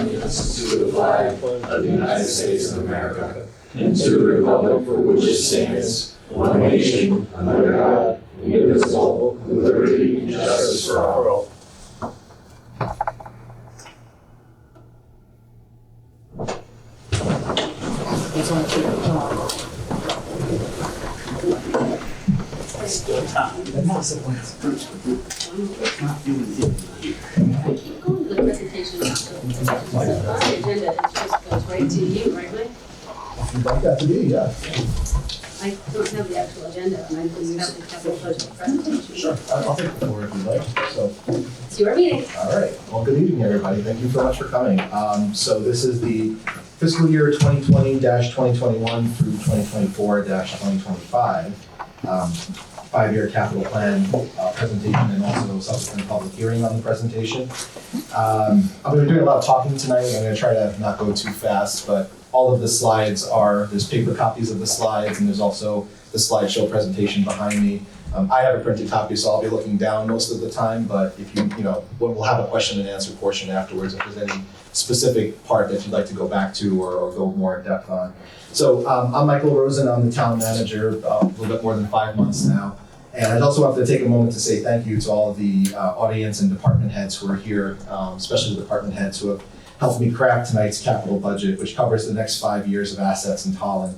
allegiance to the flag of the United States of America and to the republic for which it stands, one nation, under God, indivisible, with liberty and justice for all. Still time. Going to the presentation, so on the agenda, it just goes right to you, right, Mike? You'd like that to be, yeah. I don't have the actual agenda, and I didn't have the capital budget presentation. Sure, I'll take the floor if you'd like. So, It's your meeting. all right. Well, good evening, everybody. Thank you so much for coming. So this is the fiscal year 2020-2021 through 2024-2025 five-year capital plan presentation and also subsequent public hearing on the presentation. I'm going to be doing a lot of talking tonight. I'm going to try to not go too fast, but all of the slides there's paper copies of the slides, and there's also the slideshow presentation behind me. I have a printed copy, so I'll be looking down most of the time, but if we'll have a question and answer portion afterwards if there's any specific part that you'd like to go back to or go more in depth on. So I'm Michael Rosen, I'm the town manager, a little bit more than 5 months now. And I'd also want to take a moment to say thank you to all of the audience and department heads who are here, especially the department heads who have helped me craft tonight's capital budget, which covers the next 5 years of assets in Tolland.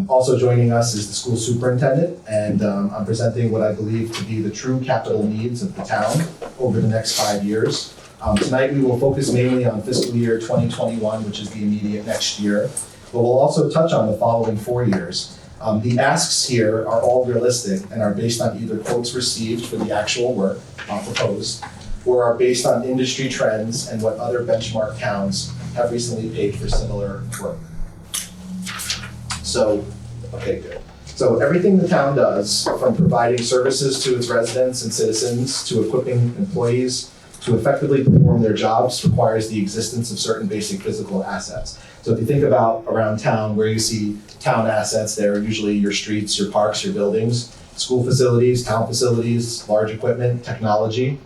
Also joining us is the school superintendent, and I'm presenting what I believe to be the true capital needs of the town over the next 5 years. Tonight we will focus mainly on fiscal year 2021, which is the immediate next year, but we'll also touch on the following 4 years. The asks here are all realistic and are based on either quotes received for the actual work proposed, or are based on industry trends and what other benchmark towns have recently paid for similar work. So, okay, good. So everything the town does, from providing services to its residents and citizens, to equipping employees, to effectively perform their jobs, requires the existence of certain basic physical assets. So if you think about around town where you see town assets, they're usually your streets, your parks, your buildings, school facilities, town facilities, large equipment, technology.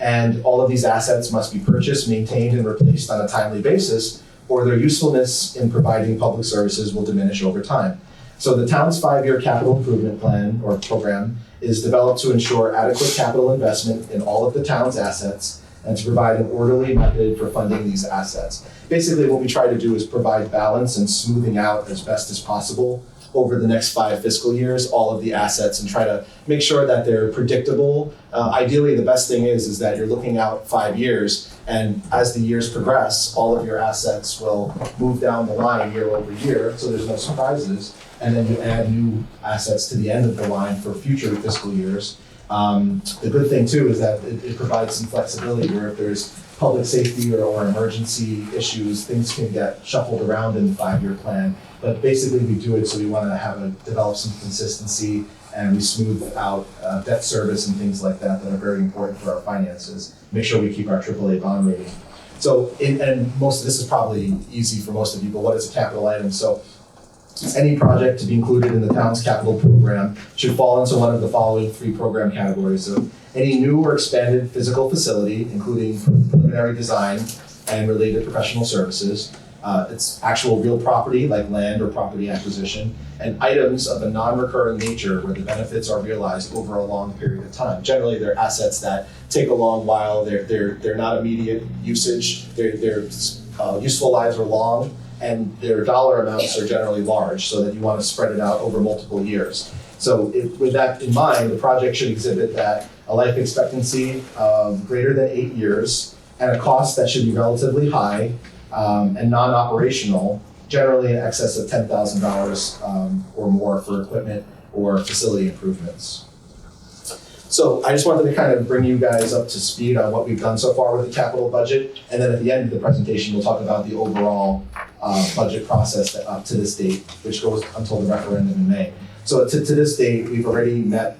And all of these assets must be purchased, maintained, and replaced on a timely basis, or their usefulness in providing public services will diminish over time. So the town's 5-year capital improvement plan or program is developed to ensure adequate capital investment in all of the town's assets and to provide an orderly method for funding these assets. Basically, what we try to do is provide balance and smoothing out as best as possible over the next 5 fiscal years, all of the assets, and try to make sure that they're predictable. Ideally, the best thing is that you're looking out 5 years, and as the years progress, all of your assets will move down the line year over year, so there's no surprises, and then you add new assets to the end of the line for future fiscal years. The good thing too is that it provides some flexibility where if there's public safety or emergency issues, things can get shuffled around in the 5-year plan. But basically we do it so we want to develop some consistency, and we smooth out debt service and things like that are very important for our finances. Make sure we keep our AAA bond rating. So, and most of this is probably easy for most of you, but what is a capital item? So any project to be included in the town's capital program should fall into one of the following 3 program categories. So any new or expanded physical facility, including preliminary design and related professional services, it's actual real property like land or property acquisition, and items of a non-recurring nature where the benefits are realized over a long period of time. Generally, they're assets that take a long while. They're not immediate usage. Their useful lives are long, and their dollar amounts are generally large, so that you want to spread it out over multiple years. So with that in mind, the project should exhibit that a life expectancy of greater than 8 years and a cost that should be relatively high and non-operational, generally in excess of $10,000 or more for equipment or facility improvements. So I just wanted to kind of bring you guys up to speed on what we've done so far with the capital budget, and then at the end of the presentation we'll talk about the overall budget process up to this date, which goes until the referendum in May. So to this date, we've already met.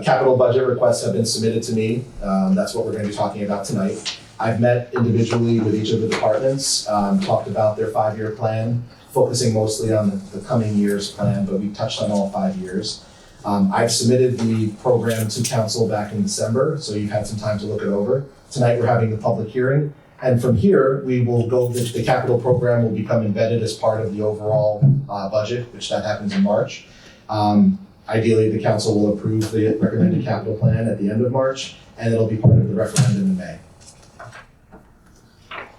Capital budget requests have been submitted to me. That's what we're going to be talking about tonight. I've met individually with each of the departments, talked about their 5-year plan, focusing mostly on the coming year's plan, but we touched on all 5 years. I've submitted the program to council back in December, so you've had some time to look it over. Tonight we're having the public hearing, And from here, we will go, the capital program will become embedded as part of the overall budget, which that happens in March. Ideally, the council will approve the recommended capital plan at the end of March, and it'll be part of the referendum in May.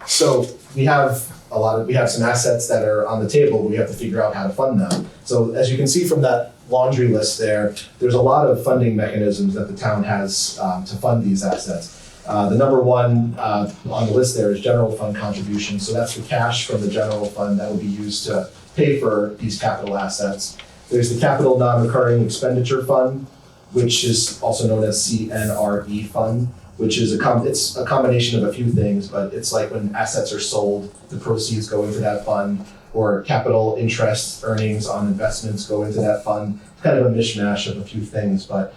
So we have some assets that are on the table, but we have to figure out how to fund them. So as you can see from that laundry list there's a lot of funding mechanisms that the town has to fund these assets. The number one on the list there is general fund contribution. So that's the cash from the general fund that will be used to pay for these capital assets. There's the capital non-recurring expenditure fund, which is also known as CNRE fund, which is it's a combination of a few things, but it's like when assets are sold, the proceeds go into that fund, or capital interest earnings on investments go into that fund. It's kind of a mishmash of a few things, but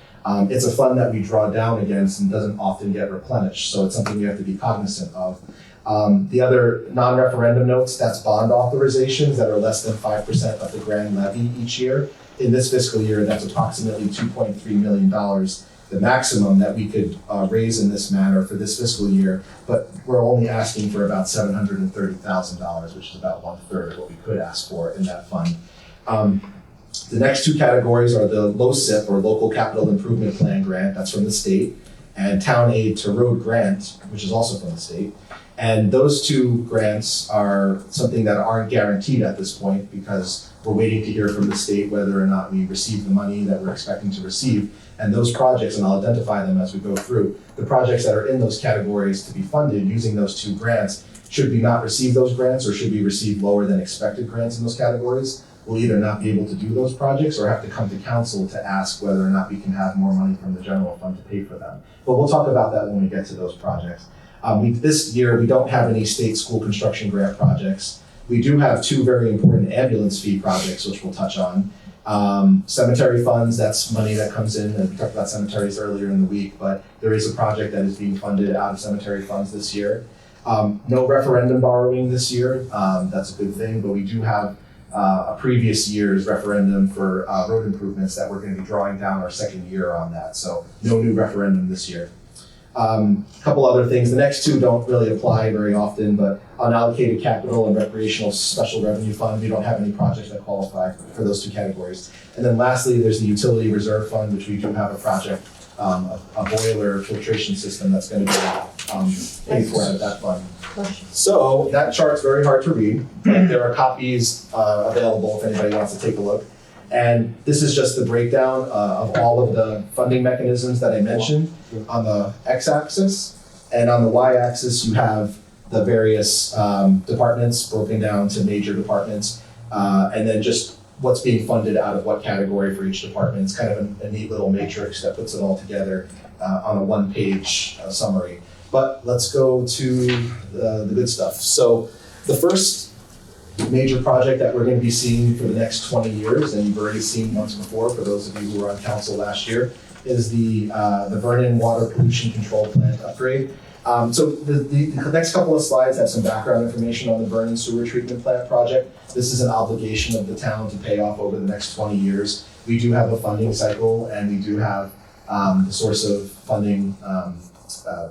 it's a fund that we draw down against and doesn't often get replenished, so it's something you have to be cognizant of. The other non-referendum notes, that's bond authorizations that are less than 5% of the grand levy each year. In this fiscal year, that's approximately $2.3 million, the maximum that we could raise in this manner for this fiscal year, but we're only asking for about $730,000, which is about 1/3 of what we could ask for in that fund. The next two categories are the LoCIP, or Local Capital Improvement Plan grant, that's from the state, and Town Aid to Road grant, which is also from the state. And those two grants are something that aren't guaranteed at this point because we're waiting to hear from the state whether or not we receive the money that we're expecting to receive. And those projects, and I'll identify them as we go through, the projects that are in those categories to be funded using those two grants, should we not receive those grants or should we receive lower than expected grants in those categories, we'll either not be able to do those projects or have to come to council to ask whether or not we can have more money from the general fund to pay for them. But we'll talk about that when we get to those projects. This year, we don't have any state school construction grant projects. We do have two very important ambulance fee projects, which we'll touch on. Cemetery funds, that's money that comes in, and we talked about cemeteries earlier in the week, but there is a project that is being funded out of cemetery funds this year. No referendum borrowing this year, that's a good thing, but we do have a previous year's referendum for road improvements that we're going to be drawing down our second year on that, so no new referendum this year. A couple other things. The next two don't really apply very often, but unallocated capital and recreational special revenue fund, we don't have any projects that qualify for those two categories. And then lastly, there's the utility reserve fund, which we do have a project, a boiler filtration system that's going to be paid for out of that fund. So that chart's very hard to read, but there are copies available if anybody wants to take a look. And this is just the breakdown of all of the funding mechanisms that I mentioned on the x-axis. And on the y-axis, you have the various departments broken down to major departments, and then just what's being funded out of what category for each department. It's kind of a neat little matrix that puts it all together on a one-page summary. But let's go to the good stuff. So the first major project that we're going to be seeing for the next 20 years, and you've already seen once before for those of you who were on council last year, is the Vernon Water Pollution Control Plant upgrade. So the next couple of slides have some background information on the Vernon Sewer Treatment Plant project. This is an obligation of the town to pay off over the next 20 years. We do have a funding cycle, and we do have the source of funding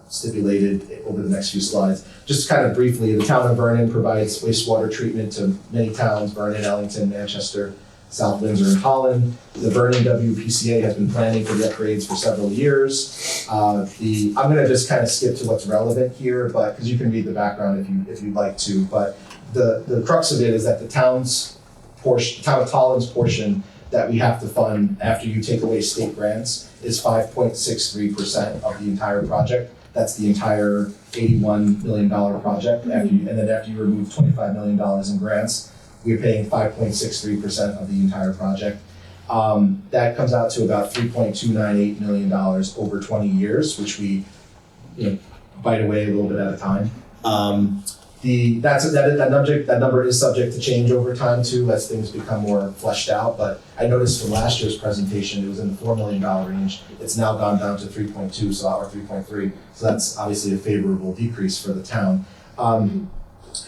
stipulated over the next few slides. Just kind of briefly, the town of Vernon provides wastewater treatment to many towns: Vernon, Ellington, Manchester, South Windsor, and Tolland. The Vernon WPCA has been planning for the upgrades for several years. I'm going to just kind of skip to what's relevant here, but because you can read the background if you'd like to. But the crux of it is that the town of Tolland's portion that we have to fund after you take away state grants is 5.63% of the entire project. That's the entire $81 million project. And then after you remove $25 million in grants, we're paying 5.63% of the entire project. That comes out to about $3.298 million over 20 years, which we bite away a little bit at a time. That number is subject to change over time too as things become more fleshed out. But I noticed from last year's presentation it was in the $4 million range. It's now gone down to 3.2, so or 3.3. So that's obviously a favorable decrease for the town.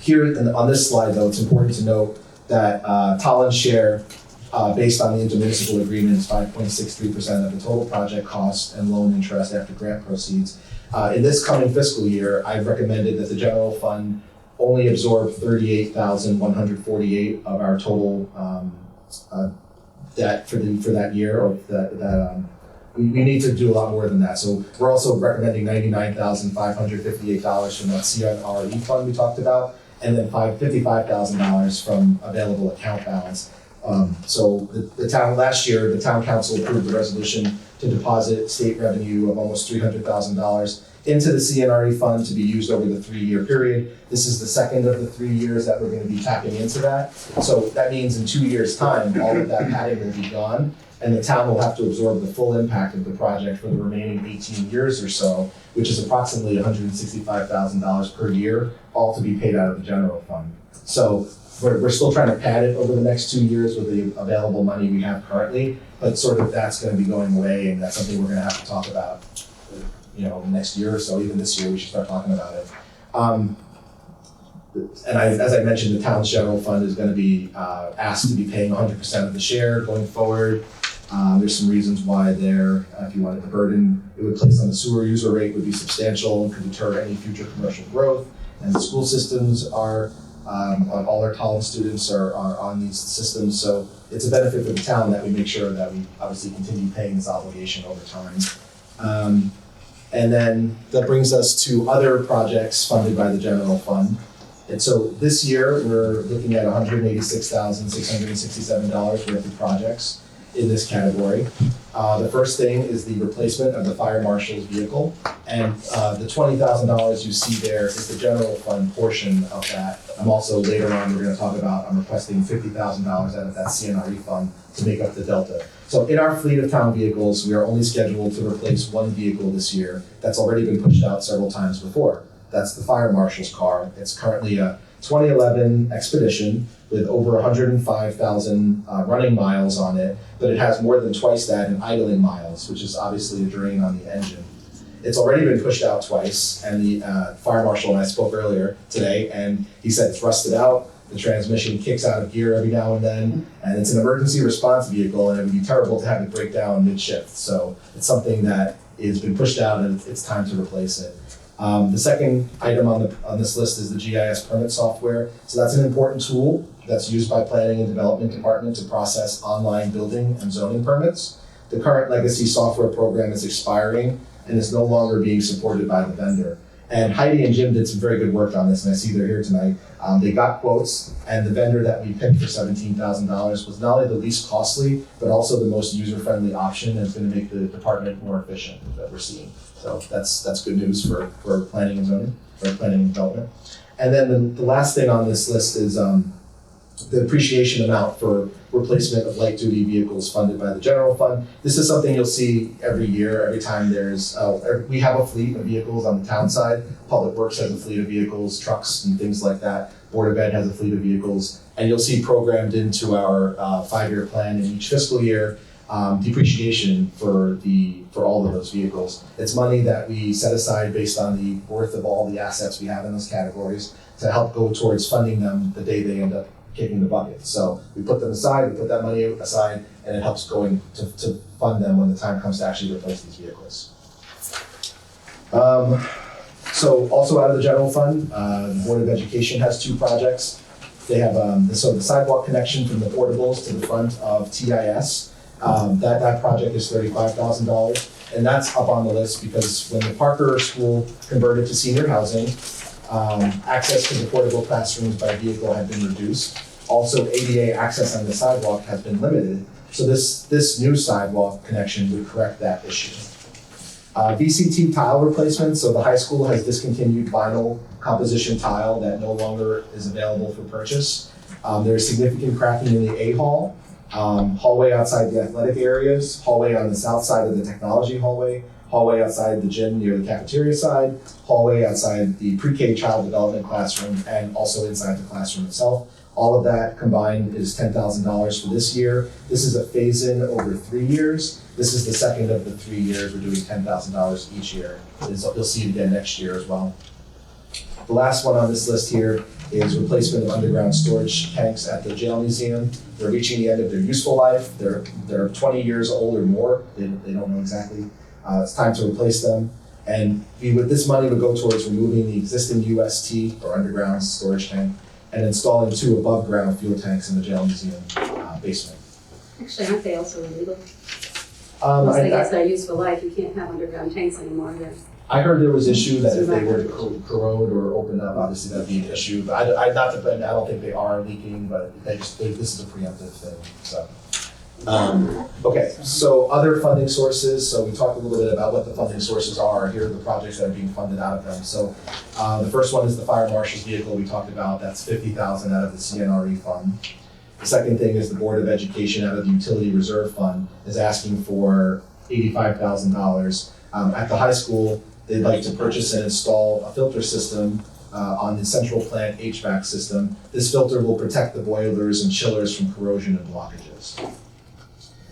Here on this slide, though, it's important to note that Tolland's share based on the intermunicipal agreement, is 5.63% of the total project cost and loan interest after grant proceeds. In this coming fiscal year, I've recommended that the general fund only absorb $38,148 of our total debt for that year, or we need to do a lot more than that. So we're also recommending $99,558 from that CRE fund we talked about, and then $55,000 from available account balance. So the town, last year, the town council approved the resolution to deposit state revenue of almost $300,000 into the CNRE fund to be used over the 3-year period. This is the second of the 3 years that we're going to be tapping into that. So that means in 2 years' time, all of that padding will be gone, and the town will have to absorb the full impact of the project for the remaining 18 years or so, which is approximately $165,000 per year, all to be paid out of the general fund. So we're still trying to pad it over the next 2 years with the available money we have currently, but sort of that's going to be going away, and that's something we're going to have to talk about, next year or so. Even this year, we should start talking about it. As I mentioned, the town's general fund is going to be asked to be paying 100% of the share going forward. There's some reasons why there, if you wanted the burden it would place on the sewer user rate would be substantial and could deter any future commercial growth. And the school systems are, all our Tolland students are on these systems. So it's a benefit for the town that we make sure that we obviously continue paying this obligation over time. And then that brings us to other projects funded by the general fund. And so this year, we're looking at $186,667 worth of projects in this category. The first thing is the replacement of the fire marshal's vehicle. And the $20,000 you see there is the general fund portion of that. I'm also, later on, we're going to talk about, I'm requesting $50,000 out of that CNRE fund to make up the delta. So in our fleet of town vehicles, we are only scheduled to replace one vehicle this year that's already been pushed out several times before. That's the fire marshal's car. It's currently a 2011 Expedition with over 105,000 running miles on it, but it has more than twice that in idling miles, which is obviously a drain on the engine. It's already been pushed out twice, and the fire marshal and I spoke earlier today, and he said it's rusted out. The transmission kicks out of gear every now and then, and it's an emergency response vehicle, and it would be terrible to have it break down mid-shift. So it's something that has been pushed out, and it's time to replace it. The second item on this list is the GIS permit software. So that's an important tool that's used by Planning and Development Department to process online building and zoning permits. The current legacy software program is expiring and is no longer being supported by the vendor. And Heidi and Jim did some very good work on this, and I see they're here tonight. They got quotes, and the vendor that we picked for $17,000 was not only the least costly, but also the most user-friendly option, and it's going to make the department more efficient that we're seeing. So that's good news for planning and zoning, or planning and development. And then the last thing on this list is the appreciation amount for replacement of light-duty vehicles funded by the general fund. This is something you'll see every year, every time we have a fleet of vehicles on the town side. Public Works has a fleet of vehicles, trucks and things like that. Board of Ed has a fleet of vehicles. And you'll see programmed into our 5-year plan in each fiscal year, depreciation for all of those vehicles. It's money that we set aside based on the worth of all the assets we have in those categories to help go towards funding them the day they end up kicking the bucket. So we put them aside, we put that money aside, and it helps going to fund them when the time comes to actually replace these vehicles. So also out of the general fund, the Board of Education has 2 projects. They have the sidewalk connection from the portables to the front of TIS. That project is $35,000, and that's up on the list because when the Parker School converted to senior housing, access to the portable classrooms by vehicle had been reduced. Also, ADA access on the sidewalk has been limited, so this new sidewalk connection would correct that issue. VCT tile replacement, so the high school has discontinued vinyl composition tile that no longer is available for purchase. There's significant cracking in the A hall, hallway outside the athletic areas, hallway on the south side of the technology hallway, hallway outside the gym near the cafeteria side, hallway outside the pre-K child development classroom, and also inside the classroom itself. All of that combined is $10,000 for this year. This is a phase-in over 3 years. This is the second of the 3 years. We're doing $10,000 each year. You'll see it again next year as well. The last one on this list here is replacement of underground storage tanks at the jail museum. They're reaching the end of their useful life. They're 20 years old or more. They don't know exactly. It's time to replace them. And this money would go towards removing the existing UST, or underground storage tank, and installing 2 above ground fuel tanks in the jail museum basement. Actually, aren't they also illegal? Um, Once I- they get their useful life, you can't have underground tanks anymore. I heard there was issue that if they were to corrode or open up, obviously that'd be an issue. But I don't think they are leaking, but this is a preemptive thing, so. Okay, so other funding sources. So we talked a little bit about what the funding sources are. Here are the projects that are being funded out of them. So the first one is the fire marshal's vehicle we talked about. That's $50,000 out of the CNRE fund. The second thing is the Board of Education out of the Utility Reserve Fund is asking for $85,000. At the high school, they'd like to purchase and install a filter system on the central plant HVAC system. This filter will protect the boilers and chillers from corrosion and blockages.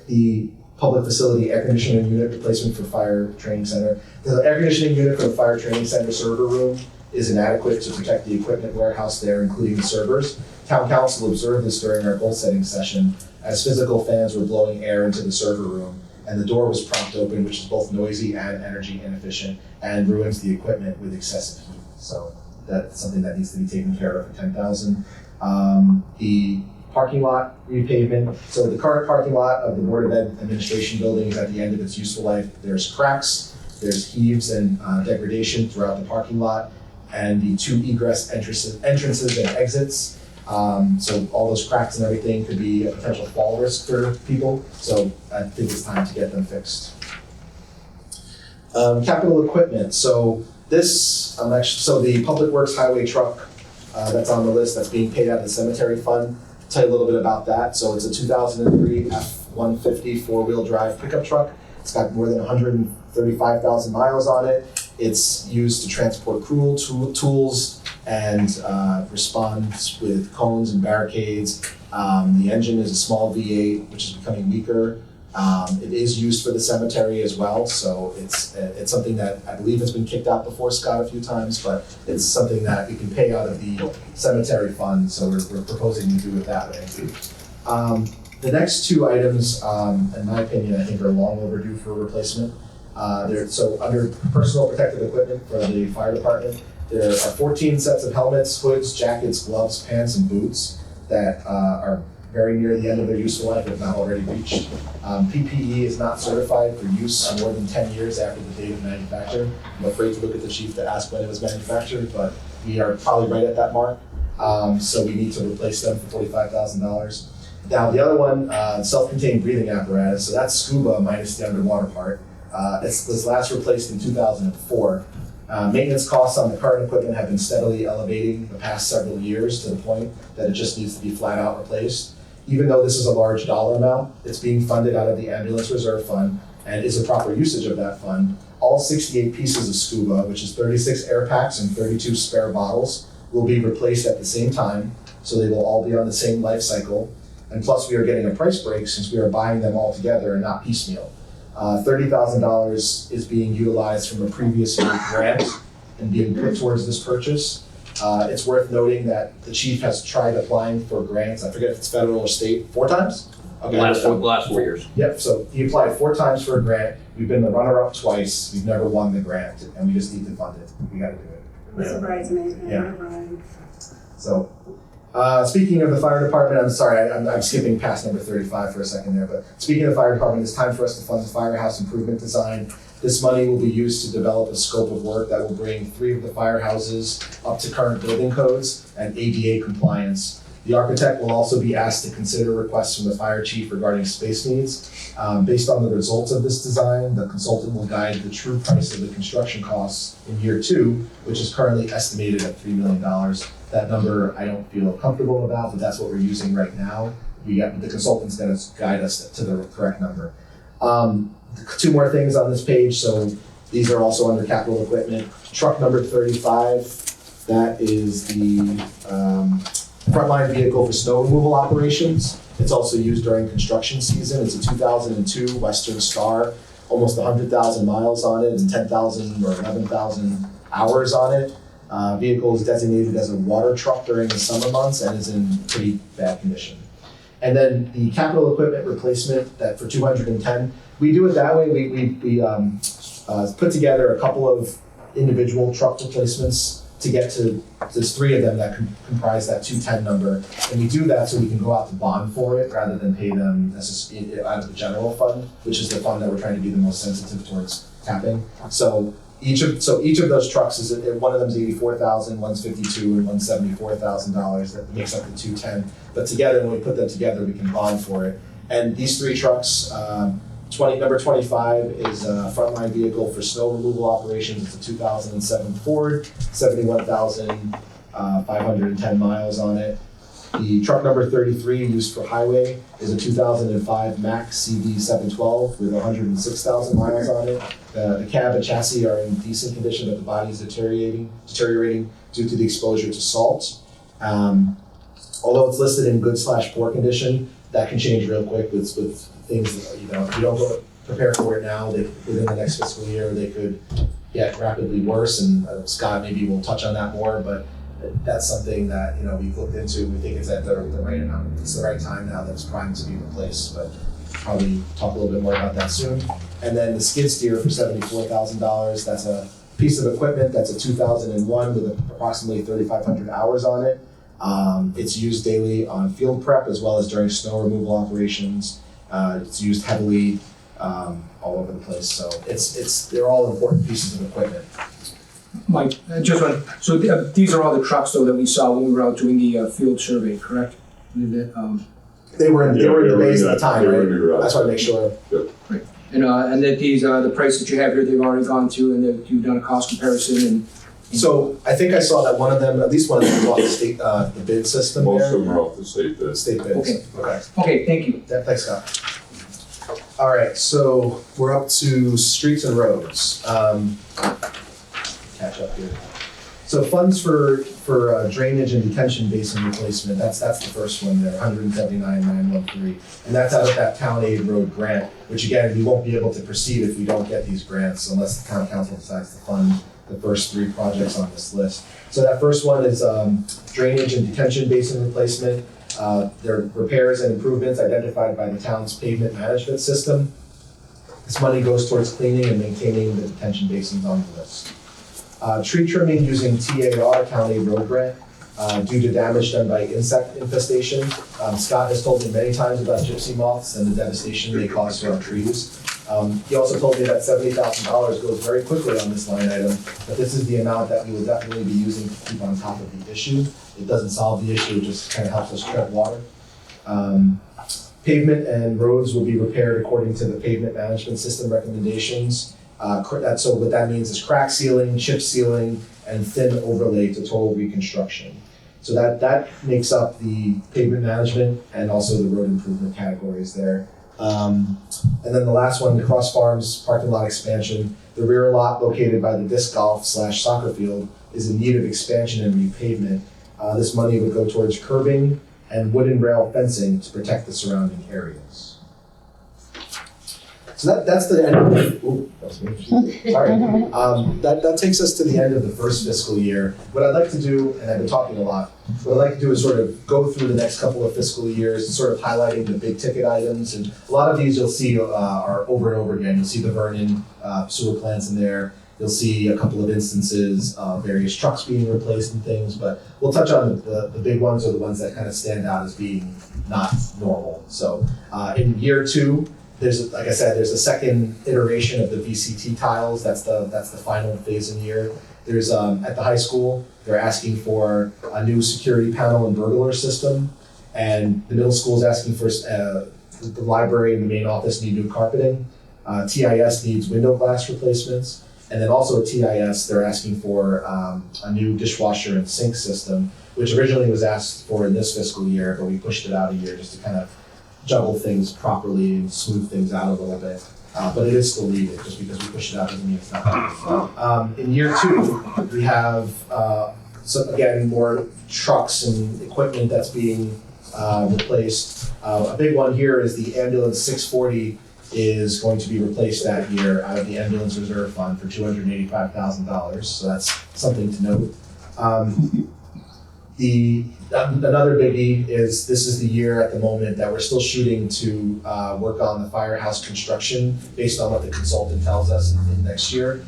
The public facility air conditioning unit replacement for fire training center. The air conditioning unit for the fire training center server room is inadequate to protect the equipment warehouse there, including the servers. Town council observed this during our goal setting session as physical fans were blowing air into the server room, and the door was propped open, which is both noisy and energy inefficient and ruins the equipment with excessive heat. So that's something that needs to be taken care of for $10,000. The parking lot repavement. So the current parking lot of the Board of Ed Administration building is at the end of its useful life. There's cracks, there's heaves and degradation throughout the parking lot, and the 2 egress entrances and exits. So all those cracks and everything could be a potential fall risk for people. So I think it's time to get them fixed. Capital equipment. So so the Public Works highway truck that's on the list that's being paid out of the cemetery fund. I'll tell you a little bit about that. So it's a 2003 F-150 4-wheel drive pickup truck. It's got more than 135,000 miles on it. It's used to transport tools and responds with cones and barricades. The engine is a small V8, which is becoming weaker. It is used for the cemetery as well, so it's something that I believe has been kicked out before, Scott, a few times, but it's something that we can pay out of the cemetery fund, so we're proposing to do it that way. The next 2 items, in my opinion, I think are long overdue for replacement. So under personal protective equipment for the fire department, there are 14 sets of helmets, hoods, jackets, gloves, pants, and boots that are very near the end of their useful life, if not already reached. PPE is not certified for use more than 10 years after the date of manufacture. I'm afraid to look at the chief to ask when it was manufactured, but we are probably right at that mark. So we need to replace them for $45,000. Now the other one, self-contained breathing apparatus, so that's scuba minus the underwater part. This was last replaced in 2004. Maintenance costs on the current equipment have been steadily elevating the past several years to the point that it just needs to be flat out replaced. Even though this is a large dollar amount, it's being funded out of the Ambulance Reserve Fund and is a proper usage of that fund. All 68 pieces of scuba, which is 36 air packs and 32 spare bottles, will be replaced at the same time, so they will all be on the same life cycle. And plus we are getting a price break since we are buying them all together and not piecemeal. $30,000 is being utilized from a previous year grant and being put towards this purchase. It's worth noting that the chief has tried applying for grants, I forget if it's federal or state, 4 times? Okay. Last 4 years. Yep, so he applied 4 times for a grant. We've been the runner-up twice. We've never won the grant, and we just need to fund it. We gotta do it. It surprised me. Yeah. So, speaking of the fire department, I'm sorry, I'm skipping past number 35 for a second there, but speaking of the fire department, it's time for us to fund the firehouse improvement design. This money will be used to develop a scope of work that will bring 3 of the firehouses up to current building codes and ADA compliance. The architect will also be asked to consider requests from the fire chief regarding space needs. Based on the results of this design, the consultant will guide the true price of the construction costs in year 2, which is currently estimated at $3 million. That number I don't feel comfortable about, but that's what we're using right now. The consultant's gonna guide us to the correct number. 2 more things on this page. So these are also under capital equipment. Truck number 35, that is the frontline vehicle for snow removal operations. It's also used during construction season. It's a 2002 Western Star, almost 100,000 miles on it and 10,000 or 11,000 hours on it. Vehicle is designated as a water truck during the summer months and is in pretty bad condition. And then the capital equipment replacement that for 210, we do it that way. We put together a couple of individual truck replacements to get to, there's 3 of them that comprise that 210 number. And we do that so we can go out to bond for it rather than pay them out of the general fund, which is the fund that we're trying to be the most sensitive towards tapping. So each of those trucks is, one of them is $84,000, one's $52,000, and one's $74,000. That makes up the 210. But together, when we put them together, we can bond for it. And these 3 trucks, number 25 is a frontline vehicle for snow removal operations. It's a 2007 Ford, 71,510 miles on it. The truck number 33 used for highway is a 2005 Mack CV 712 with 106,000 miles on it. The cab and chassis are in decent condition, but the body is deteriorating due to the exposure to salt. Although it's listed in good/poor condition, that can change real quick with things that, if you don't go prepare for it now, within the next fiscal year, they could get rapidly worse. And Scott maybe will touch on that more, but that's something that we've looked into. We think it's at the right amount. It's the right time now that it's primed to be replaced, but probably talk a little bit more about that soon. And then the skid steer for $74,000. That's a piece of equipment that's a 2001 with approximately 3,500 hours on it. It's used daily on field prep as well as during snow removal operations. It's used heavily all over the place. So they're all important pieces of equipment. Mike, so these are all the trucks though that we saw when we were out doing the field survey, correct? They were in the base at the time, right? I just want to make sure. Yep. Right. And that these the price that you have here, they've already gone through, and that you've done a cost comparison. And so I think I saw that one of them, at least one of them, was off the state the bid system. Most there. of them are off the state bid. State bids. Okay. Okay. Thank you. Yeah, thanks, Scott. All right, so we're up to streets and roads. Catch up here. So funds for drainage and detention basin replacement, that's the first one there, 179,913. And that's out of that town aid road grant, which again, we won't be able to proceed if we don't get these grants unless the town council decides to fund the first 3 projects on this list. So that first one is drainage and detention basin replacement. There are repairs and improvements identified by the town's pavement management system. This money goes towards cleaning and maintaining the detention basins on the list. Tree trimming using TAR, Town Aid Road Grant, due to damage done by insect infestation. Scott has told me many times about gypsy moths and the devastation they cause to our trees. He also told me that $70,000 goes very quickly on this line item, but this is the amount that we will definitely be using to keep on top of the issue. It doesn't solve the issue, it just kind of helps us tread water. Pavement and roads will be repaired according to the pavement management system recommendations. So what that means is crack sealing, chip sealing, and thin overlay to total reconstruction. So that makes up the pavement management and also the road improvement categories there. And then the last one, the Cross Farms parking lot expansion. The rear lot located by the disc golf/soccer field is in need of expansion and repavement. This money would go towards curbing and wooden rail fencing to protect the surrounding areas. So that's the end of the, sorry. That takes us to the end of the first fiscal year. What I'd like to do, and I've been talking a lot, what I'd like to do is sort of go through the next couple of fiscal years, sort of highlighting the big ticket items. And a lot of these you'll see are over and over again. You'll see the Vernon sewer plants in there. You'll see a couple of instances of various trucks being replaced and things, but we'll touch on the big ones or the ones that kind of stand out as being not normal. So in year 2, like I said, there's a second iteration of the VCT tiles. That's the final phase in year. There's at the high school, they're asking for a new security panel and burglar system, and the middle school is asking for the library and the main office need new carpeting. TIS needs window glass replacements, and then also at TIS they're asking for a new dishwasher and sink system, which originally was asked for in this fiscal year, but we pushed it out a year just to kind of juggle things properly and smooth things out a little bit. But it is still needed. Just because we push it out doesn't mean it's not needed. In year 2, we have, again, more trucks and equipment that's being replaced. A big one here is the ambulance 640 is going to be replaced that year out of the ambulance reserve fund for $285,000. So that's something to note. Another biggie is this is the year at the moment that we're still shooting to work on the firehouse construction based on what the consultant tells us in next year.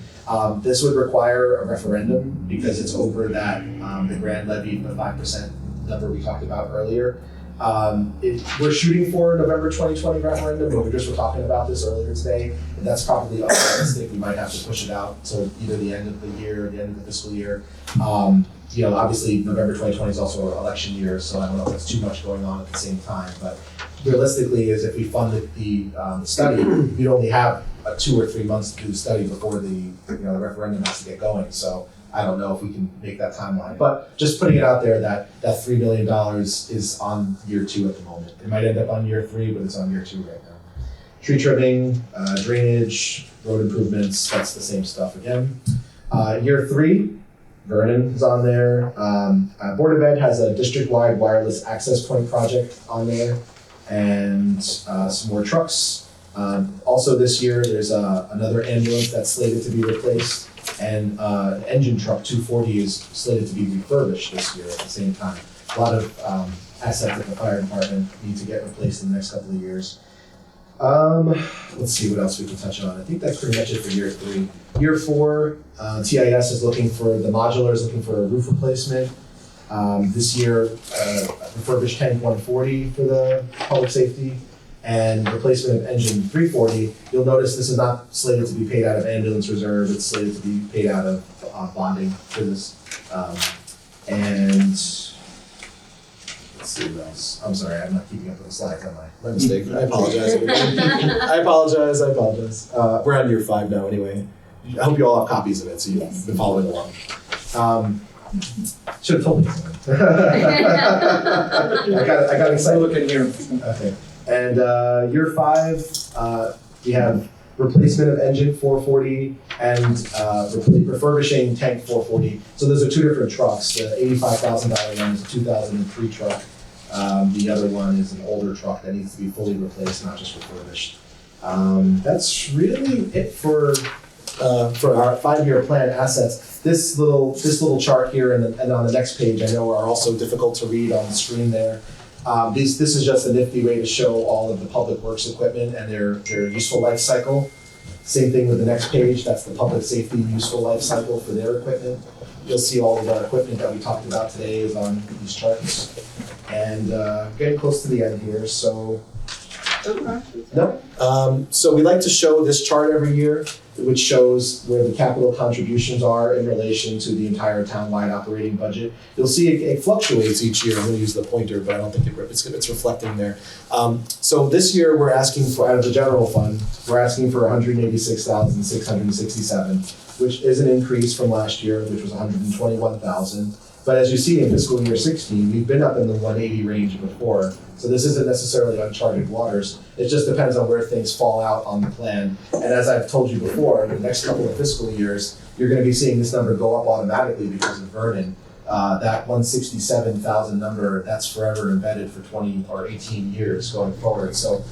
This would require a referendum because it's over that the grand levy, the 5% number we talked about earlier. We're shooting for November 2020 referendum, but we just were talking about this earlier today, and that's probably unrealistic. We might have to push it out to either the end of the year or the end of the fiscal year. Obviously November 2020 is also an election year, so I don't know if that's too much going on at the same time, but realistically is if we funded the study, we'd only have 2 or 3 months to do the study before the referendum has to get going. So I don't know if we can make that timeline, but just putting it out there that $3 million is on year 2 at the moment. It might end up on year 3, but it's on year 2 right now. Tree trimming, drainage, road improvements, that's the same stuff again. Year 3, Vernon is on there. Board of Ed has a district-wide wireless access point project on there, and some more trucks. Also this year, there's another ambulance that's slated to be replaced, and an engine truck 240 is slated to be refurbished this year at the same time. A lot of assets at the fire department need to get replaced in the next couple of years. Let's see what else we can touch on. I think that's pretty much it for year 3. Year 4, TIS is looking for, the modular is looking for a roof replacement. This year, refurbished tank 140 for the public safety, and replacement of engine 340. You'll notice this is not slated to be paid out of ambulance reserve, it's slated to be paid out of bonding for this. And let's see what else. I'm sorry, I'm not keeping up with the slides, am I? My mistake. I apologize. I apologize. We're on year 5 now anyway. I hope you all have copies of it, so you've been following along. Should have told me. I got excited. Look at here. Okay. And year 5, we have replacement of engine 440 and refurbishing tank 440. So those are 2 different trucks. The $85,000 one is a 2003 truck. The other one is an older truck that needs to be fully replaced, not just refurbished. That's really it for our 5-year plan assets. This little chart here and on the next page I know are also difficult to read on the screen there. This is just a nifty way to show all of the public works equipment and their useful life cycle. Same thing with the next page, that's the public safety useful life cycle for their equipment. You'll see all of the equipment that we talked about today is on these charts. And getting close to the end here, so. No. So we like to show this chart every year, which shows where the capital contributions are in relation to the entire town-wide operating budget. You'll see it fluctuates each year. I'm going to use the pointer, but I don't think it's reflecting there. So this year we're asking for, out of the general fund, we're asking for $186,667, which is an increase from last year, which was $121,000. But as you see in fiscal year 16, we've been up in the 180 range before. So this isn't necessarily uncharted waters. It just depends on where things fall out on the plan. And as I've told you before, in the next couple of fiscal years, you're going to be seeing this number go up automatically because of Vernon. That 167,000 number, that's forever embedded for 20 or 18 years going forward. So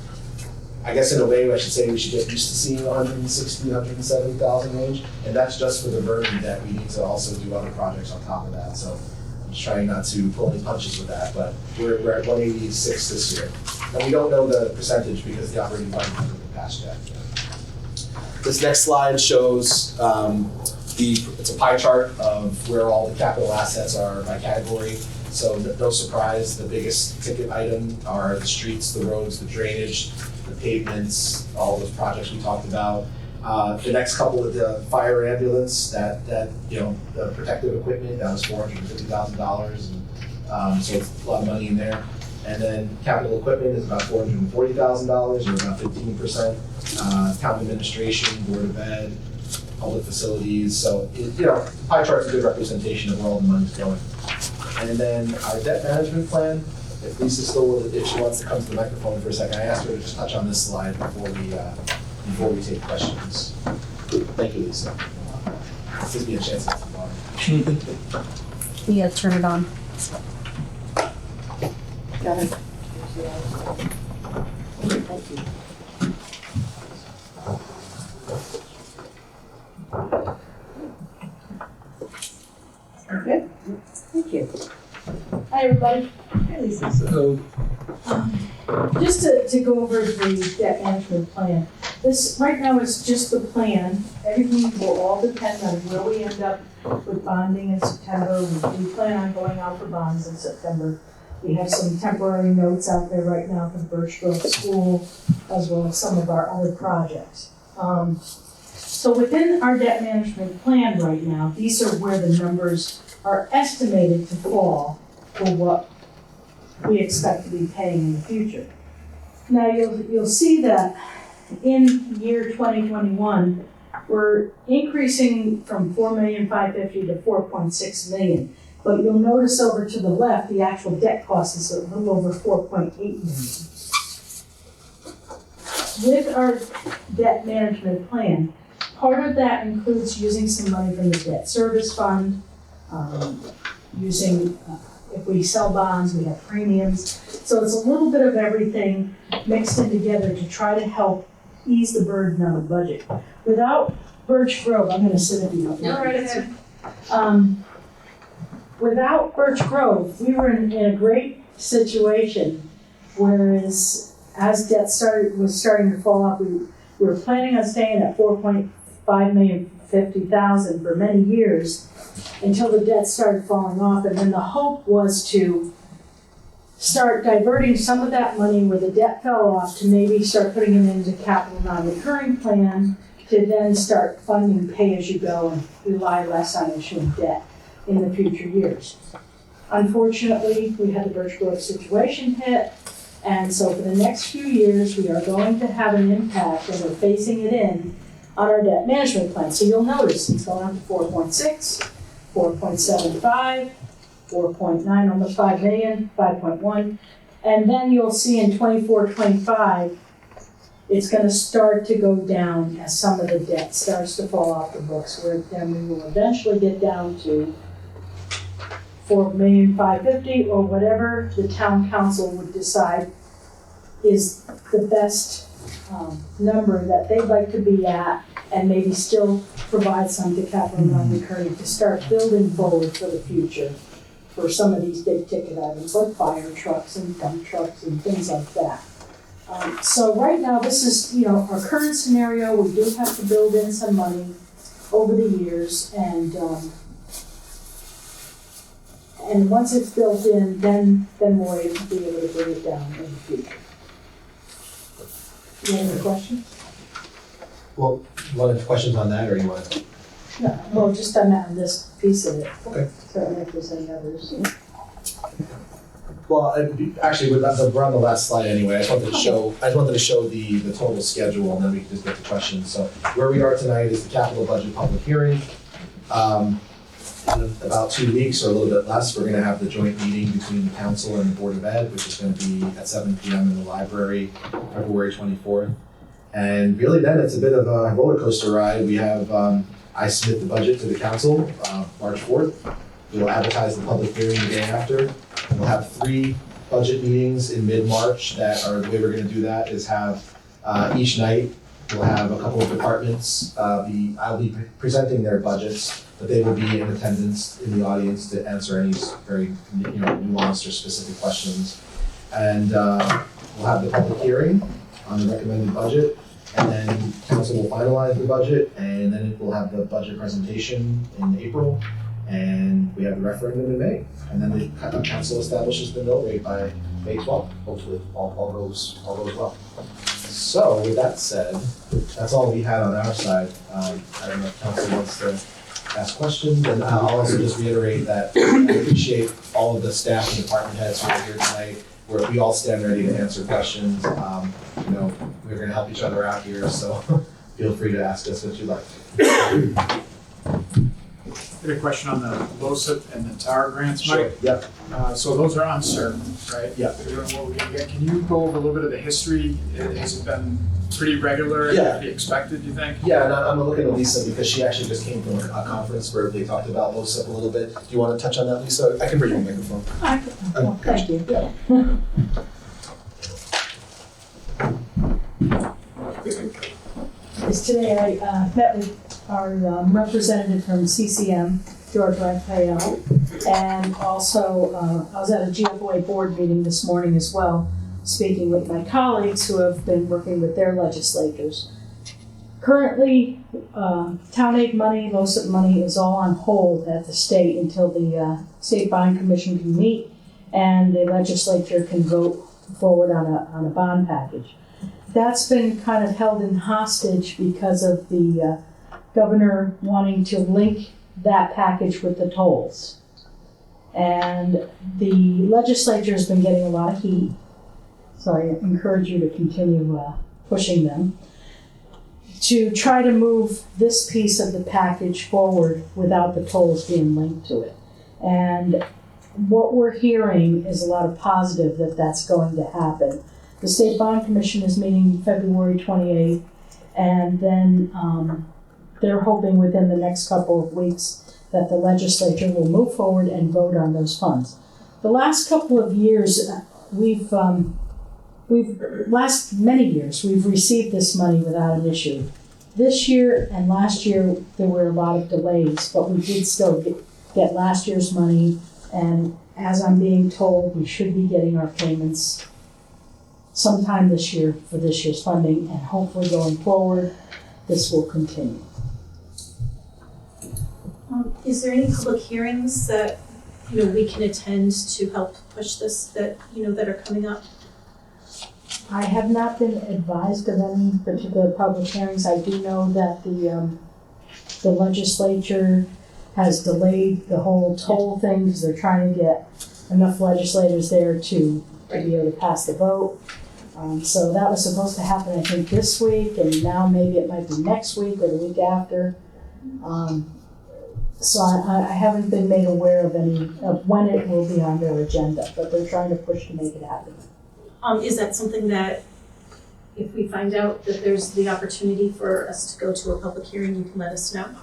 I guess in a way I should say we should get used to seeing 160, 170,000 range. And that's just for the Vernon debt. We need to also do other projects on top of that. So I'm just trying not to pull any punches with that, but we're at 186 this year. And we don't know the percentage because the operating budget hasn't been passed yet. This next slide shows it's a pie chart of where all the capital assets are by category. So no surprise, the biggest ticket item are the streets, the roads, the drainage, the pavements, all those projects we talked about. The next couple of the fire ambulance, that the protective equipment, that was $450,000, and so it's a lot of money in there. And then capital equipment is about $440,000, or about 15%. Town administration, Board of Ed, public facilities. So pie chart's a good representation of where all the money's going. And then our debt management plan. If Lisa's still, if she wants to come to the microphone for a second, I asked her to just touch on this slide before we take questions. Thank you, Lisa. This gives me a chance to talk. Yeah, turn it on. Go ahead. Thank you. Okay. you. Hi, everybody. So, Just to go over the debt management plan. This, right now, is just the plan. Everything will all depend on where we end up with bonding in September. We plan on going out for bonds in September. We have some temporary notes out there right now for the Birch Grove School, as well as some of our other projects. So within our debt management plan right now, these are where the numbers are estimated to fall for what we expect to be paying in the future. Now, you'll see that in year 2021, we're increasing from $4,550,000 to $4.6 million. But you'll notice over to the left, the actual debt cost is a little over $4.8 million. With our debt management plan, part of that includes using some money from the debt service fund, if we sell bonds, we have premiums. So it's a little bit of everything mixed in together to try to help ease the burden on the budget. Without Birch Grove, I'm gonna sit if you don't mind. No, right ahead. Without Birch Grove, we were in a great situation, whereas as debt was starting to fall off, we were planning on staying at $4,550,000 for many years until the debt started falling off, and then the hope was to start diverting some of that money where the debt fell off to maybe start putting it into capital non-recurring plan to then start funding pay-as-you-go and rely less on issuing debt in the future years. Unfortunately, we had the Birch Grove situation hit, and so for the next few years, we are going to have an impact, and we're phasing it in on our debt management plan. So you'll notice it's going up to 4.6, 4.75, 4.9, almost 5 million, 5.1. And then you'll see in 24-25, it's gonna start to go down as some of the debt starts to fall off the books, where then we will eventually get down to $4,550,000 or whatever the town council would decide is the best number that they'd like to be at, and maybe still provide some to capital non-recurring to start building forward for the future for some of these big ticket items like fire trucks and dump trucks and things like that. So right now, this is, our current scenario. We do have to build in some money over the years, and once it's built in, then we'll be able to bring it down in the future. You have any questions? Well, you want questions on that, or you want to? No, well, just on this piece of it. Okay. Certainly if there's any others. Well, actually, we're on the last slide anyway. I just wanted to show the total schedule, and then we can just get to questions. So where we are tonight is the capital budget public hearing. In about 2 weeks or a little bit less, we're going to have the joint meeting between the council and the Board of Ed, which is going to be at 7 p.m. in the library, February 24th. And really then it's a bit of a roller coaster ride. We have, I submit the budget to the council March 4th. We'll advertise the public hearing the day after. We'll have 3 budget meetings in mid-March the way we're going to do that is have each night we'll have a couple of departments. I'll be presenting their budgets, but they will be in attendance in the audience to answer any very nuanced or specific questions. And we'll have the public hearing on the recommended budget, and then council will finalize the budget, and then it will have the budget presentation in April, and we have the referendum in May, and then the council establishes the mill rate by May 12th. Hopefully, all goes well. So with that said, that's all we had on our side. I don't know if council wants to ask questions, and I'll also just reiterate that I appreciate all of the staff and department heads who are here tonight. We all stand ready to answer questions. We're going to help each other out here, so feel free to ask us what you'd like. I had a question on the LoCIP and the tower grants, Mike. Sure. Yep. So those are uncertain, right? Yeah. We don't know what we're gonna get. Can you go over a little bit of the history? Has it been pretty regular and Yeah. pretty expected, you think? Yeah, and I'm looking at Lisa because she actually just came from a conference where they talked about LoCIP a little bit. Do you want to touch on that, Lisa? I can bring you a microphone. Thank you. Yeah. Today I met with our representative from CCM George Raphael. And also, I was at a GFOA board meeting this morning as well, speaking with my colleagues who have been working with their legislators. Currently, town aid money, LoCIP money is all on hold at the state until the State Bond Commission can meet and the legislature can vote forward on a bond package. That's been kind of held in hostage because of the governor wanting to link that package with the tolls. And the legislature has been getting a lot of heat, so I encourage you to continue pushing them to try to move this piece of the package forward without the tolls being linked to it. And what we're hearing is a lot of positive that that's going to happen. The State Bond Commission is meeting February 28th, and then they're hoping within the next couple of weeks that the legislature will move forward and vote on those funds. The last couple of years, we've received this money without an issue. This year and last year, there were a lot of delays, but we did still get last year's money, and as I'm being told, we should be getting our payments sometime this year for this year's funding, and hopefully going forward, this will continue. Is there any public hearings that, we can attend to help push this, that are coming up? I have not been advised of any particular public hearings. I do know that the legislature has delayed the whole toll thing because they're trying to get enough legislators there to be able to pass the vote. So that was supposed to happen, I think, this week, and now maybe it might be next week or the week after. So I haven't been made aware of when it will be on their agenda, but they're trying to push to make it happen. Is that something that, if we find out that there's the opportunity for us to go to a public hearing, you can let us know?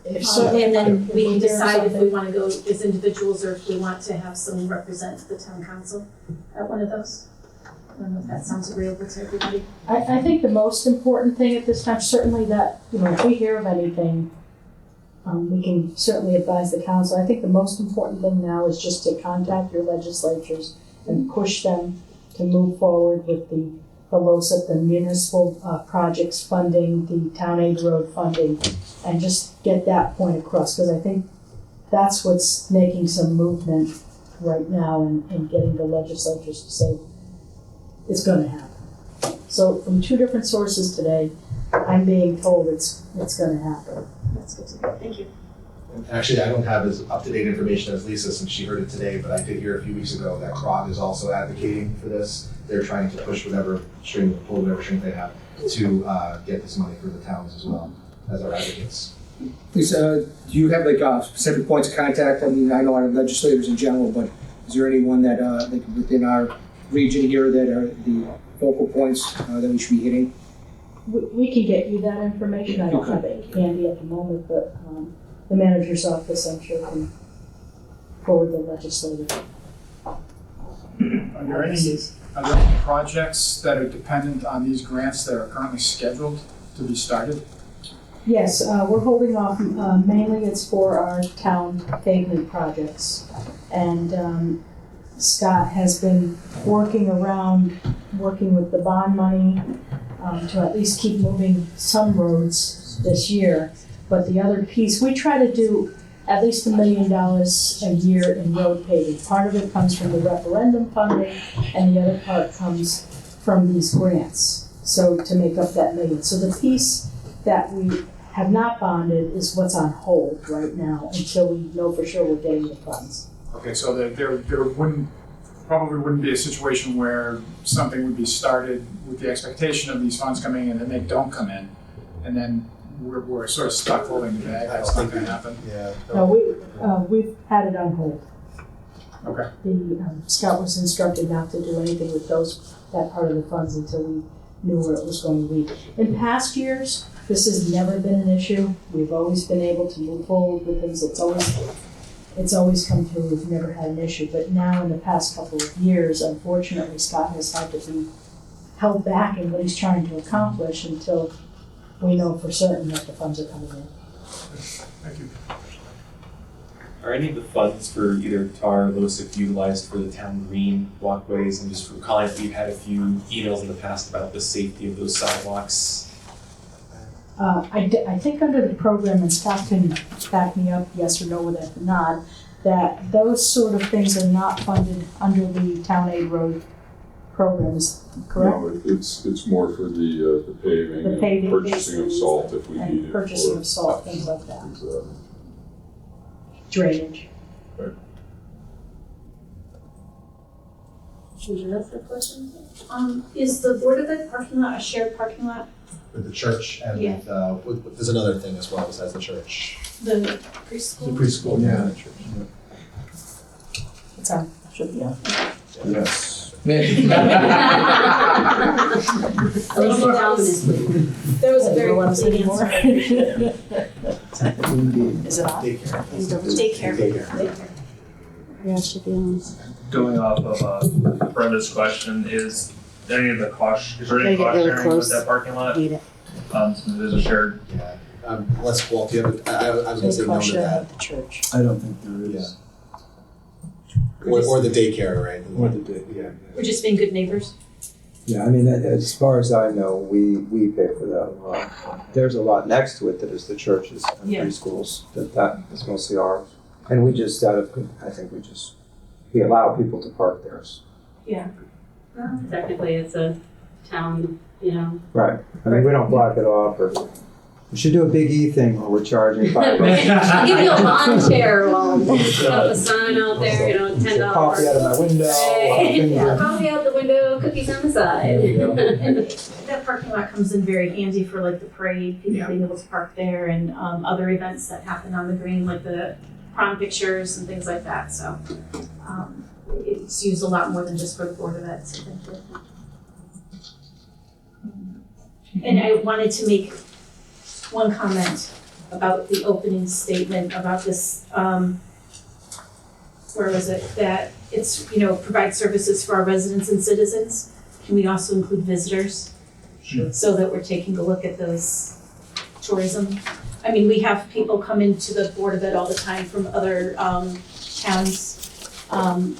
And then we can decide if we want to go as individuals or if we want to have someone represent the town council at one of those. I don't know if that sounds agreeable to everybody. I think the most important thing at this time, certainly that, if we hear of anything, we can certainly advise the council. I think the most important thing now is just to contact your legislatures and push them to move forward with the LoCIP, the municipal projects funding, the town aid road funding, and just get that point across, because I think that's what's making some movement right now in getting the legislatures to say it's going to happen. So from two different sources today, I'm being told it's going to happen. That's good to know. Thank you. Actually, I don't have as up-to-date information as Lisa since she heard it today, but I did hear a few weeks ago that CROG is also advocating for this. They're trying to push pull whatever string they have to get this money for the towns as well as our advocates. Lisa, do you have specific points of contact? I mean, I know our legislators in general, but is there anyone that within our region here that are the focal points that we should be hitting? We can get you that information. I don't have it handy at the moment, but the manager's office, I'm sure, can forward the legislative. Are there any projects that are dependent on these grants that are currently scheduled to be started? Yes, we're holding off. Mainly it's for our town pavement projects. And Scott has been working with the bond money to at least keep moving some roads this year. But the other piece, we try to do at least $1 million a year in road paving. Part of it comes from the referendum funding, and the other part comes from these grants. So to make up that million. So the piece that we have not bonded is what's on hold right now until we know for sure we're getting the funds. Okay, so there probably wouldn't be a situation where something would be started with the expectation of these funds coming in and then they don't come in, and then we're sort of stuck holding the bag. That's not going to happen. Yeah. No, we've had it on hold. Okay. Scott was instructed not to do anything with that part of the funds until we knew where it was going to be. In past years, this has never been an issue. We've always been able to move forward with things. It's always come through. We've never had an issue. But now, in the past couple of years, unfortunately, Scott has had to be held back in what he's trying to accomplish until we know for certain that the funds are coming in. Thank you. Are any of the funds for either TAR or LoSiP utilized for the town green walkways? And just recalling that we've had a few emails in the past about the safety of those sidewalks. I think under the program, and Scott can back me up, yes or no with that or not, that those sort of things are not funded under the town aid road program, is correct? No, it's more for the paving The paving, and purchasing of salt if we need And it. purchasing of salt, things like that, Exactly. drainage. Should you ask that question? Is the Board of Ed parking lot a shared parking lot? With the church and Yeah. there's another thing as well besides the church. The The preschool? preschool, yeah. It's on, should be on. Yes. At least the town is clean. There was a very Everyone else complete anymore? answer. Is it on? Daycare. Daycare. Yeah, it should be on. Going off of Brenda's question, is there any cost Gotta get sharing really with close. that parking lot? Need it. Since it is a shared, Yeah. Unless, Walt, do you have, I was gonna There's say no to cost sharing that. with the church. I don't think there is. Or the daycare, right? Or the day. Yeah. We're just being good neighbors. Yeah, I mean, as far as I know, we pay for that a lot. There's a lot next to it that is the churches and Yeah. preschools, that is mostly ours. And we just, we allow people to park there. Yeah. Technically, it's a town, Right. I mean, we don't block it off, or, we should do a big E thing where we're charging $5. I'll give you a lawn chair while put up a sign out there, $10. Coffee out of my window. Right. Coffee out the window, cookies on the side. And that parking lot comes in very handy for like the parade, people being able to park there and other events that happen on the green, like the prom pictures and things like that, so. It's used a lot more than just for the Board of Ed, so thank you. And I wanted to make one comment about the opening statement about this, where was it, that it's, provide services for our residents and citizens. Can we also include visitors? Sure. So that we're taking a look at those tourism. I mean, we have people come into the Board of Ed all the time from other towns.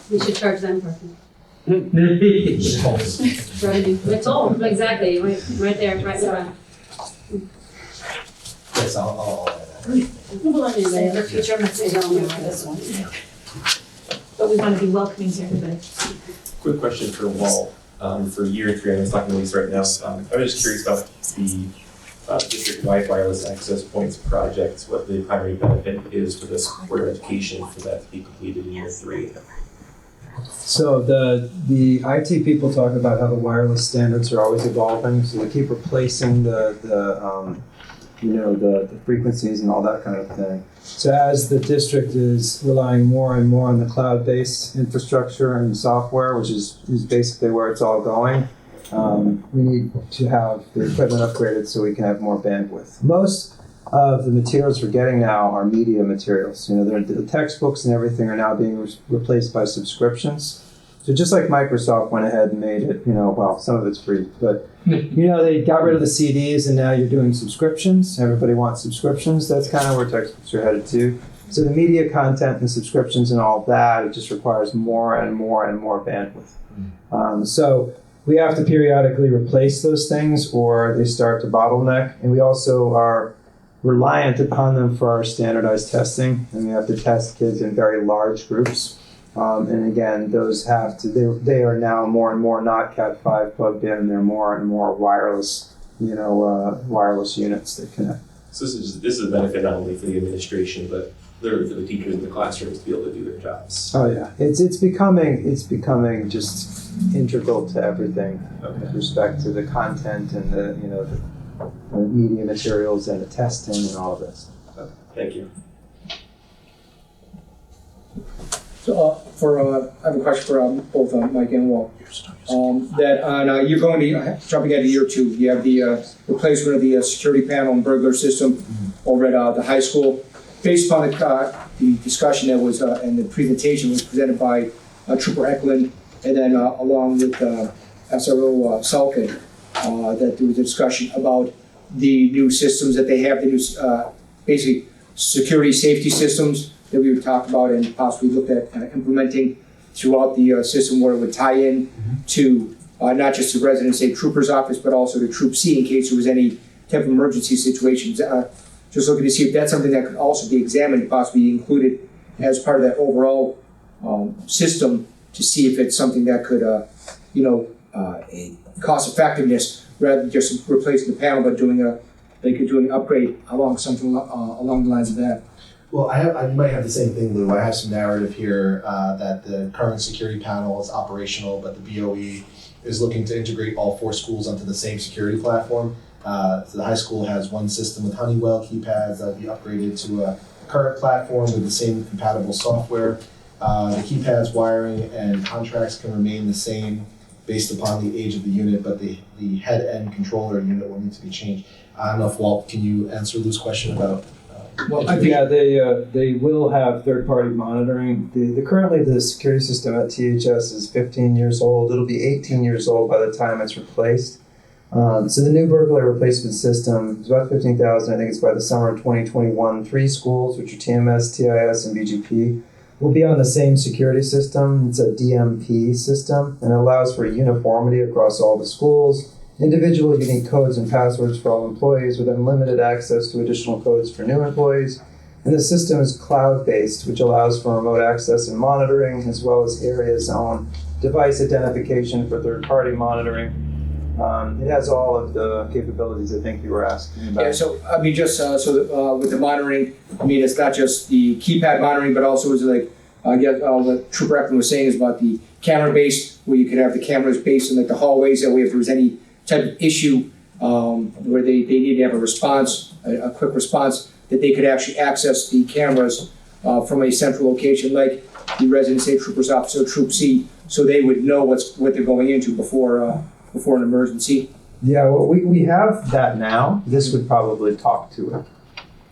We should charge them parking. Tolls. We're told, exactly, right there, right in front. Yes, I'll add that. We'll say for future message on this one. But we want to be welcoming to everybody. Quick question for Walt. For year 3, I was talking to Lisa right now. I was just curious about the district-wide wireless access points project, what the primary benefit is for this Board of Education for that to be completed in year 3. So the IT people talk about how the wireless standards are always evolving, so they keep replacing the frequencies and all that kind of thing. So as the district is relying more and more on the cloud-based infrastructure and software, which is basically where it's all going, we need to have the equipment upgraded so we can have more bandwidth. Most of the materials we're getting now are media materials. The textbooks and everything are now being replaced by subscriptions. So just like Microsoft went ahead and made it, well, some of it's free, but they got rid of the CDs and now you're doing subscriptions. Everybody wants subscriptions. That's kind of where textbooks are headed to. So the media content and subscriptions and all of that, it just requires more and more and more bandwidth. So we have to periodically replace those things or they start to bottleneck. And we also are reliant upon them for our standardized testing. And we have to test kids in very large groups. And again, those they are now more and more not Cat5 plugged in. They're more and more wireless, wireless units that connect. So this is a benefit not only for the administration, but literally for the teachers in the classrooms to be able to do their jobs. Oh yeah, it's becoming just integral to everything with respect to the content and the media materials and the testing and all of this. So, thank you. So I have a question for both Mike and Walt. That on you're going to jumping at year 2. You have the replacement of the security panel and burglar system over at the high school. Based upon the discussion that was and the presentation was presented by Trooper Eklund, and then along with SRO Salkin, that there was a discussion about the new systems that they have, the new basically security safety systems that we would talk about and possibly look at implementing throughout the system, where it would tie in to not just the resident state trooper's office, but also to Troop C in case there was any type of emergency situations. Just looking to see if that's something that could also be examined and possibly included as part of that overall system, to see if it's something that could, cost effectiveness rather than just replacing the panel, but they could do an upgrade along something along the lines of that. Well, I might have the same thing, Lou. I have some narrative here that the current security panel is operational, but the BOE is looking to integrate all 4 schools onto the same security platform. So the high school has one system with Honeywell keypads that will be upgraded to a current platform with the same compatible software. The keypads, wiring, and contracts can remain the same based upon the age of the unit, but the head-end controller unit will need to be changed. I don't know if Walt, can you answer Lou's question about? Well, I think They will have third-party monitoring. Currently the security system at THS is 15 years old. It'll be 18 years old by the time it's replaced. So the new burglar replacement system is about $15,000. I think it's by the summer of 2021. 3 schools, which are TMS, TIS, and BGP, will be on the same security system. It's a DMP system, and it allows for uniformity across all the schools. Individual unique codes and passwords for all employees, with unlimited access to additional codes for new employees. And the system is cloud-based, which allows for remote access and monitoring, as well as area zone device identification for third-party monitoring. It has all of the capabilities I think you were asking about. Yeah, so I mean, just with the monitoring, I mean, it's not just the keypad monitoring, but also is like, I guess what Trooper Eklund was saying is about the camera-based, where you could have the cameras based in like the hallways. That way, if there was any type of issue where they need to have a response, a quick response, that they could actually access the cameras from a central location, like the resident state trooper's office or Troop C, so they would know what they're going into before an emergency. Yeah, well, we have that now. This would probably talk to it.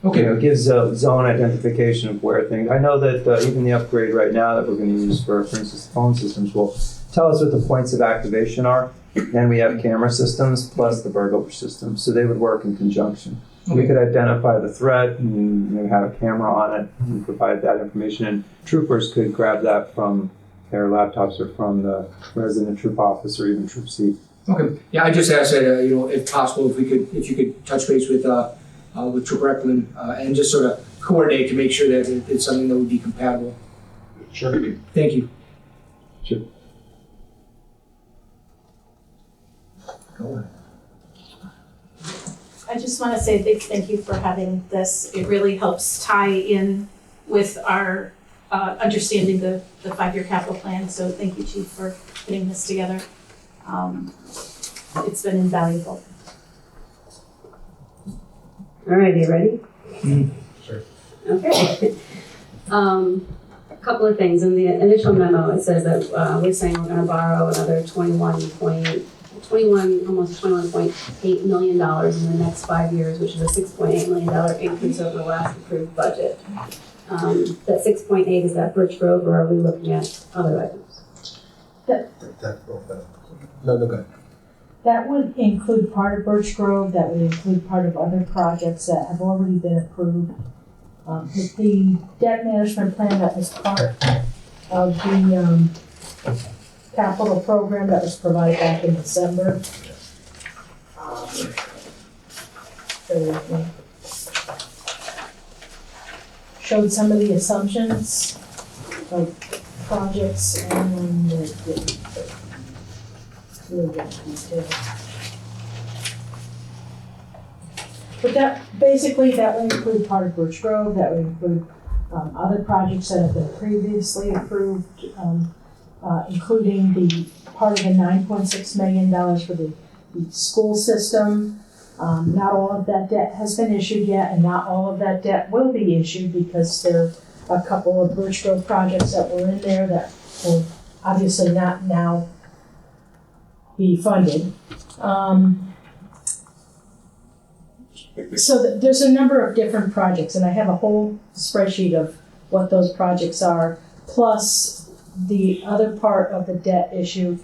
Okay. It gives a zone identification of where things. I know that even the upgrade right now that we're going to use for instance, phone systems will tell us what the points of activation are. And we have camera systems plus the burglar system, so they would work in conjunction. Okay. We could identify the threat and have a camera on it and provide that information. And troopers could grab that from their laptops or from the resident troop office or even Troop C. Okay. Yeah, I just asked that if possible, if you could touch base with Trooper Eklund and just sort of coordinate to make sure that it's something that would be compatible. Sure. Thank you. Sure. I just want to say a big thank you for having this. It really helps tie in with our understanding the 5-year capital plan. So thank you, Chief, for putting this together. It's been invaluable. All right, you ready? Sure. Okay. A couple of things. In the initial memo, it says that we're saying we're going to borrow another almost $21.8 million in the next 5 years, which is a $6.8 million increase over the last approved budget. That 6.8, is that Birch Grove, or are we looking at other items? No, go ahead. That would include part of Birch Grove, that would include part of other projects that have already been approved. With the debt management plan that was part of the capital program that was provided back in December. Showed some of the assumptions of projects and but that basically that would include part of Birch Grove, that would include other projects that have been previously approved, including the part of the $9.6 million for the school system. Not all of that debt has been issued yet, and not all of that debt will be issued because there are a couple of Birch Grove projects that were in there that will obviously not now be funded. So there's a number of different projects, and I have a whole spreadsheet of what those projects are, plus the other part of the debt issue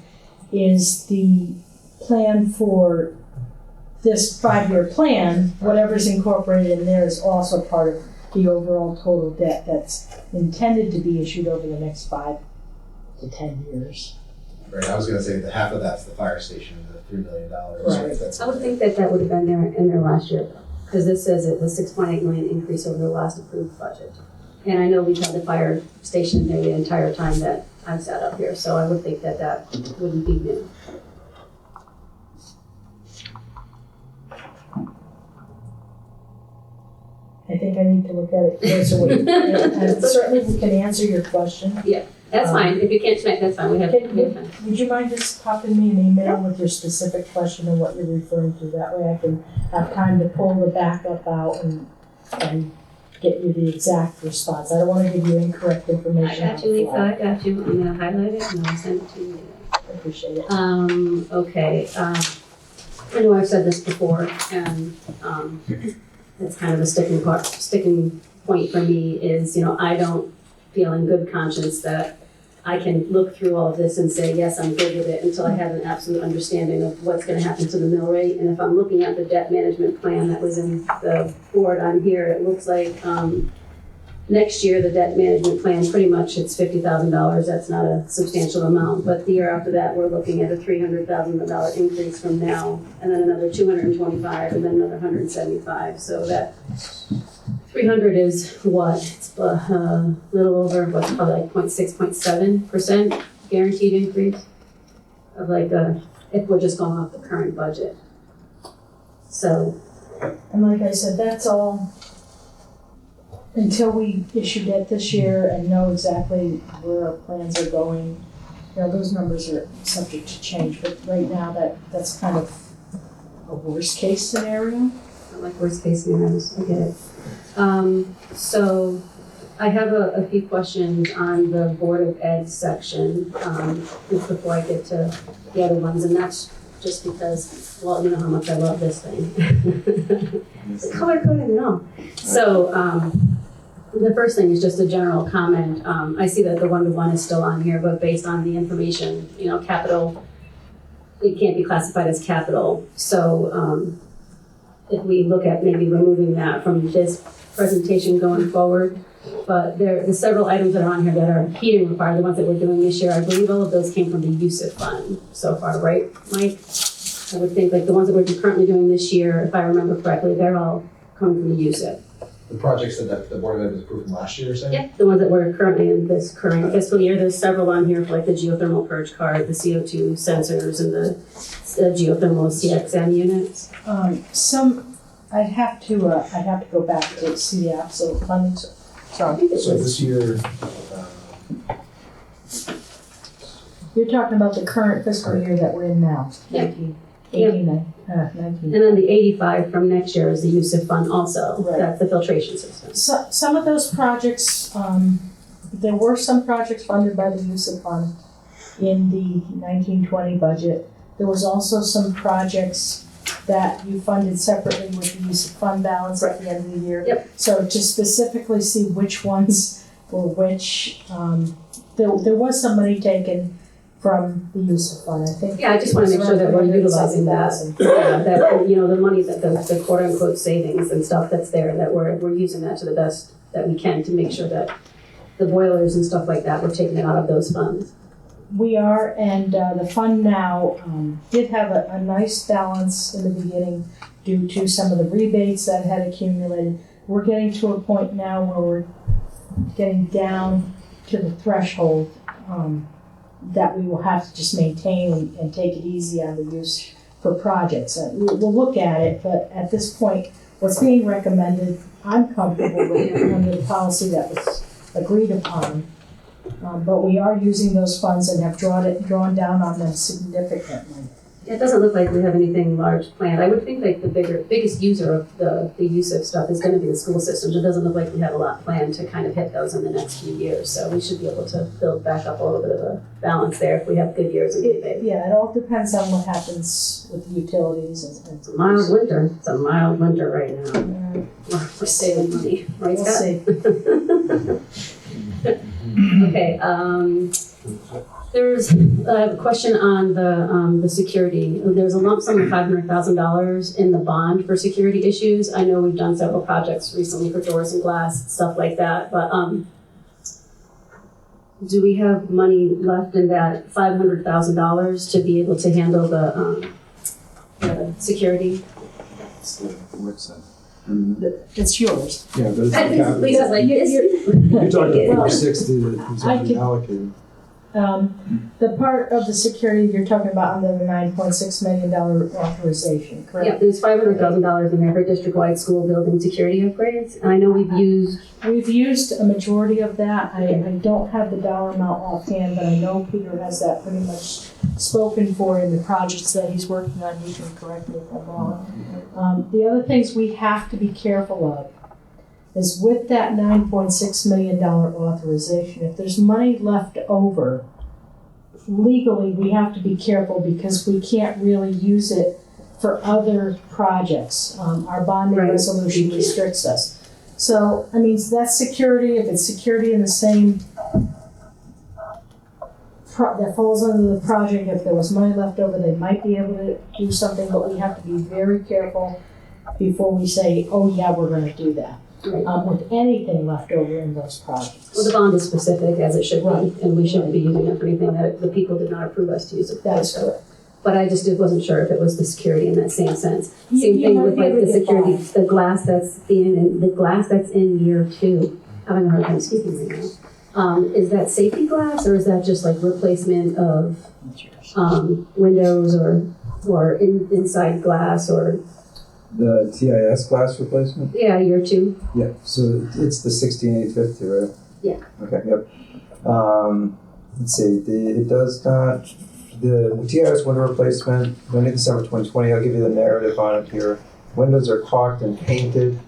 is the plan for this 5-year plan. Whatever's incorporated in there is also part of the overall total debt that's intended to be issued over the next 5 to 10 years. Right, I was gonna say that half of that's the fire station, the $3 million. Right. That's I would think that that would have been there in there last year, because this says it was 6.8 million increase over the last approved budget. And I know we've had the fire station there the entire time that I've sat up here, so I would think that that wouldn't be new. I think I need to look at it closer. And certainly we can answer your question. That's fine, if you can't tonight, that's fine, we have time. Would you mind just popping me an email with your specific question and what you're referring to? That way I can have time to pull the backup out and get you the exact response. I don't want to give you incorrect I information. got you, Lisa, I got you, I'm gonna highlight it and I'll send it to you. I appreciate it. Okay, I know I've said this before, and, it's kind of a sticking point for me is, I don't feel in good conscience that I can look through all of this and say, yes, I'm good with it, until I have an absolute understanding of what's gonna happen to the mill rate. And if I'm looking at the debt management plan that was in the board on here, it looks like, next year, the debt management plan, pretty much it's $50,000, that's not a substantial amount, but the year after that, we're looking at a $300,000 increase from now, and then another 225, and then another 175, so that 300 is what? It's a little over, what's probably like 0.6, 0.7% guaranteed increase of if we're just going off the current budget. So. And like I said, that's all until we issue debt this year and know exactly where our plans are going. Those numbers are subject to change, but right now that's kind of a worst case scenario. I like worst case scenarios, I get it. So I have a few questions on the Board of Ed section, just before I get to the other ones, and that's just because, well, you know how much I love this thing. The color coded and all. So, the first thing is just a general comment. I see that the 1-to-1 is still on here, but based on the information, capital, it can't be classified as capital. So, if we look at maybe removing that from this presentation going forward, but there's several items that are on here that are heating required, the ones that we're doing this year. I believe all of those came from the USIP fund so far, right, Mike? I would think like the ones that we're currently doing this year, if I remember correctly, they're all coming from the USIP. The projects that the Board of Ed was approved from last year, you're saying? Yeah, the ones that we're currently in this current fiscal year. There's several on here for like the geothermal purge card, the CO2 sensors, and the geothermal CXM units. I'd have to go back to see the absolute funding. So this year, You're talking about the current fiscal year that we're in now, Yep. 19. And then the 85 from next year is the USIP fund also. Right. That's the filtration system. So, some of those projects, there were some projects funded by the USIP fund in the 1920 budget. There was also some projects that you funded separately with the USIP fund balance at the end of the year. Yep. So to specifically see which ones were which, there was some money taken from the USIP fund, I think. Yeah, I just want to make sure that we're utilizing that. Yeah, that, the money that the quote unquote savings and stuff that's there, that we're using that to the best that we can to make sure that the boilers and stuff like that, we're taking it out of those funds. We are, and the fund now did have a nice balance in the beginning due to some of the rebates that had accumulated. We're getting to a point now where we're getting down to the threshold that we will have to just maintain and take it easy on the use for projects. We'll look at it, but at this point, what's being recommended, I'm comfortable with it under the policy that was agreed upon. But we are using those funds and have drawn down on them significantly. It doesn't look like we have anything large planned. I would think like the biggest user of the USIP stuff is going to be the school systems. It doesn't look like we have a lot planned to kind of hit those in the next few years. So we should be able to build back up a little bit of a balance there if we have good years and good days. Yeah, it all depends on what happens with the utilities and. It's a mild winter. It's a mild winter right now. Yeah. We're saving money, right, We'll Scott? see. Okay, There's a question on the security. There's a lump sum of $500,000 in the bond for security issues. I know we've done several projects recently for doors and glass, stuff like that, but do we have money left in that $500,000 to be able to handle the security? What's that? It's yours. Yeah, but it's I like think half. Lisa's like, You're talking Well, 460 that's I been could- allocated. The part of the security you're talking about under the $9.6 million authorization, Yeah, correct? there's $500,000 in there for district-wide school building security upgrades, and I know we've used. We've used a majority of that. I don't have the dollar amount offhand, but I know Peter has that pretty much spoken for in the projects that he's working on. You can correct me if I'm wrong. The other things we have to be careful of is with that $9.6 million authorization, if there's money left over, legally, we have to be careful because we can't really use it for other projects. Our bonding Right. resolution restricts us. So, I mean, that's security. If it's security in the same that falls under the project, if there was money left over, they might be able to do something, but we have to be very careful before we say, oh yeah, we're gonna do that. Right. With anything left over in those projects. Well, the bond is specific, as it should Right. be, and we shouldn't be using it for anything that the people did not approve us to use it for. That's So- correct. But I just wasn't sure if it was the security in that same sense. You- Same you thing might with be like able the to get security, by. the glass that's in year 2. Having a hard time speaking right now. Is that safety glass, or is that just like replacement of windows or inside glass, or The TIS glass replacement? year 2? Yeah, so it's the 16850, right? Yeah. Okay, yep. Let's see, it does not, the TIS window replacement, Monday, December 2020, I'll give you the narrative on it here. Windows are caulked and painted.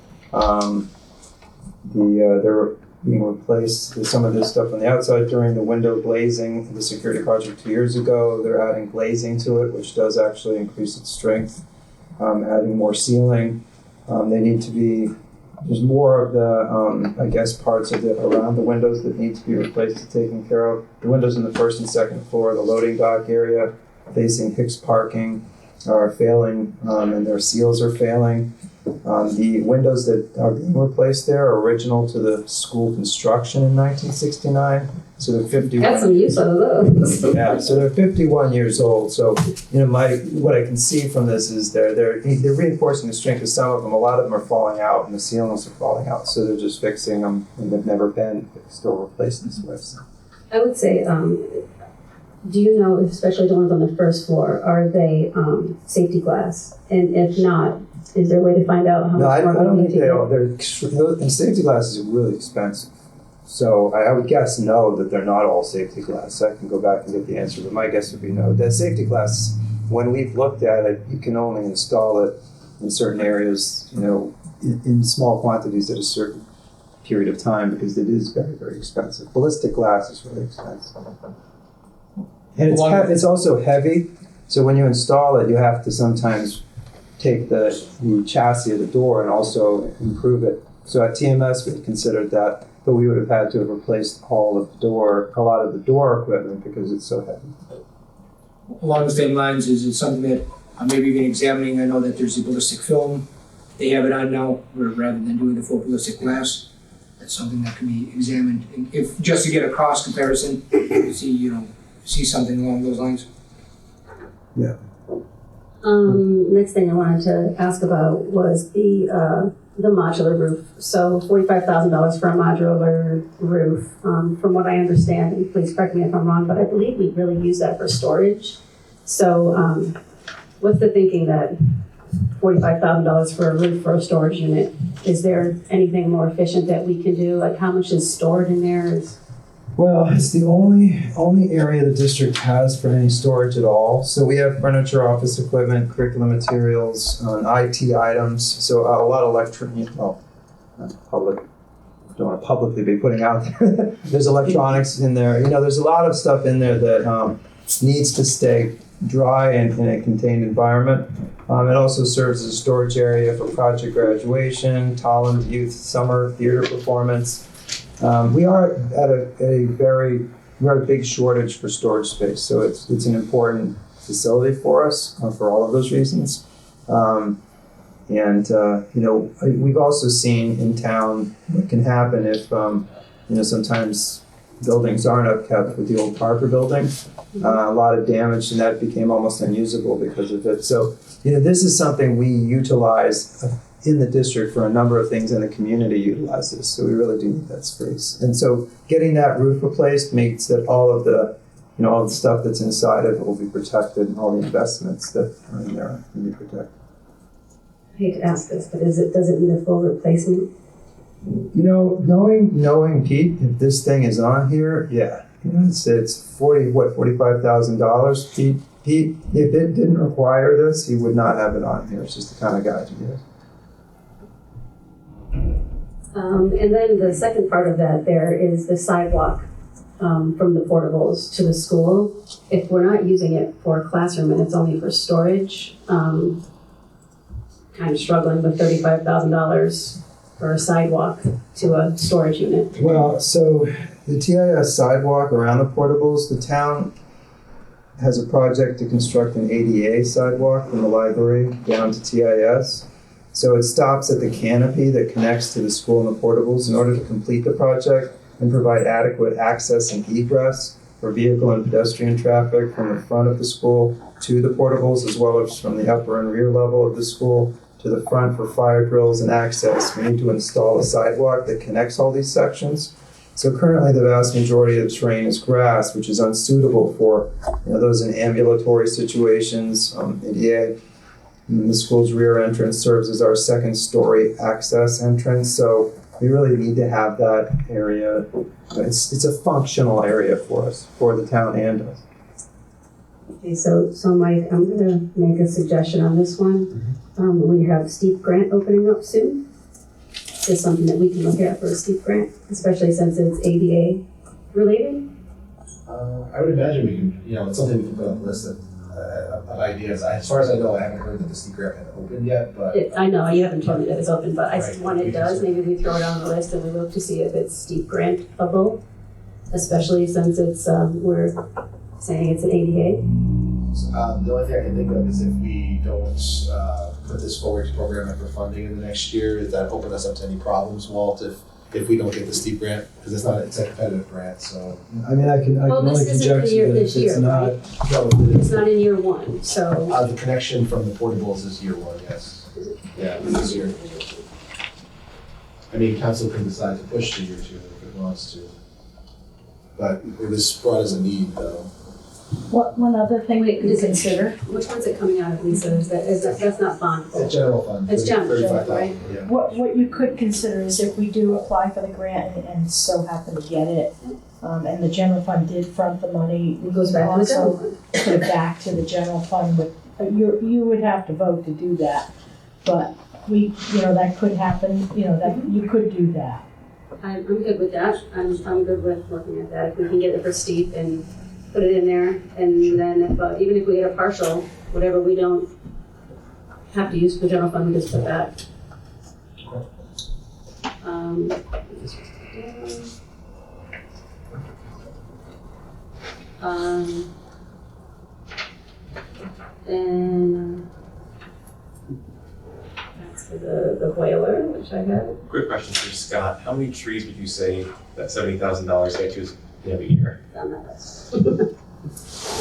They're being replaced with some of this stuff on the outside during the window glazing, the security project 2 years ago. They're adding glazing to it, which does actually increase its strength. Adding more ceiling. They need to be, there's more of the, I guess, parts of around the windows that need to be replaced and taken care of. The windows in the first and second floor, the loading dock area facing Hicks parking are failing, and their seals are failing. The windows that are being replaced there are original to the school construction in 1969. So they're 51. Got some use out of those. Yeah, so they're 51 years old. So, what I can see from this is they're reinforcing the strength of some of them. A lot of them are falling out, and the ceilings are falling out. So they're just fixing them, and they've never been fixed or replaced this way. So. I would say, do you know, especially the ones on the first floor, are they safety glass? And if not, is there a way to find out how No, I much more don't we think need they to are. And safety glasses are really expensive. So I would guess no, that they're not all safety glass. I can go back and get the answer, but my guess would be no. That safety glass, when we've looked at it, you can only install it in certain areas, in small quantities at a certain period of time because it is very, very expensive. Ballistic glass is really expensive. And it's also heavy, so when you install it, you have to sometimes take the chassis of the door and also improve it. So at TMS, we considered that, but we would have had to have replaced a lot of the door equipment because it's so heavy. Along the same lines, is it something that maybe you've been examining? I know that there's the ballistic film. They have it on now, where rather than doing the full ballistic glass. That's something that can be examined, if just to get a cost comparison, see something along those lines. Yeah. Next thing I wanted to ask about was the modular roof. So $45,000 for a modular roof. From what I understand, and please correct me if I'm wrong, but I believe we really use that for storage. So what's the thinking that $45,000 for a roof for a storage unit? Is there anything more efficient that we can do? Like how much is stored in there? Well, it's the only area the district has for any storage at all. So we have furniture, office equipment, curriculum materials, IT items. So a lot of don't want to publicly be putting out there. There's electronics in there. There's a lot of stuff in there that needs to stay dry and in a contained environment. It also serves as a storage area for project graduation, Tolland youth summer theater performance. We are at a very a big shortage for storage space, so it's an important facility for us for all of those reasons. We've also seen in town what can happen if, sometimes buildings aren't upkept with the old Parker building. A lot of damage, and that became almost unusable because of it. So, this is something we utilize in the district for a number of things, and the community utilizes. So we really do need that space. And so getting that roof replaced makes that all of the stuff that's inside of it will be protected, and all the investments that are in there will be protected. I hate to ask this, but does it need a full replacement? Knowing Pete, if this thing is on here, yeah, it's $45,000. Pete, if it didn't require this, he would not have it on here. It's just the kind of guy he is. And then the second part of that there is the sidewalk from the portables to the school. If we're not using it for a classroom and it's only for storage, kind of struggling with $35,000 for a sidewalk to a storage unit. Well, so the TIS sidewalk around the portables, the town has a project to construct an ADA sidewalk from the library down to TIS. So it stops at the canopy that connects to the school and the portables in order to complete the project and provide adequate access and egress for vehicle and pedestrian traffic from the front of the school to the portables, as well as from the upper and rear level of the school to the front for fire drills and access. We need to install a sidewalk that connects all these sections. So currently the vast majority of the terrain is grass, which is unsuitable for those in ambulatory situations. The school's rear entrance serves as our second story access entrance. So we really need to have that area. It's a functional area for us, for the town and us. Okay, so Mike, I'm gonna make a suggestion on this one. We have steep grant opening up soon. Is this something that we can look at for a steep grant, especially since it's ADA related? I would imagine we can, it's something we can put on the list of ideas. As far as I know, I haven't heard that the steep grant had opened yet, but. I know, you haven't told me that it's open, but Right. when it does, maybe we throw it on the list and we look to see if it's steep grantable, especially since it's, we're saying it's an ADA. The only thing I can think of is if we don't put this forward to program it for funding in the next year, does that open us up to any problems, Walt, if we don't get the steep grant? Because it's a competitive grant, so. I mean, I can Well, only this isn't conjecture that this if it's year, not. right? No, It's not in year one, so. the connection from the portables is year one, yes. Yeah, this year. I mean, council can decide to push to year two if it wants to. But it was brought as a need, though. One other thing we could consider, Which one's it coming out of, Lisa? That's not bondable. It's general fund. It's general, 35,000, right? yeah. what you could consider is if we do apply for the grant and so happen to get it, and the general fund did front the money, It goes back to the general also fund. put it back to the general fund with, you would have to vote to do that. But that could happen, that you could do that. I'm good with that. I'm good with looking at that. If we can get it for steep and put it in there, and then if, even if we get a partial, whatever we don't have to use for the general fund, we just put that. And that's for the boiler, which I have. Quick question for Scott. How many trees would you say that $70,000 get you a year? On that list.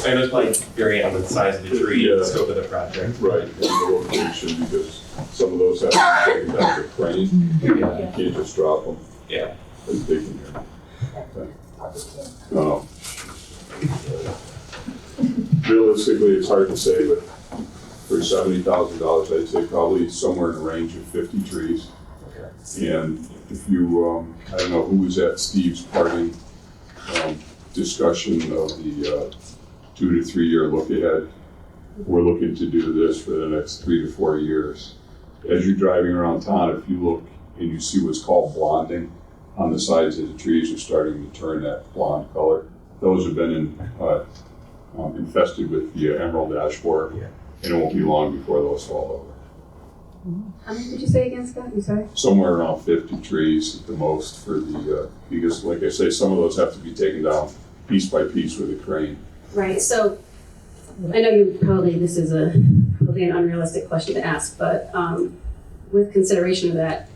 I know it's probably varying with the size of the tree and the scope of the project. Right, and the location, because some of those have to be taken down to crane. You can't just drop them. Yeah. And take them there. Realistically, it's hard to say, but for $70,000, I'd say probably somewhere in the range of 50 trees. Okay. And if you, I don't know who was at Steve's party discussion of the 2 to 3 year look ahead. We're looking to do this for the next 3 to 4 years. As you're driving around town, if you look and you see what's called blonding on the sides of the trees are starting to turn that blonde color. Those have been infested with the emerald ash borer, and it won't be long before those fall over. How many did you say again, Scott? I'm sorry? Somewhere around 50 trees at the most for the, because like I say, some of those have to be taken down piece by piece with a crane. Right, so I know this is probably an unrealistic question to ask, but with consideration of that,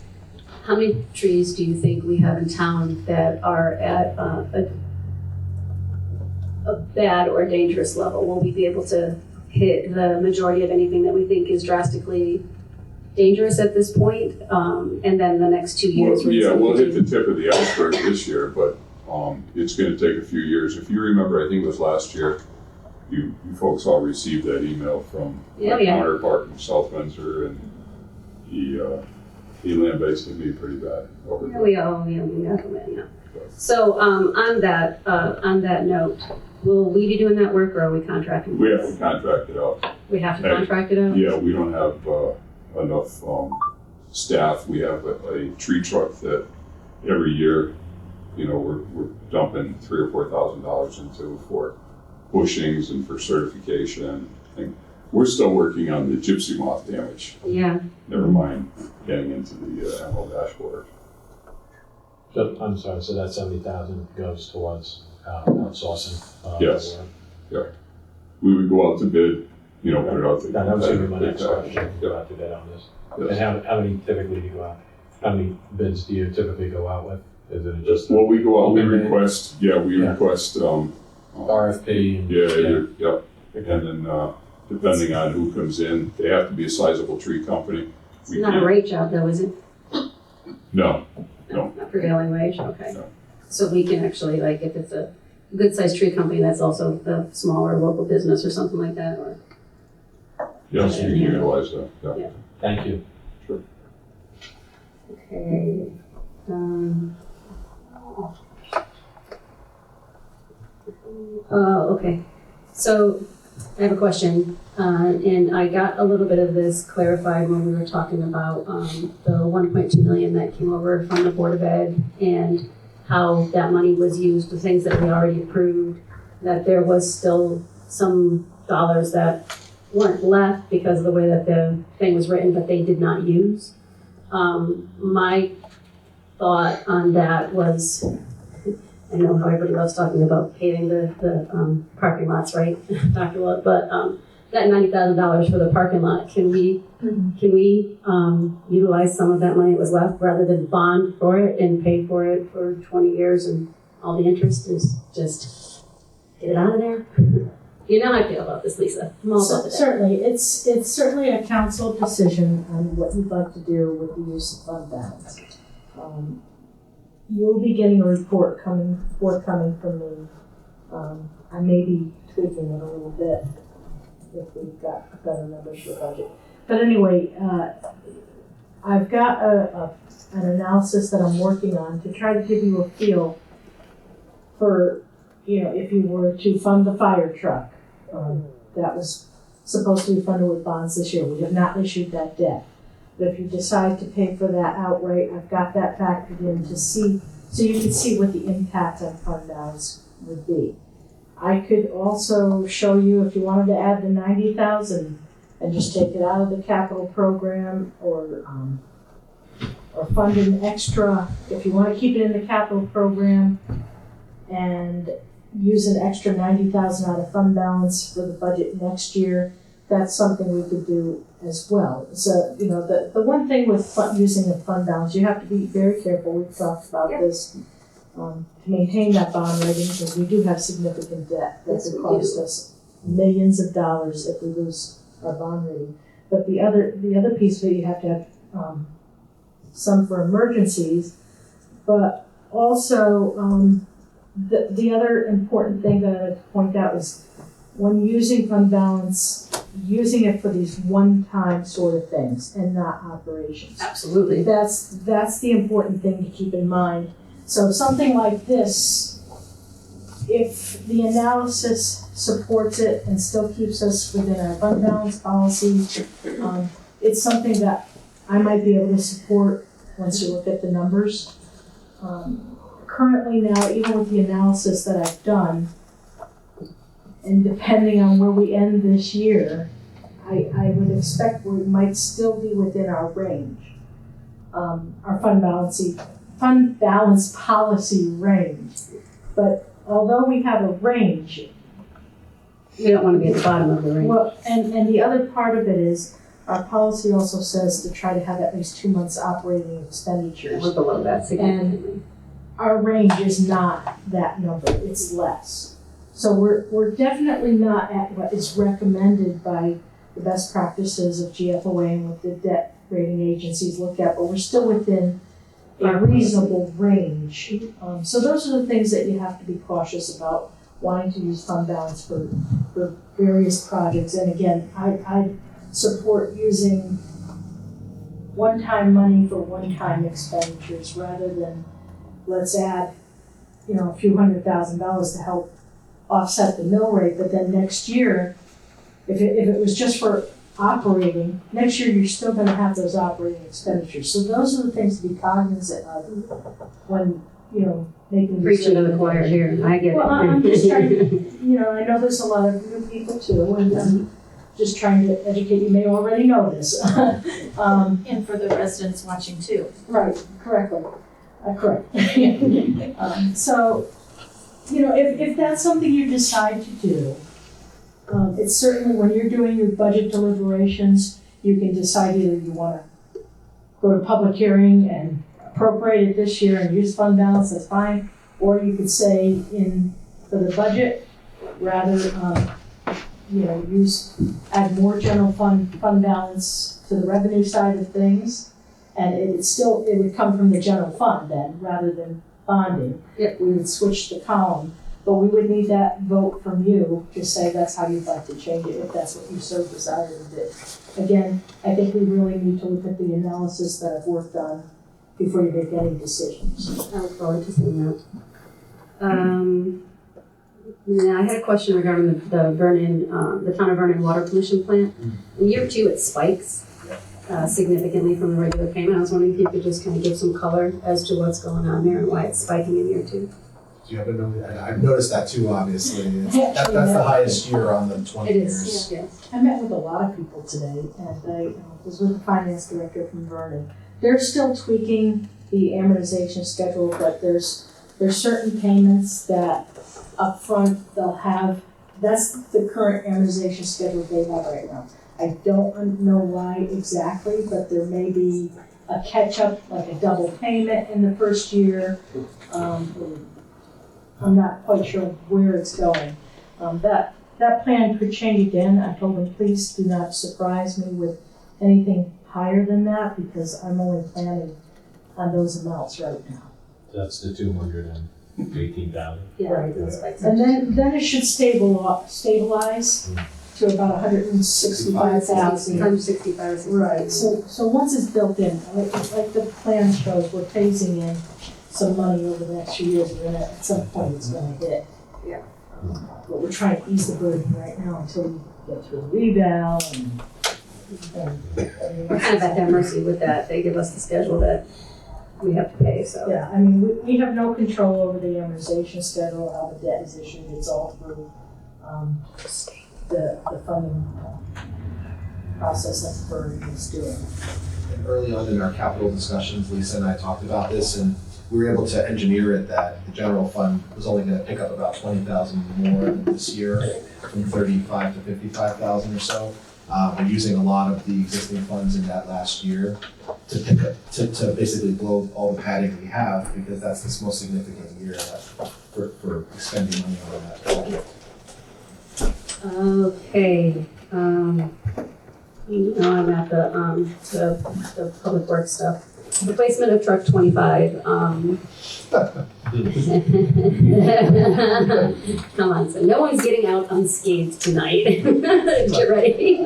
how many trees do you think we have in town that are at a bad or dangerous level? Will we be able to hit the majority of anything that we think is drastically dangerous at this point? And then the next 2 years? Well, yeah, we'll hit the tip of the iceberg this year, but it's gonna take a few years. If you remember, I think it was last year, you folks all received that email from my counterpart in South Windsor, and he lambasted me pretty bad over there. We got them in, yeah. So on that note, will we be doing that work, or are we contracting? We have to contract it out. We have to contract it out? Yeah, we don't have enough staff. We have a tree truck that every year, we're dumping $3,000 or $4,000 into for bushings and for certification. And we're still working on the gypsy moth damage. Yeah. Never mind getting into the emerald ash borer. So, I'm sorry, so that 70,000 goes towards outsourcing? Yes. Yeah. We would go out to bid, put it out to. That was gonna be my next question, Yeah. go out to bid on this. Yes. And how many typically do you go out? How many bids do you typically go out with? Is it just? Well, we go out, we open bid? request, request, RFP? Yep. And then, depending on who comes in, they have to be a sizable tree company. It's not a rate job though, is it? No. Not prevailing wage, okay. No. So we can actually, like, if it's a good-sized tree company that's also a smaller local business or something like that, or? Yes, you can utilize that, yeah. Thank you. Sure. Okay. Okay. So I have a question, and I got a little bit of this clarified when we were talking about the 1.2 million that came over from the Board of Ed and how that money was used, the things that we already approved, that there was still some dollars that weren't left because of the way that the thing was written, but they did not use. My thought on that was, I know how everybody loves talking about paving the parking lots, right, Dr. Willett? But that $90,000 for the parking lot, can we utilize some of that money that was left rather than bond for it and pay for it for 20 years and all the interest is just get it out of there? You know how I feel about this, Lisa. I'm all about it. Certainly, it's certainly a council decision on what you'd like to do with the use of fund balance. You'll be getting a report forthcoming from me. I may be tweaking it a little bit if we've got better numbers for the budget. But anyway, I've got an analysis that I'm working on to try to give you a feel for, if you were to fund the fire truck, that was supposed to be funded with bonds this year. We have not issued that debt. But if you decide to pay for that outright, I've got that factored in to see, so you can see what the impact on fund balance would be. I could also show you if you wanted to add the 90,000 and just take it out of the capital program, or fund an extra, if you want to keep it in the capital program and use an extra 90,000 out of fund balance for the budget next year. That's something we could do as well. So, the one thing with using a fund balance, you have to be very careful. We've talked about this, to maintain that bond rating, because we do have significant debt that could cost us millions of dollars if we lose our bond rating. But the other piece of it, you have to have some for emergencies, but also the other important thing that I'd point out is when using fund balance, using it for these one-time sort of things and not operations. Absolutely. That's the important thing to keep in mind. So something like this, if the analysis supports it and still keeps us within our fund balance policy, it's something that I might be able to support once you look at the numbers. Currently now, even with the analysis that I've done, and depending on where we end this year, I would expect we might still be within our range, our fund balance policy range. But although we have a range, We don't wanna be at the bottom of the range. well, and the other part of it is, our policy also says to try to have at least 2 months operating expenditures. We're below that significantly. Our range is not that number, it's less. So we're definitely not at what is recommended by the best practices of GFOA and what the debt rating agencies look at, but we're still within a reasonable range. So those are the things that you have to be cautious about, wanting to use fund balance for various projects. And again, I support using one-time money for one-time expenditures rather than let's add, a few $100,000 to help offset the mill rate, but then next year, if it was just for operating, next year you're still gonna have those operating expenditures. So those are the things to be cognizant of when, making these. Preaching to the choir here, I get it. Well, I'm just trying to, I know there's a lot of new people too, and I'm just trying to educate, you may already know this. And for the residents watching too. Right, correctly, correct. So, if that's something you decide to do, it's certainly when you're doing your budget deliberations, you can decide either you wanna go to public hearing and appropriate it this year and use fund balance, that's fine. Or you could say for the budget, rather, add more general fund balance to the revenue side of things. And it would come from the general fund then, rather than bonding. Yep. We would switch the column, but we would need that vote from you to say that's how you'd like to change it, if that's what you so desire to do. Again, I think we really need to look at the analysis that I've worked on before you make any decisions. I look forward to seeing that. I had a question regarding the Vernon, the town of Vernon water pollution plant. In year 2, it spikes significantly from the regular payment. I was wondering if you could just kind of give some color as to what's going on there and why it's spiking in year 2. Do you happen to know? I've noticed that too, obviously. That's the highest year on the 20 It years. is, yes. I met with a lot of people today, and I was with the finance director from Vernon. They're still tweaking the amortization schedule, but there's certain payments that upfront they'll have. That's the current amortization schedule they have right now. I don't know why exactly, but there may be a catch-up, like a double payment in the first year. I'm not quite sure where it's going. That plan could change again. I told them, please do not surprise me with anything higher than that, because I'm only planning on those amounts right now. That's the 218,000. Yeah, Right. it spikes. And then it should stabilize to about 165,000. 165. Right, so once it's built in, like the plan shows, we're phasing in some money over the next few years, and then at some point it's gonna hit. Yeah. But we're trying to ease the burden right now until we get through the reval and We're kind of at their mercy with that. They give us the schedule that we have to pay, so. yeah, I mean, we have no control over the amortization schedule, how the debt is issued, it's all through, the funding process that Vernon is doing. And early on in our capital discussions, Lisa and I talked about this, and we were able to engineer it that the general fund was only gonna pick up about 20,000 more than this year, from 35 to 55,000 or so. We're using a lot of the existing funds in that last year to pick up, to basically blow all the padding we have, because that's the most significant year for expending money on that project. Okay, I'm at the public works stuff. Replacement of truck 25. Come on, so no one's getting out unscathed tonight. Get ready.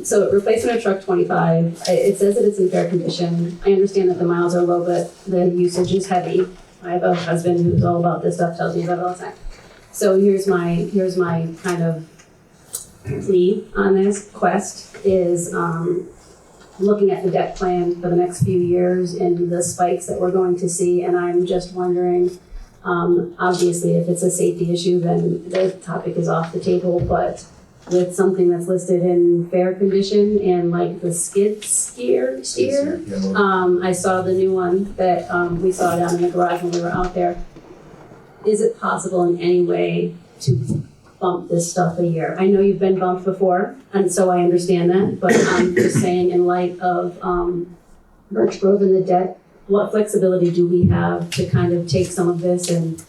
So replacement of truck 25, it says that it's in fair condition. I understand that the miles are low, but the usage is heavy. I have a husband who's all about this stuff, tells me about it all the time. So here's my kind of plea on this quest is looking at the debt plan for the next few years and the spikes that we're going to see, and I'm just wondering, obviously if it's a safety issue, then the topic is off the table, but with something that's listed in fair condition and like the skid steer, I saw the new one that we saw down in the garage when we were out there. is it possible in any way to bump this stuff a year? I know you've been bumped before, and so I understand that, but I'm just saying in light of Birch Grove and the debt, what flexibility do we have to kind of take some of this and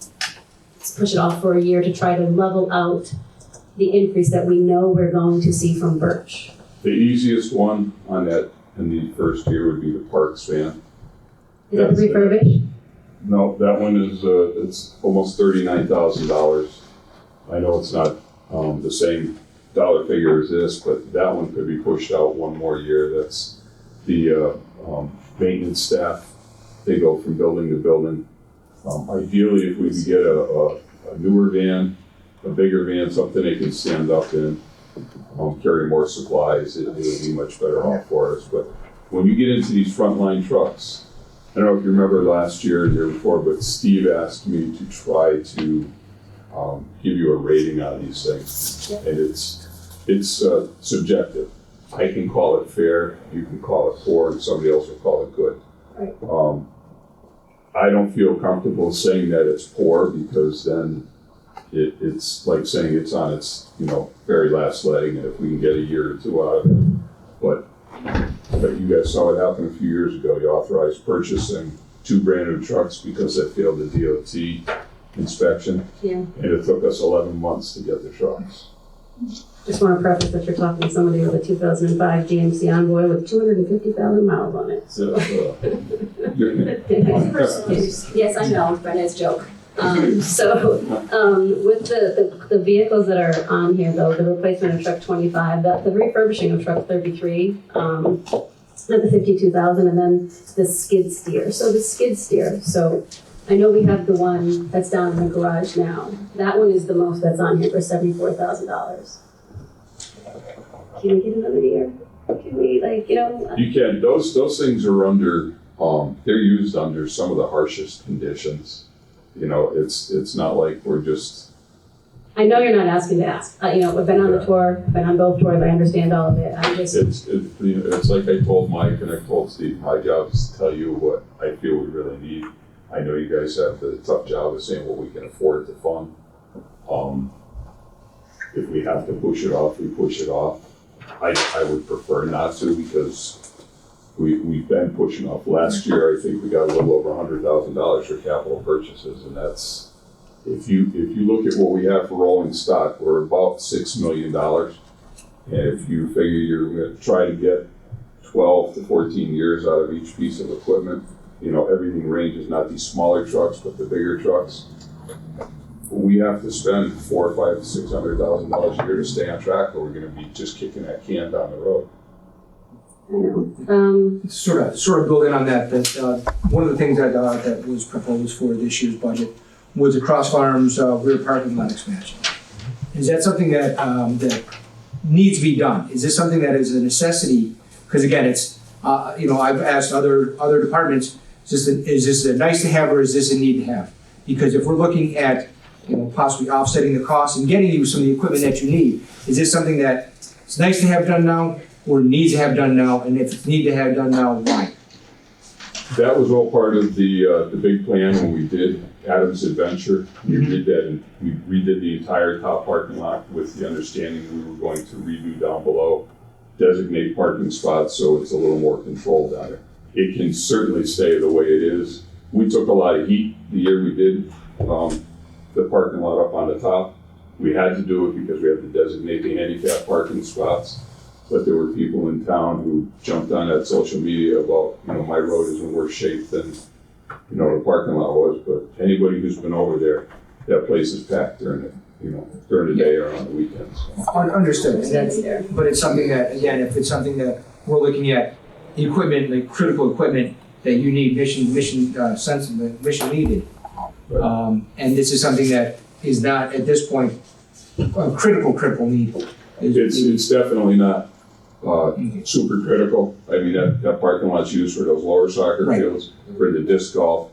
push it off for a year to try to level out the increase that we know we're going to see from Birch? The easiest one on that in the first year would be the Parks van. Is that refurbished? No, that one is, it's almost $39,000. I know it's not the same dollar figure as this, but that one could be pushed out one more year. That's the maintenance staff. They go from building to building. Ideally, if we could get a newer van, a bigger van, something they can stand up in, carry more supplies, it would be much better off for us. But when you get into these frontline trucks, I don't know if you remember last year or the year before, but Steve asked me to try to give you a rating on these things. And it's subjective. I can call it fair, you can call it poor, and somebody else will call it good. Right. I don't feel comfortable saying that it's poor, because then it's like saying it's on its very last leg, and if we can get a year or two out of it. But you guys saw it happen a few years ago. You authorized purchasing 2 brand new trucks because they failed the DOT inspection. Yeah. And it took us 11 months to get the trucks. Just want to preface that you're talking to somebody with a 2005 GMC Envoy with 250,000 miles on it. So, Yes, I know, Brenda's joke. With the vehicles that are on here though, the replacement of truck 25, the refurbishing of truck 33, the 52,000, and then the skid steer. So the skid steer, so I know we have the one that's down in the garage now. That one is the most that's on here for $74,000. Can we get another year? Can we, You can. Those things are under. They're used under some of the harshest conditions. It's not like we're just. I know you're not asking to ask. I've been on the tour, been on both tours. I understand all of it. I'm just. It's like I told Mike and I told Steve. My job is to tell you what I feel we really need. I know you guys have the tough job of saying what we can afford to fund. If we have to push it off, we push it off. I would prefer not to, because we've been pushing off. Last year, I think we got a little over $100,000 for capital purchases, and that's, if you look at what we have for rolling stock, we're about $6 million. And if you figure you're going to try to get 12 to 14 years out of each piece of equipment, everything ranges, not these smaller trucks, but the bigger trucks. We have to spend $400,000, $500,000 to $600,000 a year to stay on track, or we're going to be just kicking that can down the road. I know. Sort of building on that, one of the things that was proposed for this year's budget was the Cross Farms rear parking lot expansion. Is that something that that needs to be done? Is this something that is a necessity? Because again, it's I've asked other departments, is this a nice to have or is this a need to have? Because if we're looking at possibly offsetting the cost and getting you some of the equipment that you need, is this something that it's nice to have done now or needs to have done now? And if it's need to have done now, why? That was all part of the big plan when we did Adams Adventure. We did that, and we redid the entire top parking lot with the understanding we were going to redo down below, designate parking spots so it's a little more controlled down there. It can certainly stay the way it is. We took a lot of heat the year we did the parking lot up on the top. We had to do it because we had to designate the handicap parking spots. But there were people in town who jumped on that social media about, my road is in worse shape than, the parking lot was. But anybody who's been over there, that place is packed during the day or on the weekends. Understood. But it's something that, again, if it's something that we're looking at equipment, like critical equipment that you need, mission sensitive, mission needed. Right. And this is something that is not at this point a critical need. It's definitely not super critical. I mean, that parking lot's used for those lower soccer fields, for the disc golf.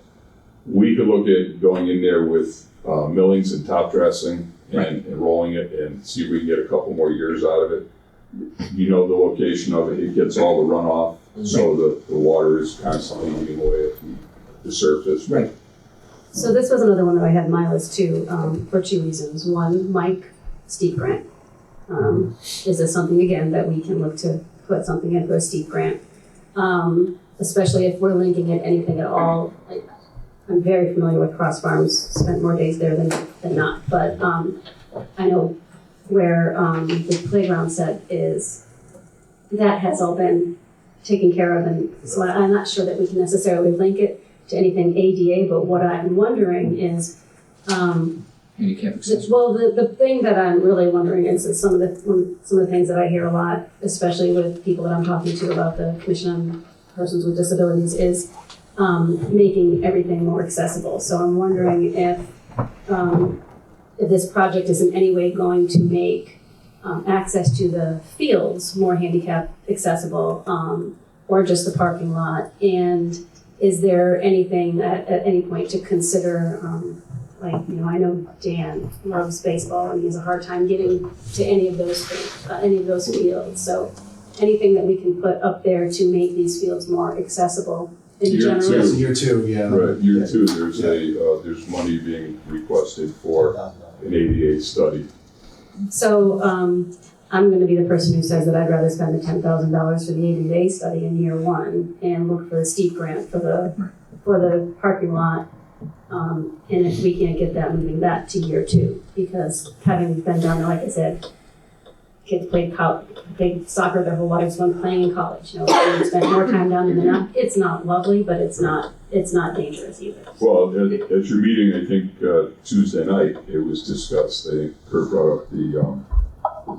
We could look at going in there with millings and top dressing and rolling it and see if we can get a couple more years out of it. The location of it, it gets all the runoff, so the water is constantly eating away at the surface. Right. So this was another one that I had on my list too, for two reasons. One, Mike, steep grant. Is this something, again, that we can look to put something in for a steep grant? Especially if we're linking it anything at all. Like, I'm very familiar with Cross Farms, spent more days there than not, but I know where the playground set is, that has all been taken care of, and so I'm not sure that we can necessarily link it to anything ADA, but what I'm wondering is, Handicap accessible. well, the thing that I'm really wondering is that some of the things that I hear a lot, especially with people that I'm talking to about the Commission on Persons with Disabilities, is making everything more accessible. So I'm wondering if this project is in any way going to make access to the fields more handicap accessible, or just the parking lot. And is there anything at any point to consider, I know Dan loves baseball and he has a hard time getting to any of those fields. So anything that we can put up there to make these fields more accessible in Year general. two. Year two, yeah. Right, year two, there's money being requested for an ADA study. So I'm going to be the person who says that I'd rather spend the $10,000 for the ADA study in year one and look for the steep grant for the parking lot. And if we can't get that, moving that to year two, because having been down there, like I said, kids played soccer their whole lives when playing in college. They spend more time down there than not. It's not lovely, but it's not dangerous either. Well, at your meeting, I think Tuesday night, it was discussed. Kurt brought up the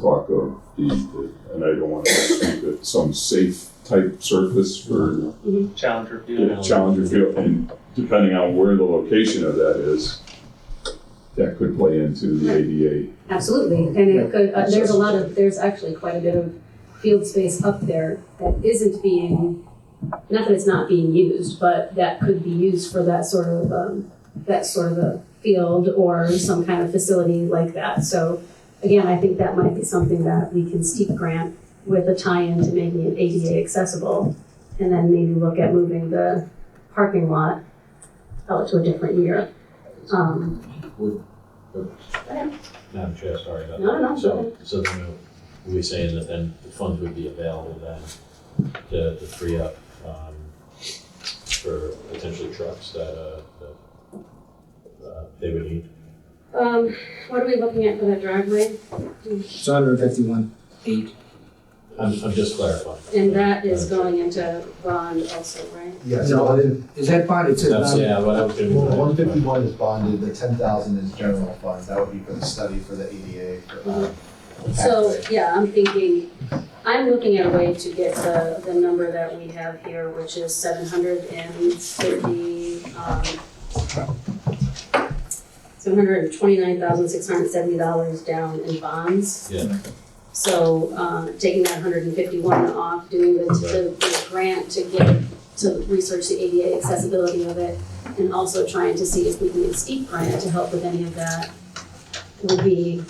talk of and I don't want to speak of some safe type surface for Challenger field. Challenger field, and depending on where the location of that is, that could play into the ADA. Absolutely, and it could. There's actually quite a bit of field space up there that isn't being, not that it's not being used, but that could be used for that sort of a field or some kind of facility like that. So again, I think that might be something that we can steep grant with a tie-in to making it ADA accessible, and then maybe look at moving the parking lot out to a different year. Madam Chair, sorry about that. No, So then are we saying that then the funds would be available then to free up for potentially trucks that they would need? What are we looking at for that driveway? It's 151.8. I'm just clarifying. And that is going into bond also, right? Yes, No, is that bonded? It says That's, bonded. yeah, what I was gonna. 151 is bonded, the 10,000 is general fund, that would be for the study for the ADA. So, yeah, I'm looking at a way to get the number that we have here, which is $729,670 down in bonds. Yeah. So, taking that 151 off, doing the grant to get to research the ADA accessibility of it, and also trying to see if we can get steep grant to help with any of that would be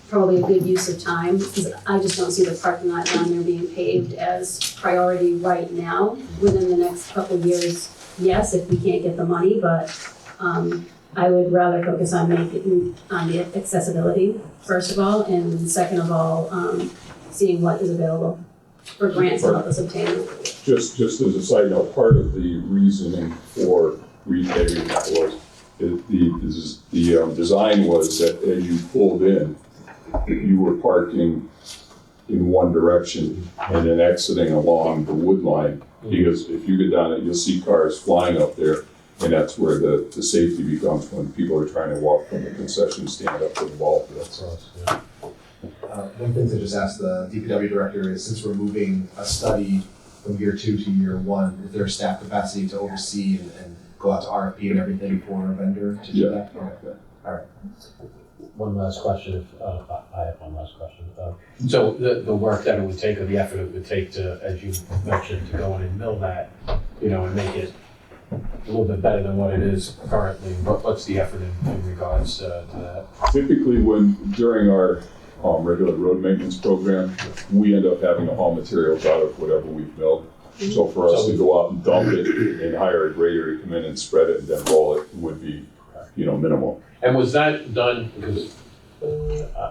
probably a good use of time, because I just don't see the parking lot down there being paved as priority right now. Within the next couple of years, yes, if we can't get the money, but I would rather focus on the accessibility, first of all, and second of all, seeing what is available for grants to help us obtain them. Just as a side note, part of the reasoning for repaving that was the design was that as you pulled in, you were parking in one direction and then exiting along the wood line, because if you go down it, you'll see cars flying up there, and that's where the safety becomes when people are trying to walk from the concession stand up to the ball field. One thing to just ask the DPW director is, since we're moving a study from year two to year one, is there staff capacity to oversee and go out to RFP and everything for a vendor to do that? Okay. All right. One last question, I have one last question. So the work that it would take, or the effort it would take to, as you mentioned, to go in and mill that, and make it a little bit better than what it is currently, what's the effort in regards to that? Typically during our regular road maintenance program, we end up having to haul materials out of whatever we've milled. So for us to go out and dump it and hire a grader to come in and spread it and then roll it would be minimal. And was that done, because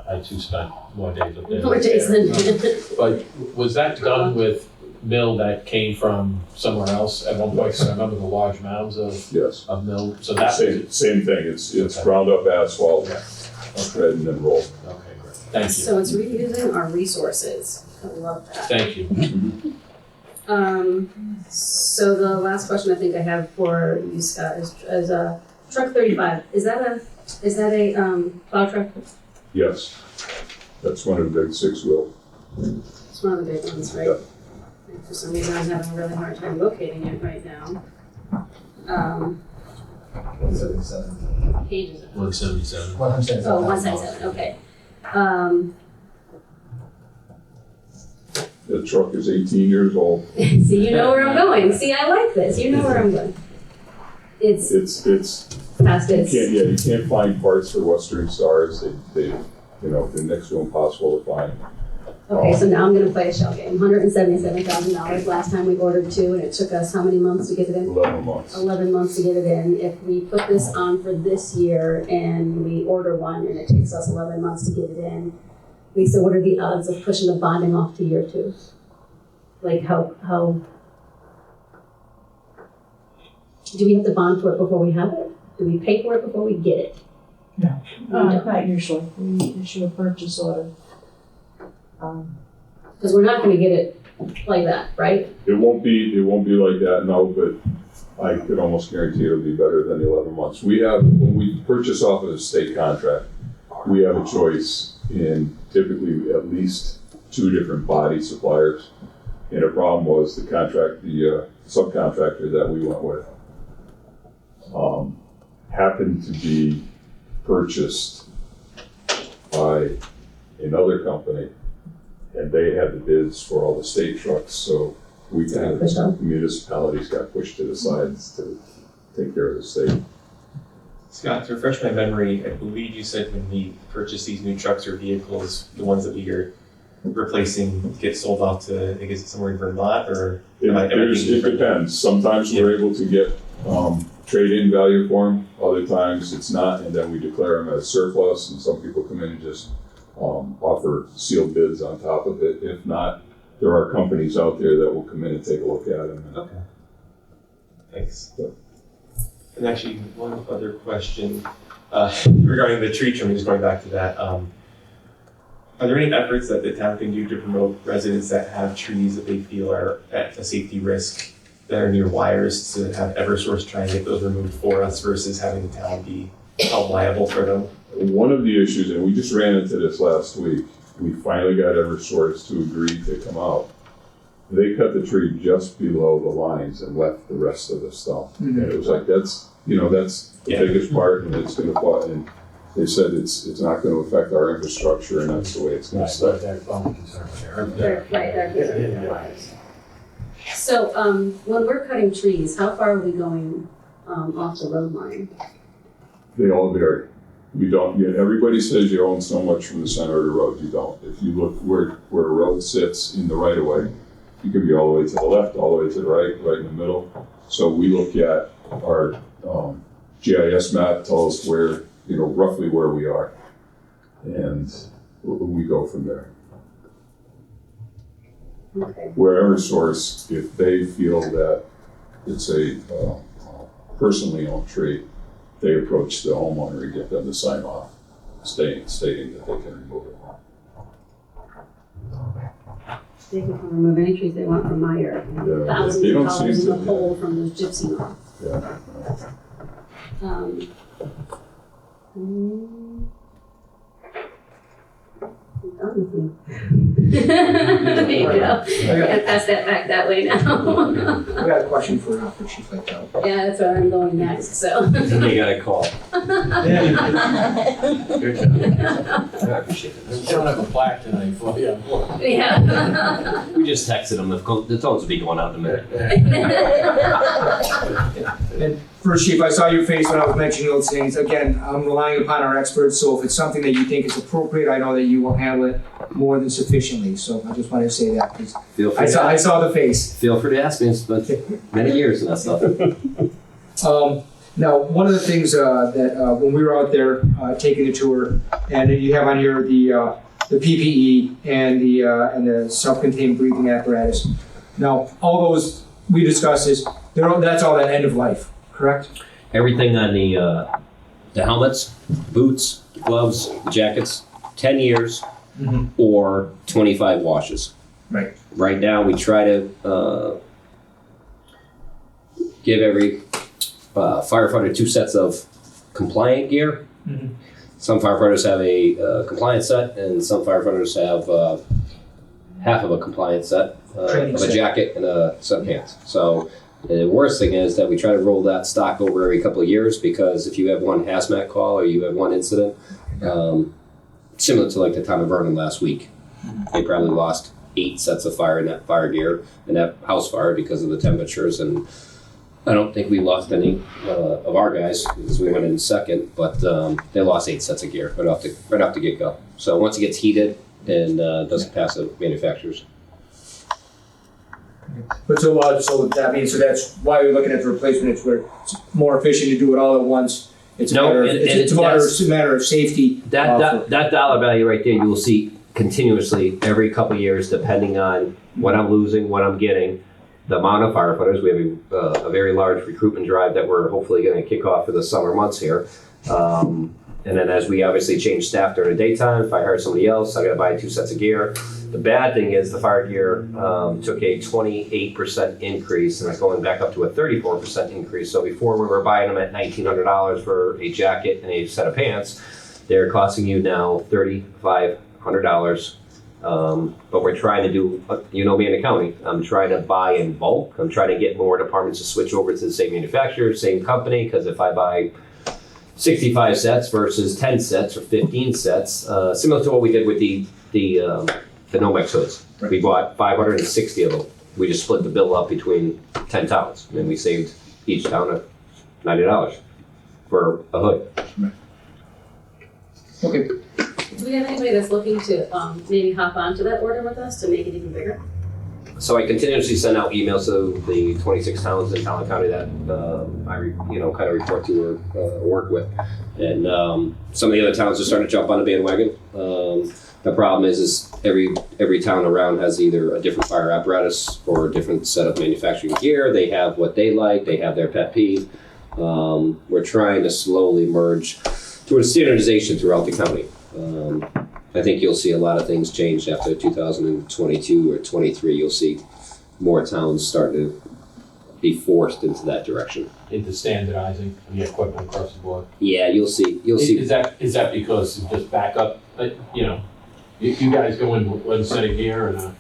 I too spent more days up there. More days than. But was that done with mill that came from somewhere else at one point? Because I remember the large mounds Yes. of mill, so that was. Same thing, it's ground up asphalt, shred and then roll. Okay, great. Thank you. So it's reusing our resources. I love that. Thank you. So the last question I think I have for you, Scott, is truck 35. Is that a plow truck? Yes, that's one of the big 6-wheel. It's one of the big ones, right? Yep. And for some reason, I'm having a really hard time locating it right now. 177. Page is it? 177. 177. Oh, 177. Okay. The truck is 18 years old. See, you know where I'm going. See, I like this. You know where I'm going. It's past its. You can't find parts for Western Stars. They're next to impossible to find. Okay, so now I'm gonna play a shell game. $177,000 last time we ordered two, and it took us how many months to get it in? 11 months. 11 months to get it in. If we put this on for this year and we order one and it takes us 11 months to get it in, Lisa, what are the odds of pushing the bonding off to year 2? Like how do we have to bond for it before we have it? Do we pay for it before we get it? No. Not usually. We issue a purchase order. Because we're not gonna get it like that, right? It won't be like that, no, but I could almost guarantee it'll be better than the 11 months. When we purchase off of a state contract, we have a choice in typically at least 2 different body suppliers. And the problem was the subcontractor that we went with happened to be purchased by another company, and they had the bids for all the state trucks, so we kind of, municipalities got pushed to the sides to take care of the state. Scott, to refresh my memory, I believe you said when we purchase these new trucks or vehicles, the ones that we are replacing get sold off to, I think, is it somewhere in Vermont, or? It depends. Sometimes we're able to get trade-in value for them, other times it's not, and then we declare them as surplus, and some people come in and just offer sealed bids on top of it. If not, there are companies out there that will come in and take a look at them. Okay. Thanks. Yeah. And actually, one other question regarding the tree trimming, just going back to that. Are there any efforts that the town can do to promote residents that have trees that they feel are at a safety risk that are near wires to have Eversource try and get those removed for us versus having the town be held liable for them? One of the issues, and we just ran into this last week, we finally got Eversource to agree to come out. They cut the tree just below the lines and left the rest of the stump. Mm-hmm. And it was like, that's the biggest part, and it's going to fall. And they said it's not going to affect our infrastructure, and that's the way it's going to stay. So when we're cutting trees, how far are we going off the road line? They all vary. We don't. Everybody says you own so much from the center of the road. You don't. If you look where the road sits in the right of way, you can be all the way to the left, all the way to the right, right in the middle. So we look at our GIS map, tells us where, roughly where we are, and we go from there. Okay. Wherever source, if they feel that it's a personally owned tree, they approach the homeowner and get them to sign off, stating that they can remove it. They can come remove any trees they want from my yard. Thousands of dollars in the hole from those gypsy moths. Yeah. I'm done with you. There you go. I gotta pass that back that way now. I got a question for Chief Lightown. Yeah, that's where I'm going next, so. You got a call. Good job. I appreciate it. We don't have a plaque tonight for you. Yeah. We just texted them, the tones will be going out in a minute. And first, Chief, I saw your face when I was mentioning those things. Again, I'm relying upon our experts, so if it's something that you think is appropriate, I know that you will handle it more than sufficiently. So I just wanted to say that, because I saw the face. Feel free to ask me, it's been many years and that stuff. Now, one of the things that when we were out there taking the tour, and you have on here the PPE and the self-contained breathing apparatus. Now, all those we discussed that's all at end of life, correct? Everything on the helmets, boots, gloves, jackets, 10 years or 25 washes. Right. Right now, we try to give every firefighter 2 sets of compliant gear. Some firefighters have a compliant set, and some firefighters have half of a compliant set of a jacket and a set of pants. So the worst thing is that we try to roll that stock over every couple of years, because if you have one hazmat call or you have one incident, similar to like the town of Vernon last week, they probably lost 8 sets of fire gear in that house fire because of the temperatures. And I don't think we lost any of our guys because we went in second, but they lost 8 sets of gear right off the get-go. So once it gets heated and doesn't pass the manufacturers. But so that means that's why we're looking at the replacement. It's where it's more efficient to do it all at once. It's a matter of safety. That dollar value right there, you will see continuously every couple of years, depending on what I'm losing, what I'm getting. The amount of firefighters. We have a very large recruitment drive that we're hopefully going to kick off for the summer months here. And then as we obviously change staff during the daytime, if I hire somebody else, I got to buy 2 sets of gear. The bad thing is the fire gear took a 28% increase, and it's going back up to a 34% increase. So before we were buying them at $1,900 for a jacket and a set of pants, they're costing you now $3,500. But we're trying to do, you know me in the county, I'm trying to buy in bulk. I'm trying to get more departments to switch over to the same manufacturer, same company, because if I buy 65 sets versus 10 sets or 15 sets, similar to what we did with the Nomex hoods. Right. We bought 560 of them. We just split the bill up between 10 towns, and we saved each town $90 for a hood. Right. Okay. Do we have anybody that's looking to maybe hop onto that order with us to make it even bigger? So I continuously send out emails to the 26 towns in Tolland County that I kind of report to or work with, and some of the other towns are starting to jump on the bandwagon. The problem is every town around has either a different fire apparatus or a different set of manufacturing gear. They have what they like. They have their pet peeve. We're trying to slowly merge towards standardization throughout the county. I think you'll see a lot of things change after 2022 or 23. You'll see more towns starting to be forced into that direction. Into standardizing the equipment across the board. Yeah, you'll see. Is that because it's just backup? You guys go in with one set of gear and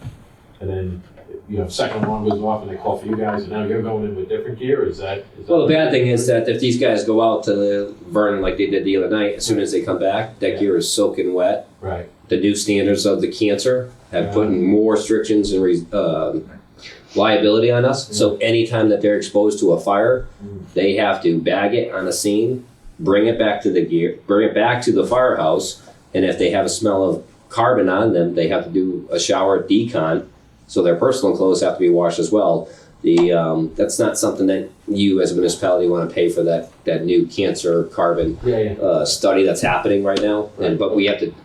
then second one goes off and they call for you guys, and now you're going in with different gear. Well, the bad thing is that if these guys go out to Vernon like they did the other night, as soon as they come back, that gear is soaking wet. Right. The new standards of the cancer have put more restrictions and liability on us. So anytime that they're exposed to a fire, they have to bag it on the scene, bring it back to the firehouse, and if they have a smell of carbon on them, they have to do a shower decon. So their personal clothes have to be washed as well. That's not something that you as a municipality want to pay for that new cancer carbon study that's happening right now. But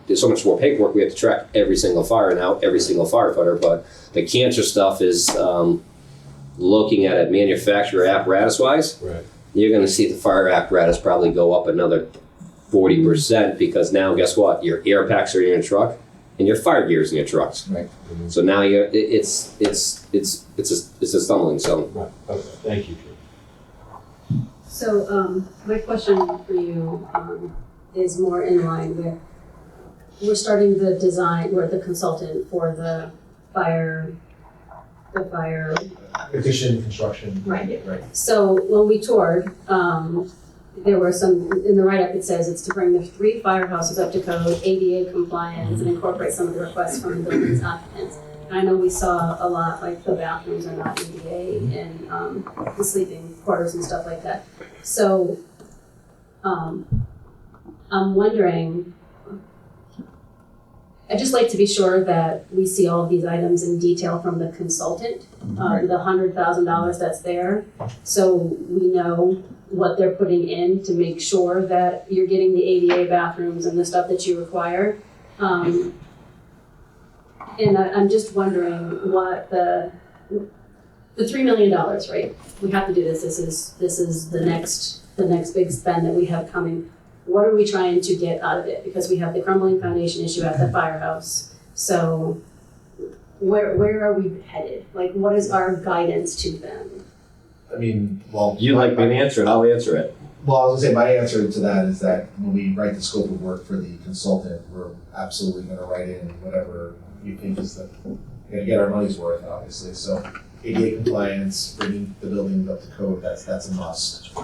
there's so much more paperwork. We have to track every single fire now, every single firefighter. But the cancer stuff is looking at it manufacturer apparatus wise. Right. You're going to see the fire apparatus probably go up another 40% because now guess what? Your air packs are in your truck. And your fire gear's in your trucks. Right. So now it's a stumbling zone. Right. Okay. Thank you. So my question for you is more in line with, we're starting the design, we're the consultant for the fire Addition, construction. Right. Right. So when we toured, there were some, in the write-up it says it's to bring the 3 firehouses up to code, ADA compliance, and incorporate some of the requests from the building's occupants. And I know we saw a lot, like the bathrooms are not ADA and the sleeping quarters and stuff like that. So I'm wondering, I'd just like to be sure that we see all of these items in detail from the consultant, the $100,000 that's there, so we know what they're putting in to make sure that you're getting the ADA bathrooms and the stuff that you require. And I'm just wondering what the $3 million, right? We have to do this. This is the next big spend that we have coming. What are we trying to get out of it? Because we have the crumbling foundation issue at the firehouse. So where are we headed? Like, what is our guidance to them? I mean, well. You'd like me to answer it, I'll answer it. Well, I was gonna say, my answer to that is that when we write the scope of work for the consultant, we're absolutely gonna write in whatever you think is gonna get our money's worth, obviously. So ADA compliance, bringing the building up to code, that's a must.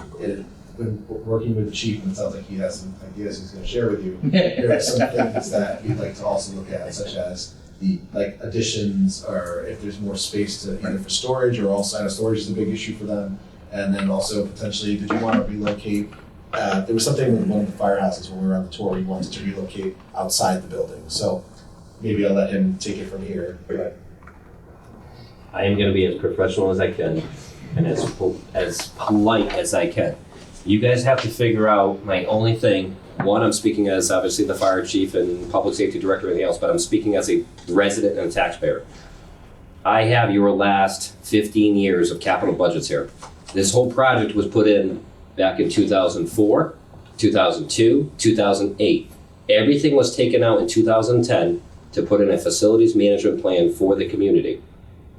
When working with the chief, and it sounds like he has some ideas he's gonna share with you, there are some things that we'd like to also look at, such as the additions, or if there's more space to either for storage, or also storage is a big issue for them. And then also potentially, did you want to relocate? There was something with one of the firehouses when we were on the tour, we wanted to relocate outside the building. So maybe I'll let him take it from here. I am going to be as professional as I can and as polite as I can. You guys have to figure out my only thing. One, I'm speaking as obviously the fire chief and public safety director and everything else, but I'm speaking as a resident and a taxpayer. I have your last 15 years of capital budgets here. This whole project was put in back in 2004, 2002, 2008. Everything was taken out in 2010 to put in a facilities management plan for the community.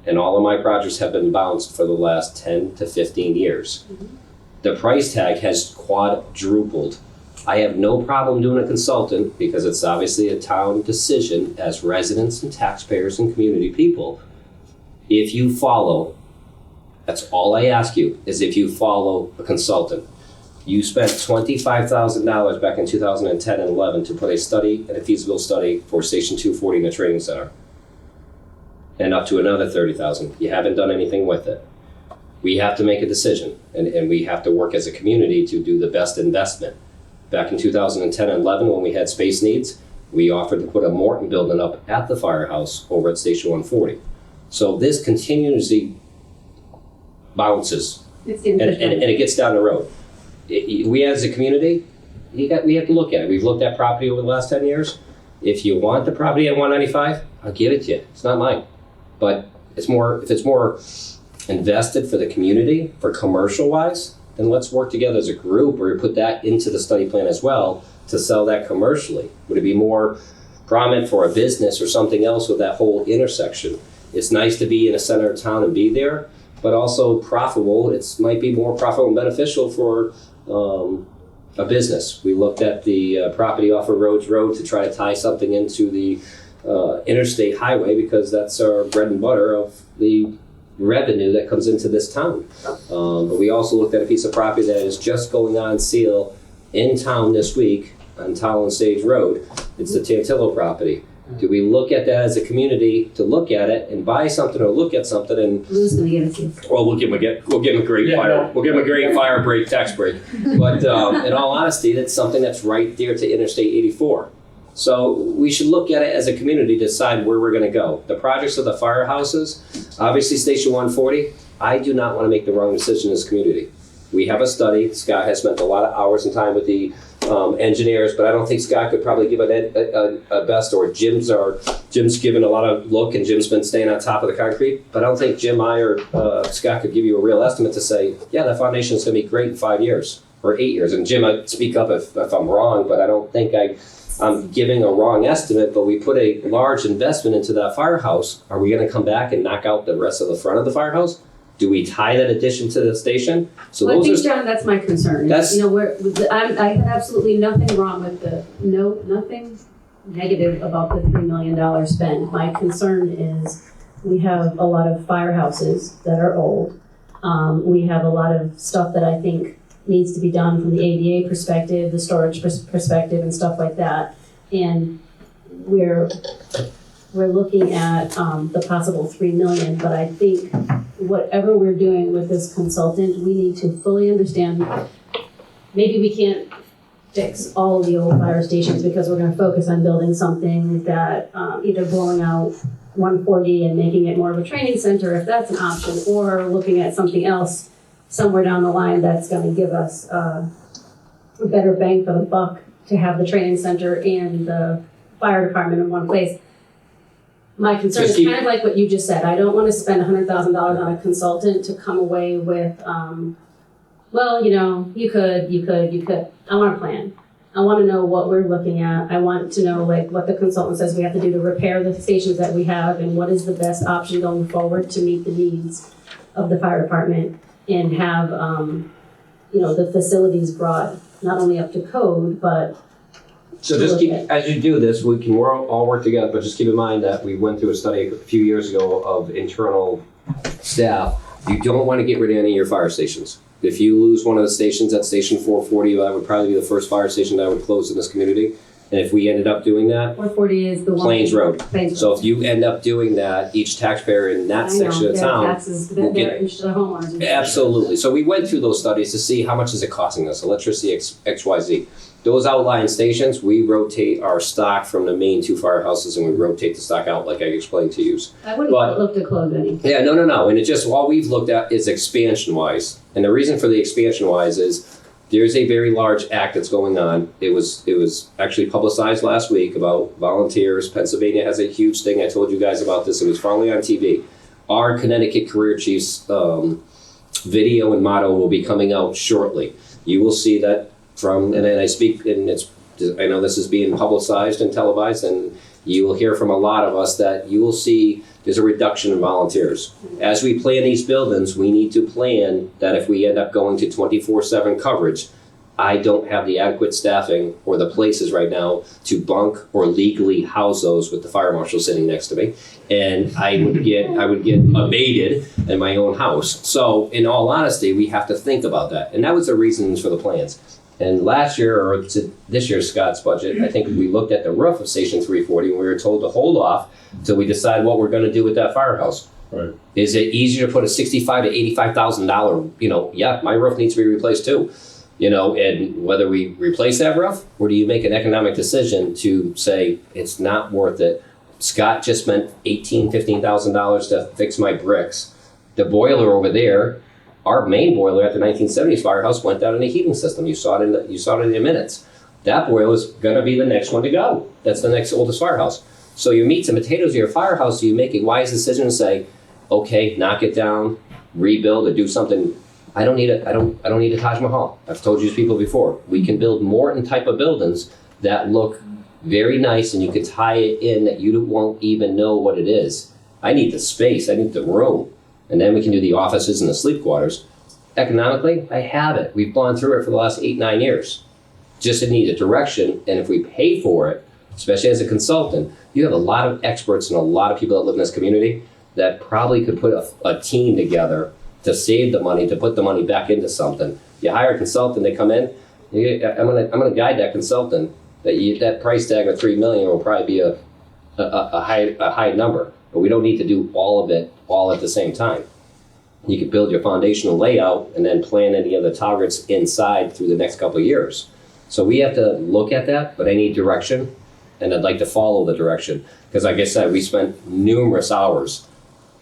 And all of my projects have been bounced for the last 10 to 15 years. Mm-hmm. The price tag has quadrupled. I have no problem doing a consultant because it's obviously a town decision as residents and taxpayers and community people. If you follow, that's all I ask you, is if you follow a consultant. You spent $25,000 back in 2010 and 11 to put a study and a feasible study for Station 240 in the training center. And up to another $30,000. You haven't done anything with it. We have to make a decision, and we have to work as a community to do the best investment. Back in 2010 and 11, when we had space needs, we offered to put a Morton building up at the firehouse over at Station 140. So this continuously bounces, and it gets down the road. We as a community, we have to look at it. We've looked at property over the last 10 years. If you want the property at 195, I'll give it to you. It's not mine. But if it's more invested for the community, for commercial-wise, then let's work together as a group or put that into the study plan as well to sell that commercially. Would it be more prominent for a business or something else with that whole intersection? It's nice to be in a center of town and be there, but also profitable. It might be more profitable and beneficial for a business. We looked at the property off of Rhodes Road to try to tie something into the interstate highway because that's our bread and butter of the revenue that comes into this town. But we also looked at a piece of property that is just going on sale in town this week on Tolland Stage Road. It's the Tantillo property. Do we look at that as a community to look at it and buy something or look at something and who's going to give it to you? Well, we'll give him a great fire break, tax break. But in all honesty, that's something that's right there to Interstate 84. So we should look at it as a community to decide where we're going to go. The projects of the firehouses, obviously Station 140, I do not want to make the wrong decision as a community. We have a study. Scott has spent a lot of hours and time with the engineers, but I don't think Scott could probably give a best, or Jim's given a lot of look, and Jim's been staying on top of the concrete, but I don't think Jim, I, or Scott could give you a real estimate to say, yeah, that foundation is going to be great in 5 years or 8 years. And Jim, I'd speak up if I'm wrong, but I don't think I'm giving a wrong estimate, but we put a large investment into that firehouse. Are we going to come back and knock out the rest of the front of the firehouse? Do we tie that addition to the station? So well, I think, are, John, that's my concern. That's, I had absolutely nothing wrong with nothing negative about the $3 million spend. My concern is we have a lot of firehouses that are old. We have a lot of stuff that I think needs to be done from the ADA perspective, the storage perspective, and stuff like that. And we're looking at the possible $3 million, but I think whatever we're doing with this consultant, we need to fully understand. Maybe we can't fix all of the old fire stations because we're going to focus on building something that either blowing out 140 and making it more of a training center, if that's an option, or looking at something else somewhere down the line that's gonna give us a better bang for the buck to have the training center and the fire department in one place. My concern is kind of like what you just said. I don't want to spend $100,000 on a consultant to come away with, well, you know, you could. I want a plan. I want to know what we're looking at. I want to know like what the consultant says we have to do to repair the stations that we have and what is the best option going forward to meet the needs of the fire department and have, you know, the facilities brought not only up to code, but So just keep, as you do this, we can all work together, but just keep in mind that we went through a study a few years ago of internal staff. You don't want to get rid of any of your fire stations. If you lose one of the stations at Station 440, that would probably be the first fire station that I would close in this community. And if we ended up doing that, 440 is the one. Plains Road. So if you end up doing that, each taxpayer in that section of town will get. The homeowners. Absolutely. So we went through those studies to see how much is it costing us, electricity, XYZ. Those outlying stations, we rotate our stock from the main two firehouses and we rotate the stock out like I explained to you. I wouldn't look to close any. Yeah, no. And it just, all we've looked at is expansion-wise. And the reason for the expansion-wise is there's a very large act that's going on. It was actually publicized last week about volunteers. Pennsylvania has a huge thing. I told you guys about this. It was finally on TV. Our Connecticut Career Chiefs video and motto will be coming out shortly. You will see that and then I speak, and I know this is being publicized and televised, and you will hear from a lot of us that you will see there's a reduction in volunteers. As we plan these buildings, we need to plan that if we end up going to 24/7 coverage, I don't have the adequate staffing or the places right now to bunk or legally house those with the fire marshal sitting next to me. And I would get abated in my own house. So in all honesty, we have to think about that. And that was the reasons for the plans. And last year, or this year's Scott's budget, I think we looked at the roof of Station 340 and we were told to hold off till we decide what we're gonna do with that firehouse. Right. Is it easier to put a $65,000 to $85,000, yeah, my roof needs to be replaced too. And whether we replace that roof, or do you make an economic decision to say, it's not worth it. Scott just spent $15,000 to fix my bricks. The boiler over there, our main boiler at the 1970s firehouse went down in the heating system. You saw it in the minutes. That boiler is going to be the next one to go. That's the next oldest firehouse. So your meats and potatoes of your firehouse, you make a wise decision and say, okay, knock it down, rebuild, or do something. I don't need a Taj Mahal. I've told you people before. We can build Morton type of buildings that look very nice, and you can tie it in that you won't even know what it is. I need the space. I need the room. And then we can do the offices and the sleep quarters. Economically, I have it. We've gone through it for the last 8-9 years. Just it needs a direction, and if we pay for it, especially as a consultant, you have a lot of experts and a lot of people that live in this community that probably could put a team together to save the money, to put the money back into something. You hire a consultant, they come in, I'm gonna guide that consultant, that price tag of $3 million will probably be a high number, but we don't need to do all of it all at the same time. You could build your foundational layout and then plan any of the targets inside through the next couple of years. So we have to look at that, but I need direction, and I'd like to follow the direction. Because like I said, we spent numerous hours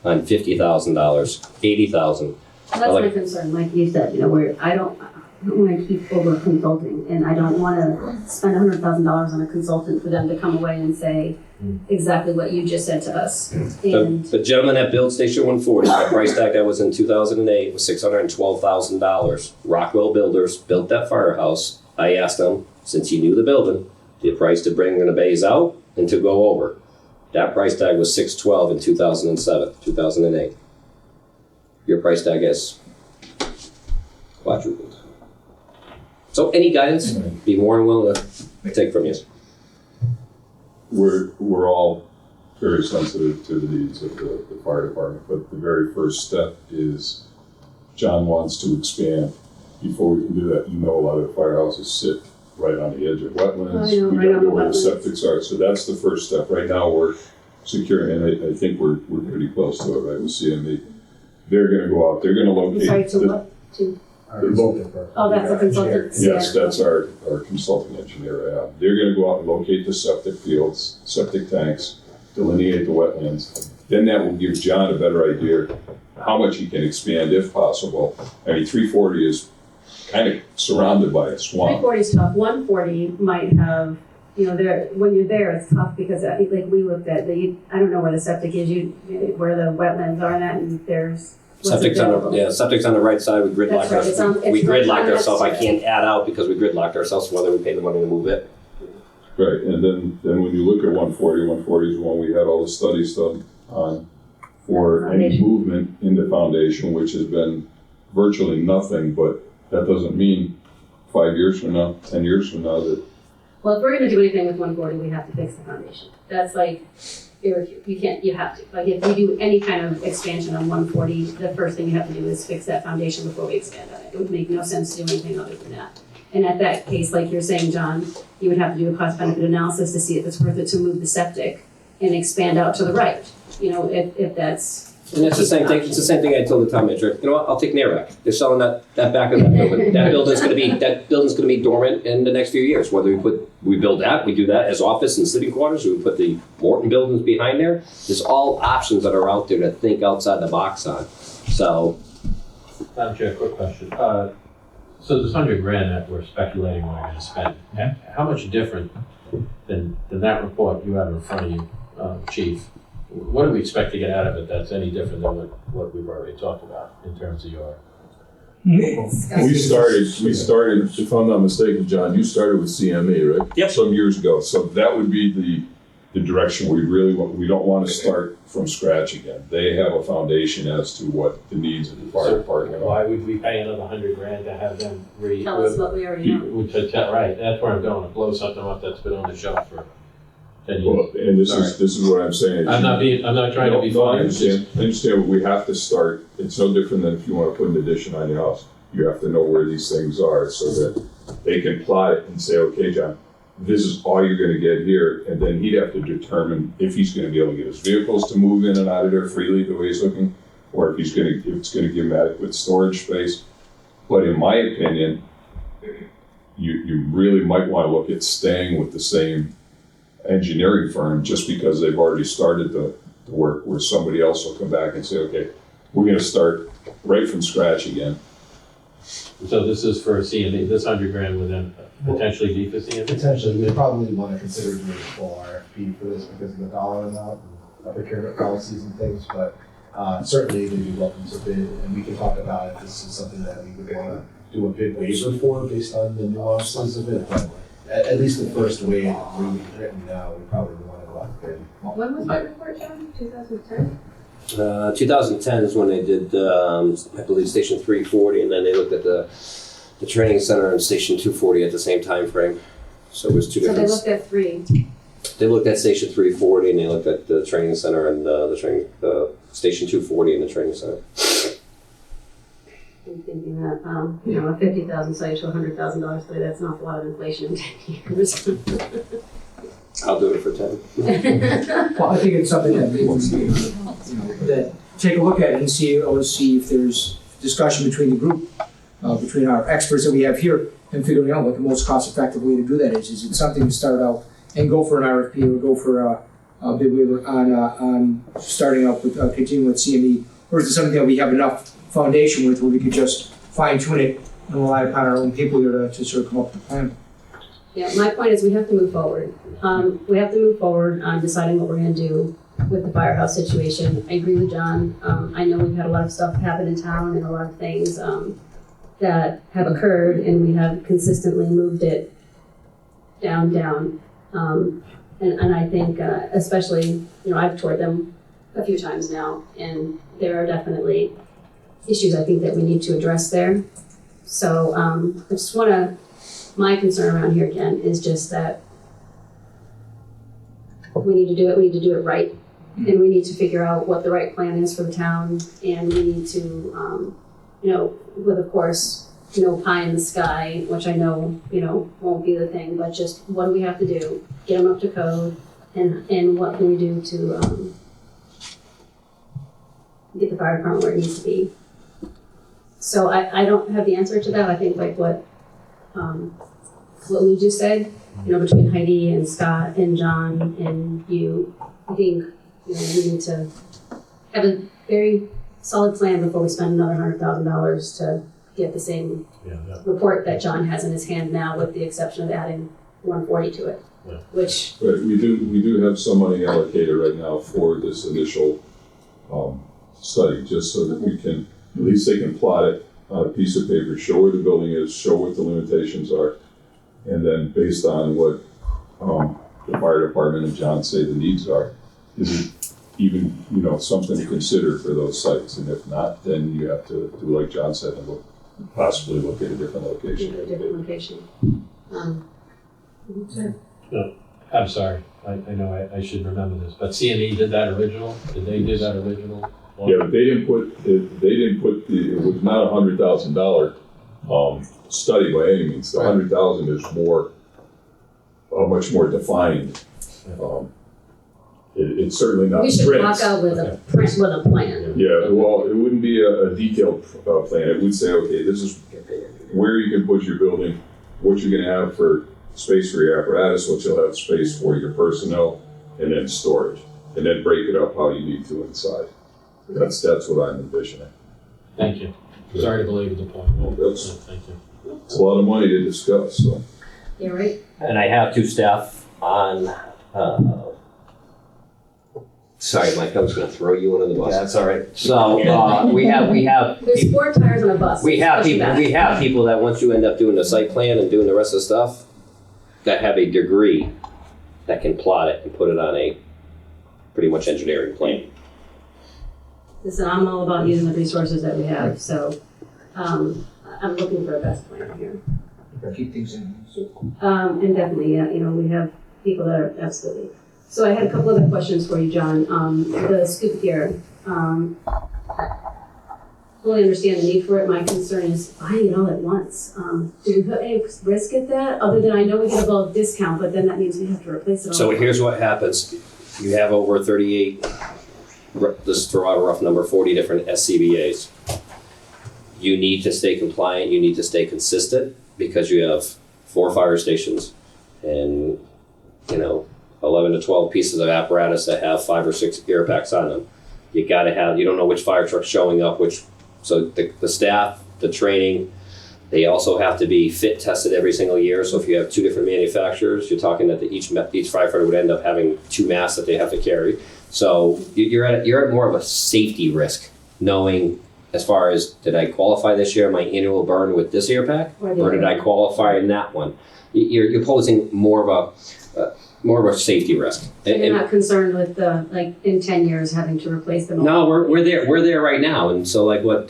on $50,000, $80,000. That's my concern, like you said, I don't want to keep over consulting, and I don't want to spend $100,000 on a consultant for them to come away and say exactly what you just said to us. And The gentleman that built Station 140, the price tag that was in 2008 was $612,000. Rockwell Builders built that firehouse. I asked them, since he knew the building, the price to bring the bays out and to go over. That price tag was $612 in 2007, 2008. Your price tag is quadrupled. So any guidance, be more than willing to take from you. We're all very sensitive to the needs of the fire department, but the very first step is John wants to expand. Before we can do that, a lot of the firehouses sit right on the edge of wetlands. We don't know where the septics are, so that's the first step. Right now, we're securing, and I think we're pretty close to it, right, with CME. They're gonna go out, they're gonna locate. sorry, to what? To? Oh, that's a consultant. Yes, that's our consulting engineer. They're gonna go out and locate the septic fields, septic tanks, delineate the wetlands, then that will give John a better idea how much he can expand if possible. I mean, 340 is kind of surrounded by a swamp. 340 is tough. 140 might have, there, when you're there, it's tough because like we looked at I don't know where the septic is, where the wetlands are, and there's Septic's on the right side. We gridlocked That's right. ourselves. It's We right gridlocked on that ourselves. I strip. can't add out because we gridlocked ourselves whether we pay the money to move it. Right, and then when you look at 140 is the one we had all the studies done on for any Foundation. movement in the foundation, which has been virtually nothing, but that doesn't mean 5 years from now, 10 years from now that. Well, if we're gonna do anything with 140, we have to fix the foundation. That's like, you have to. Like if we do any kind of expansion on 140, the first thing you have to do is fix that foundation before we expand on it. It would make no sense to do anything other than that. And at that case, like you're saying, John, you would have to do a cost benefit analysis to see if it's worth it to move the septic and expand out to the right. If that's. And that's the same thing. It's the same thing I told the town manager. You know what? I'll take Nairback. They're selling that back of that building. That building's gonna be dormant in the next few years. Whether we build that, we do that as office and sitting quarters. We put the Morton buildings behind there. There's all options that are out there to think outside the box on. So. Madam Chair, quick question. So this $100,000 that we're speculating we're going to spend, how much different than that report you have in front of you, Chief? What do we expect to get out of it that's any different than what we've already talked about in terms of your? We started, if I'm not mistaken, John, you started with CME, right? Yep. Some years ago, so that would be the direction we don't want to start from scratch again. They have a foundation as to what the needs of the fire department are. Why would we pay another $100,000 to have them Tell us what we already know. Right, that's where I'm going, to blow something up that's been on the shelf for 10 years. Well, and this is what I'm saying. I'm not trying to be No, I funny. understand, but we have to start. It's no different than if you want to put an addition on your house. You have to know where these things are so that they can plot it and say, okay, John, this is all you're gonna get here, and then he'd have to determine if he's gonna be able to get his vehicles to move in and out of there freely the way he's looking, or if it's gonna give him adequate storage space. But in my opinion, you really might wanna look at staying with the same engineering firm just because they've already started the work, where somebody else will come back and say, okay, we're gonna start right from scratch again. So this is for CME, this $100,000 would then potentially be for CME? Potentially, we'd probably want to consider doing a full RFP for this because of the dollar amount and procurement policies and things, but certainly they'd be welcome to bid, and we can talk about if this is something that we would want to do a bid waiver for based on the nuances of it, but at least the first wave written now, we probably want to go out to bid. When was that report, John? 2010? 2010 is when they did, I believe, Station 340, and then they looked at the training center and Station 240 at the same time frame. So it was two So they different. looked at 3. They looked at Station 340, and they looked at the training center and Station 240 and the training center. I'm thinking that, a $50,000 site to $100,000 today, that's an awful lot of inflation in 10 years. I'll do it for 10. Well, I think it's something that we that take a look at it and see if there's discussion between the group, between our experts that we have here, and figuring out what the most cost-effective way to do that is. Is it something to start out and go for an RFP or go for a bid waiver on starting out with continuing with CME, or is it something that we have enough foundation with where we could just fine-tune it and rely upon our own people here to sort of come up with a plan? Yeah, my point is we have to move forward. We have to move forward on deciding what we're gonna do with the firehouse situation. I agree with John. I know we've had a lot of stuff happen in town and a lot of things that have occurred, and we have consistently moved it down. And I think especially, I've toured them a few times now, and there are definitely issues I think that we need to address there. So I just my concern around here again is just that we need to do it right. And we need to figure out what the right plan is for the town, and we need to, with of course, no pie in the sky, which I know, won't be the thing, but just what do we have to do? Get them up to code, and what can we do to get the fire department where it needs to be? So I don't have the answer to that. I think like what Lou just said, between Heidi and Scott and John and you, I think we need to have a very solid plan before we spend another $100,000 to get the same report that John has in his hand now, with the exception of adding 140 to it, which. But we do have some money allocated right now for this initial study, just so that we can, at least they can plot it on a piece of paper, show where the building is, show what the limitations are, and then based on what the fire department and John say the needs are, is it even, something to consider for those sites? And if not, then you have to do like John said, and possibly look at a different location. A different location. No, I'm sorry, I know I should remember this, but CME did that original? Did they do that original one? Yeah, but they didn't put it was not $100,000 study by any means. The 100,000 is much more defined. It's certainly not We should prints. walk out with a print with a plan. Yeah, well, it wouldn't be a detailed plan. It would say, okay, this is where you can put your building, what you're gonna have for space for your apparatus, what you'll have space for your personnel, and then storage. And then break it up how you need to inside. That's what I'm envisioning. Thank you. Sorry to belabor the point. Thank you. It's a lot of money to discuss, so. You're right. And I have 2 staff on, sorry, Mike, I was gonna throw you under the bus. That's all right. So, we have. There's 4 tires on a bus. We have Push it people, back. we have people that once you end up doing the site plan and doing the rest of the stuff, that have a degree that can plot it and put it on a pretty much engineering plan. Listen, I'm all about using the resources that we have, so I'm looking for a best plan here. Keep things in. And definitely, we have people that are absolutely. So I had a couple other questions for you, John. The scoop gear, fully understand the need for it. My concern is buying it all at once. Do you put any risk at that? Other than I know we get a bulk discount, but then that means we have to replace it all. So here's what happens. You have over 38, let's throw out a rough number, 40 different SCBA's. You need to stay compliant, you need to stay consistent, because you have 4 fire stations and, 11 to 12 pieces of apparatus that have 5 or 6 air packs on them. You gotta have, you don't know which fire truck's showing up, so the staff, the training, they also have to be fit tested every single year. So if you have 2 different manufacturers, you're talking that each firefighter would end up having 2 masks that they have to carry. So you're at more of a safety risk, knowing as far as, did I qualify this year, my annual burn with this air pack, or did I qualify in that one? You're posing more of a safety risk. And you're not concerned with the, in 10 years having to replace them all? No, we're there right now, and so like what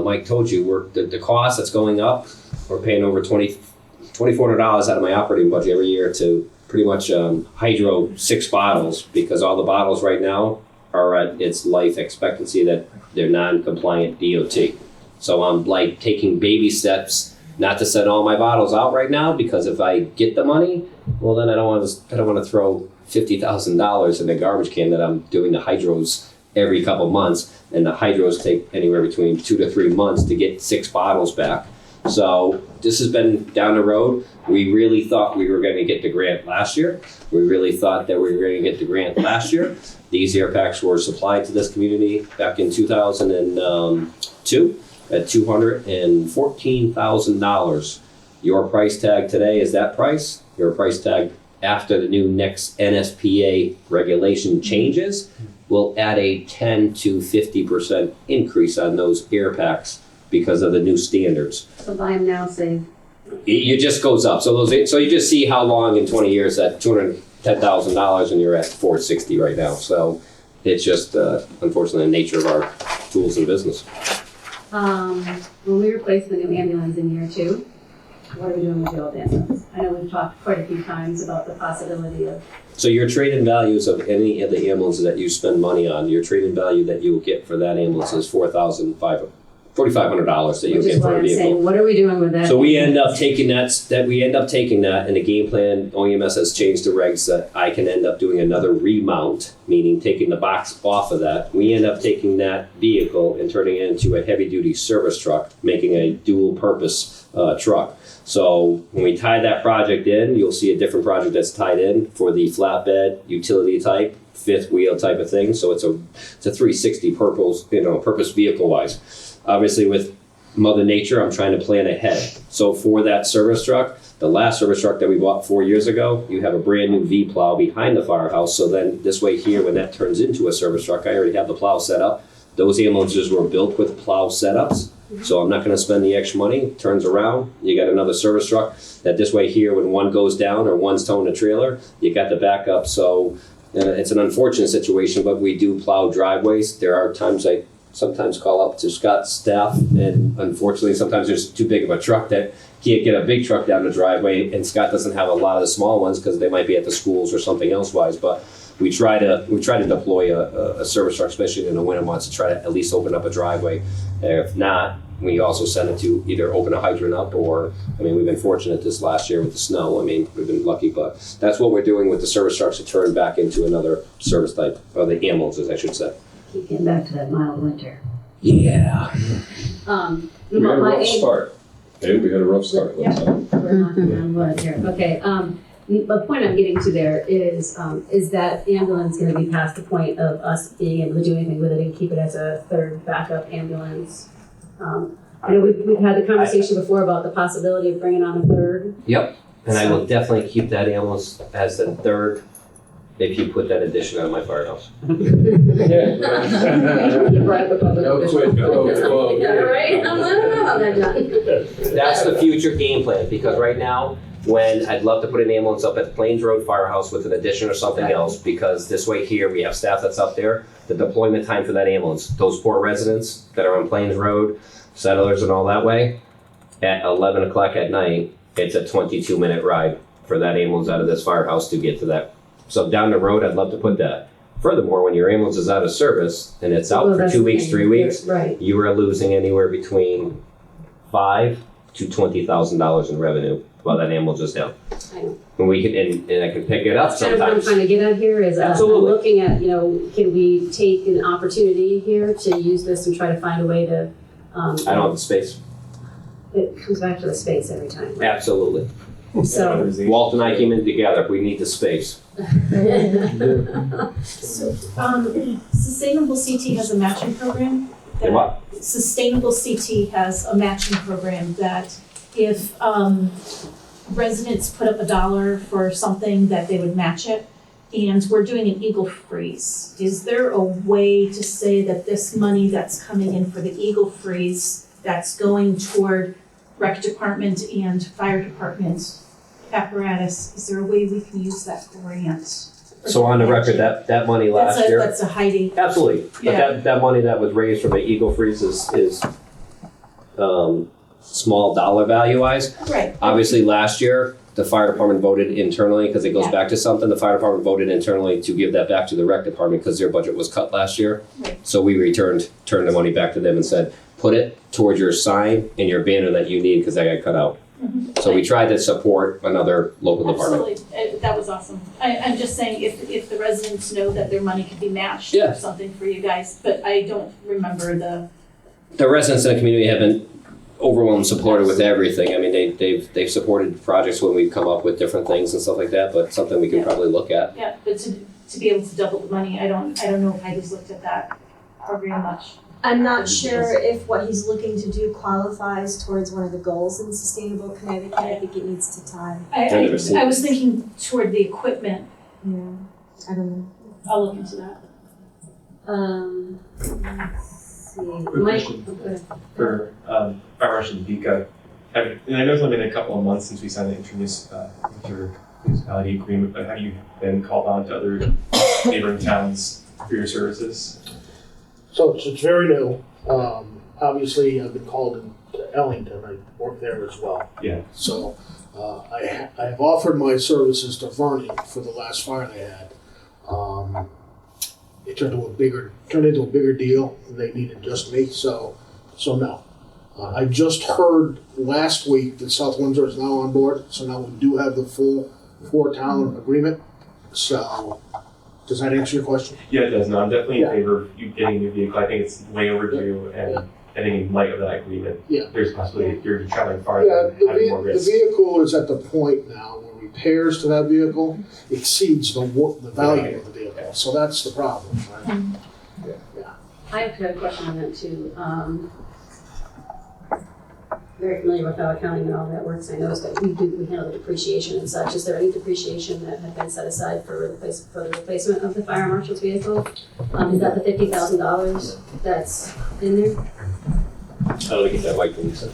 Mike told you, the cost that's going up. We're paying over $2,400 out of my operating budget every year to pretty much hydro 6 bottles, because all the bottles right now are at its life expectancy that they're non-compliant DOT. So I'm like taking baby steps not to send all my bottles out right now, because if I get the money, well then I don't want to throw $50,000 in a garbage can that I'm doing the hydros every couple months, and the hydros take anywhere between 2 to 3 months to get 6 bottles back. So this has been down the road. We really thought we were going to get the grant last year. These air packs were supplied to this community back in 2002 at $214,000. Your price tag today is that price. Your price tag after the new next NSPA regulation changes will add a 10 to 50% increase on those air packs because of the new standards. So buy them now, save. It just goes up. So you just see how long in 20 years that $210,000 and you're at $460 right now. So it's just unfortunately the nature of our tools and business. When we replace the new ambulance in year 2, what are we doing with the old ambulance? I know we've talked quite a few times about the possibility of. So your trade-in values of any of the ambulances that you spend money on, your trade-in value that you will get for that ambulance is $4,500. $4,500 that you Which get is for why a I'm vehicle. saying, what are we doing with that? So we end up taking that, and the game plan, OEMS has changed the regs that I can end up doing another remount, meaning taking the box off of that. We end up taking that vehicle and turning it into a heavy-duty service truck, making a dual-purpose truck. So when we tie that project in, you'll see a different project that's tied in for the flatbed, utility type, fifth wheel type of thing. So it's a 360 purpose vehicle-wise. Obviously with Mother Nature, I'm trying to plan ahead. So for that service truck, the last service truck that we bought 4 years ago, you have a brand new V plow behind the firehouse. So then this way here, when that turns into a service truck, I already have the plow set up. Those ambulances were built with plow setups. So I'm not going to spend the extra money. Turns around, you got another service truck that this way here, when one goes down or one's towing a trailer, you got the backup. So it's an unfortunate situation, but we do plow driveways. There are times I sometimes call up to Scott's staff, and unfortunately sometimes there's too big of a truck that can't get a big truck down the driveway, and Scott doesn't have a lot of the small ones because they might be at the schools or something else wise, but we try to deploy a service truck, especially in the winter months, to try to at least open up a driveway. If not, we also send it to either open a hydrant up or, we've been fortunate this last year with the snow. We've been lucky, but that's what we're doing with the service trucks, to turn back into another service type, or the ambulances, I should say. Keep getting back to that mild winter. Yeah. We had a rough start. Hey, we had a rough start. Yeah. We're knocking on wood here. Okay, the point I'm getting to there is that ambulance going to be past the point of us being able to do anything with it and keep it as a third backup ambulance? I know we've had the conversation before about the possibility of bringing on a third. Yep, and I will definitely keep that ambulance as the third if you put that addition on my firehouse. You brought up a public official. Oh, Yeah, right? I don't know about that, John. That's the future game plan, because right now, when I'd love to put an ambulance up at the Plains Road Firehouse with an addition or something else, because this way here, we have staff that's up there, the deployment time for that ambulance, those poor residents that are on Plains Road, settlers and all that way, at 11 o'clock at night, it's a 22-minute ride for that ambulance out of this firehouse to get to that. So down the road, I'd love to put that. Furthermore, when your ambulance is out of service and it's out for 2 weeks, 3 weeks, Right. you are losing anywhere between $5,000 to $20,000 in revenue while that ambulance is down. I know. And we can, and I can pick it up That's kind of what I'm sometimes. trying to get at here is I'm Absolutely. looking at, can we take an opportunity here to use this and try to find a way to, I don't have the space. it comes back to the space every time. Absolutely. So, Walt and I came in together. We need the space. So, Sustainable CT has a matching program. And what? Sustainable CT has a matching program that if residents put up $1 for something, that they would match it. And we're doing an Eagle Freeze. Is there a way to say that this money that's coming in for the Eagle Freeze, that's going toward rec department and fire department apparatus, is there a way we can use that grant? So on the record, that money last year. That's a Heidi. Absolutely. But Yeah. that money that was raised from the Eagle Freeze is small dollar value wise. Right. Obviously, last year, the fire department voted internally, because it goes Yeah. back to something, the fire department voted internally to give that back to the rec department because their budget was cut last year. Right. So we turned the money back to them and said, put it towards your sign and your banner that you need because that got cut out. Mhm. So we tried to support another local department. Absolutely, that was awesome. I'm just saying, if the residents know that their money could be matched Yeah. or something for you guys, but I don't remember The residents in the community have been overwhelmingly supportive with everything. I mean, they've supported projects when we've come up with different things and stuff like that, but something we can Yeah. probably look at. yeah, but to be able to double the money, I don't know if Heidi's looked at that program much. I'm not sure if what he's looking to do qualifies towards one of the goals in Sustainable Connecticut. I think it needs to tie. I was thinking toward the equipment. Yeah, I don't know. I'll look into that. let's see. Quick Mike, question. okay. For Fire Marshal Vika, and I know it's only been a couple of months since we signed the intermunicipality agreement, but have you been called on to other neighboring towns for your services? So it's very new. Obviously, I've been called into Ellington. I work there as well. Yeah. So I have offered my services to Vernon for the last fire they had. It turned into a bigger deal. They needed just me. So no. I just heard last week that South Windsor is now on board, so now we do have the full four-town agreement. So, does that answer your question? Yeah, it does. No, I'm definitely in favor of you getting a new vehicle. I think it's way overdue, and I think in light of that agreement, there's possibly you're traveling farther and having more The risk. vehicle is at the point now where repairs to that vehicle exceeds the value of the vehicle. So that's the problem, right? I actually have a question on that too. Very familiar with how accounting and all that works. I noticed that we handle the depreciation and such. Is there any depreciation that had been set aside for the replacement of the fire marshal's vehicle? Is that the $50,000 that's in there? I don't think that mic to Lisa.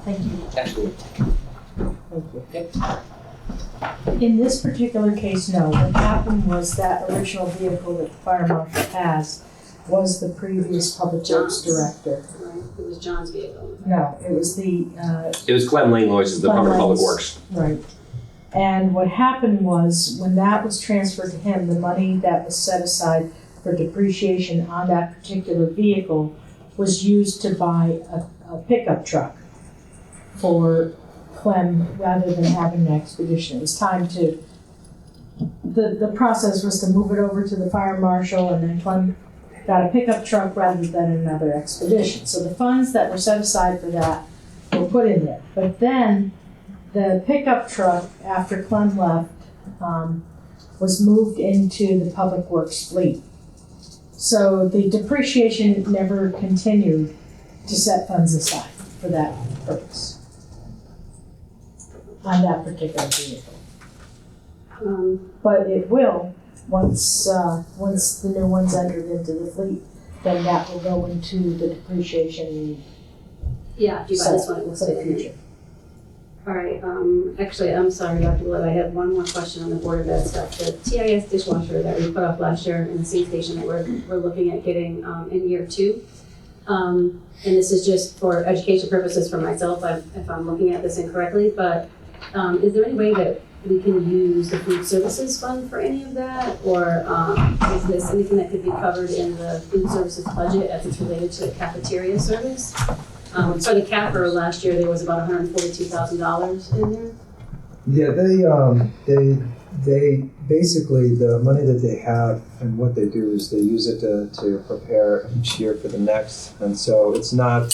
Thank you. Absolutely. Thank you. In this particular case, no. What happened was that original vehicle that the fire marshal has was the previous public works director. Right, it was John's vehicle. No, it was the, It was Clem Lane Loyce's Department of Public Clem Works. right. And what happened was, when that was transferred to him, the money that was set aside for depreciation on that particular vehicle was used to buy a pickup truck for Clem rather than having an expedition. It was time to, the process was to move it over to the fire marshal, and then Clem got a pickup truck rather than another expedition. So the funds that were set aside for that were put in there. But then the pickup truck, after Clem left, was moved into the public works fleet. So the depreciation never continued to set funds aside for that purpose on that particular vehicle. But it will, once the new one's entered into the fleet, then that will go into the depreciation. Yeah, if you buy this one, it will stay in there. All right, actually, I'm sorry, Dr. Blood, I have one more question on the Board of Ed stuff. The TIS dishwasher that we put up last year in the same station that we're looking at getting in year 2. And this is just for education purposes for myself, if I'm looking at this incorrectly, but is there any way that we can use the food services fund for any of that? Or is this anything that could be covered in the food services budget as it's related to the cafeteria service? For the CAFR last year, there was about $142,000 in there. Yeah, they basically, the money that they have and what they do is they use it to prepare each year for the next. And so it's not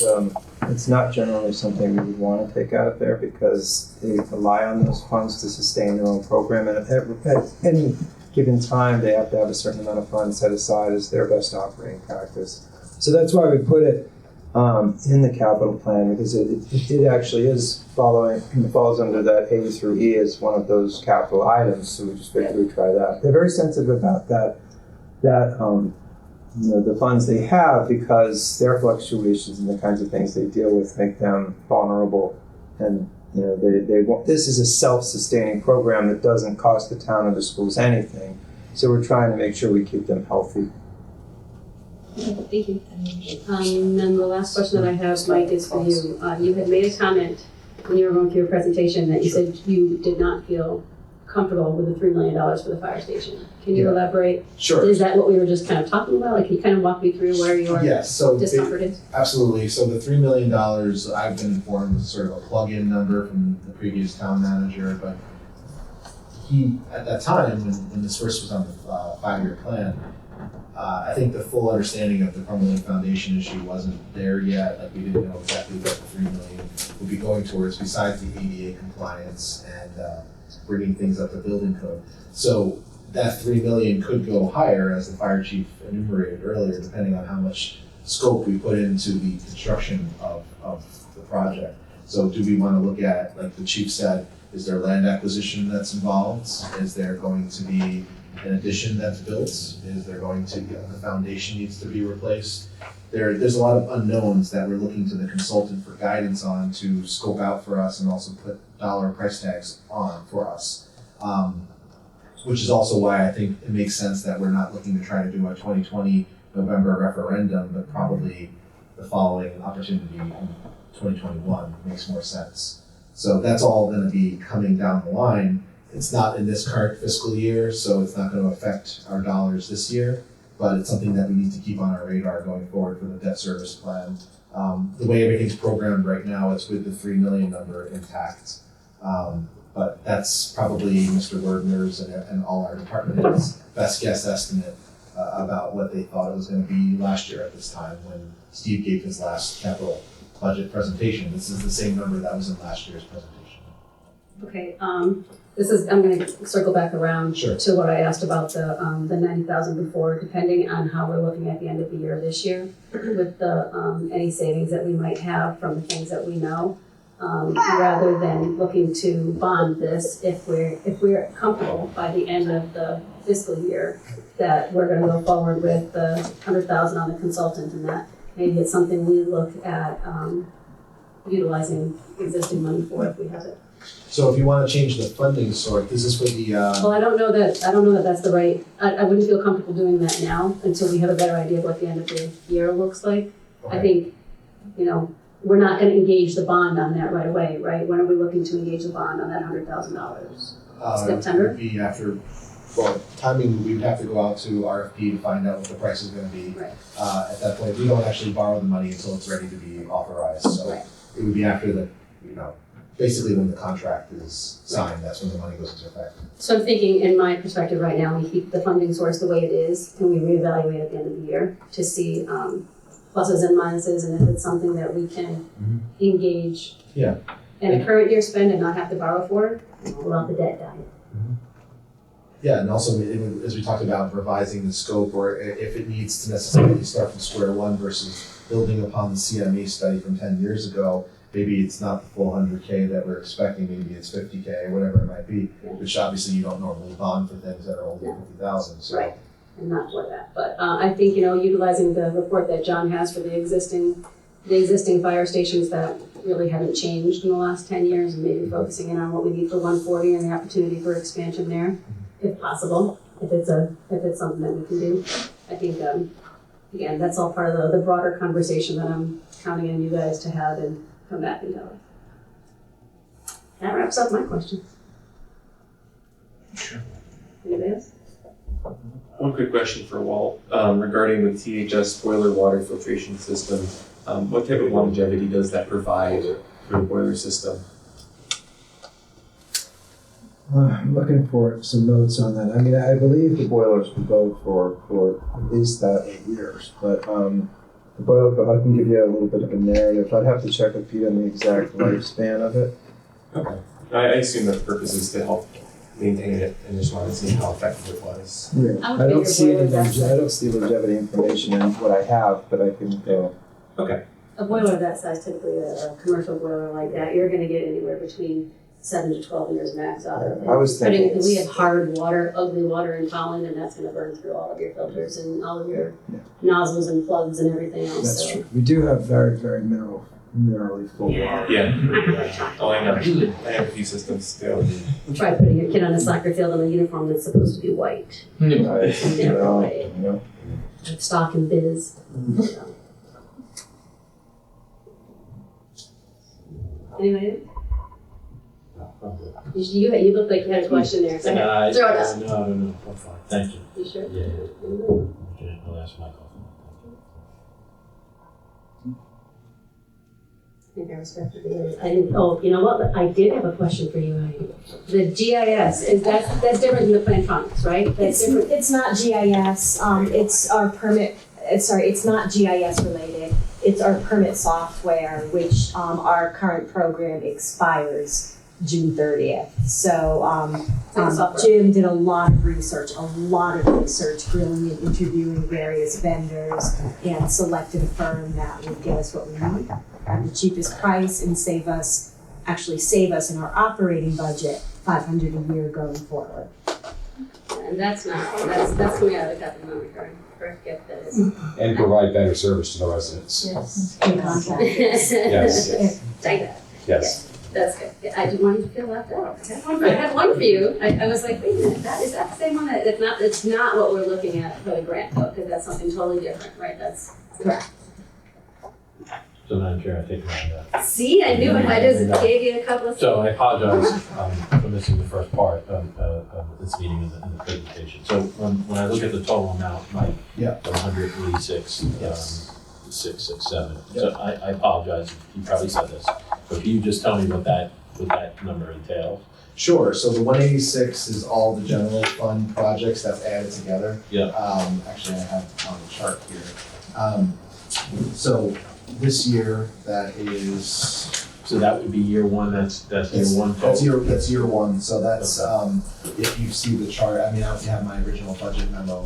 generally something we would want to take out of there because they rely on those funds to sustain their own program. And at any given time, they have to have a certain amount of funds set aside as their best operating practice. So that's why we put it in the capital plan, because it actually is falls under that A through E as one of those capital items. So we just figured we'd try that. They're very sensitive about that the funds they have, because their fluctuations and the kinds of things they deal with make them vulnerable. And they want, this is a self-sustaining program that doesn't cost the town or the schools anything. So we're trying to make sure we keep them healthy. Thank you. And then the last question that I have, Mike, is for you. You had made a comment when you were going through your presentation that you said you did not feel comfortable with the $3 million for the fire station. Can you elaborate? Sure. Is that what we were just kind of talking about? Like, can you kind of walk me through where your discomfort is? Absolutely. So the $3 million, I've been informed, was sort of a plug-in number from the previous town manager, but he, at that time, when this first was on the 5-year plan, I think the full understanding of the Crumbling Foundation issue wasn't there yet. Like, we didn't know exactly what the $3 million would be going towards, besides the ADA compliance and bringing things up to building code. So that $3 million could go higher, as the fire chief enumerated earlier, depending on how much scope we put into the construction of the project. So do we want to look at, like the chief said, is there land acquisition that's involved? Is there going to be an addition that's built? Is there going to be, the foundation needs to be replaced? There's a lot of unknowns that we're looking to the consultant for guidance on, to scope out for us and also put dollar price tags on for us. Which is also why I think it makes sense that we're not looking to try to do a 2020 November referendum, but probably the following opportunity in 2021 makes more sense. So that's all going to be coming down the line. It's not in this current fiscal year, so it's not going to affect our dollars this year, but it's something that we need to keep on our radar going forward for the debt service plan The way everything's programmed right now, it's with the 3 million number intact. But that's probably Mr. Werdner's and all our department heads' best guess estimate about what they thought it was going to be last year at this time when Steve gave his last capital budget presentation. This is the same number that was in last year's presentation. Okay, I'm gonna circle back around Sure. to what I asked about the 90,000 before, depending on how we're looking at the end of the year this year, with the, any savings that we might have from the things that we know, rather than looking to bond this, if we're comfortable by the end of the fiscal year, that we're gonna go forward with the 100,000 on the consultant, and that maybe it's something we look at, utilizing existing money for if we have it. So if you want to change the funding source, this is for the, Well, I don't know that that's the right, I wouldn't feel comfortable doing that now until we have a better idea of what the end of the year looks like. I think, we're not gonna engage the bond on that right away, right? When are we looking to engage the bond on that $100,000? September? It would be after, well, timing, we would have to go out to RFP to find out what the price is going to be. Right. At that point, we don't actually borrow the money until it's ready to be authorized. So Right. it would be after the, basically when the contract is signed, that's when the money goes into effect. So I'm thinking, in my perspective right now, we keep the funding source the way it is, and we reevaluate at the end of the year to see pluses and minuses, and if it's something that we can engage Yeah. in a current year spend and not have to borrow for, without the debt dying. Yeah, and also, as we talked about, revising the scope, or if it needs to necessarily start from square one versus building upon the CME study from 10 years ago, maybe it's not the full 100K that we're expecting, maybe it's 50K, or whatever it might be, which obviously you don't normally bond for things that are only 50,000, so. Right, and not for that. But I think, utilizing the report that John has for the existing fire stations that really haven't changed in the last 10 years, and maybe focusing in on what we need for 140 and the opportunity for expansion there, if possible, if it's something that we can do. I think, again, that's all part of the broader conversation that I'm counting on you guys to have and come back and tell us. That wraps up my questions. Sure. Anybody else? One quick question for Walt, regarding the THS boiler water filtration system. What type of longevity does that provide for the boiler system? I'm looking for some notes on that. I mean, I believe the boilers will go for at least that 8 years, but the boiler, I can give you a little bit of a narrative. I'd have to check with Pete on the exact lifespan of it. Okay. I assume the purpose is to help maintain it, and just wanted to see how effective it was. Yeah. I don't see longevity information in what I have, but I can go. Okay. A boiler that size, typically a commercial boiler like that, you're gonna get anywhere between 7 to 12 years max out of it. I was thinking we have hard water, ugly water in Tolland, and that's gonna burn through all of your filters and all of your nozzles and plugs and everything else. That's true. We do have very, very minerally full water. Yeah. Oh, I know. I have a few systems still. Try putting your kid on a soccer field in a uniform that's supposed to be white. Stock and biz. Anyway, you look like you had a question there. So throw it up. No, I'm fine. Thank you. You sure? Yeah. Okay, I'll ask Michael. I think I respected the I didn't. Oh, you know what? I did have a question for you. The GIS is that's different than the plant funds, right? That's different. It's not GIS. It's our permit. It's not GIS related. It's our permit software, which our current program expires June 30th. So Jim did a lot of research, grilling and interviewing various vendors, and selected a firm that would get us what we need at the cheapest price and save us in our operating budget $500 a year going forward. And that's coming out of the capital non-recurring. Correct? Yep, that is. And provide better service to the residents. Yes. In contract. Yes. Like that. Yes. That's good. Yeah, I didn't want you to feel left out. I had one for you. I was like, wait a minute, is that the same one? It's not what we're looking at for the grant though, because that's something totally different, right? That's correct. So Madam Chair, I take that. See, I knew it. I just gave you a couple of. So I apologize for missing the first part of this meeting in the presentation. So when I look at the total amount, Mike, Yeah. 186, 186,667. So I apologize, you probably said this, but can you just tell me what that number entails? Sure, so the 186 is all the general fund projects that's added together. Yeah. Actually, I have it on the chart here. So this year, that is. So that would be year one, that's year one total? That's year one, so that's, if you see the chart, I mean, I don't have my original budget memo,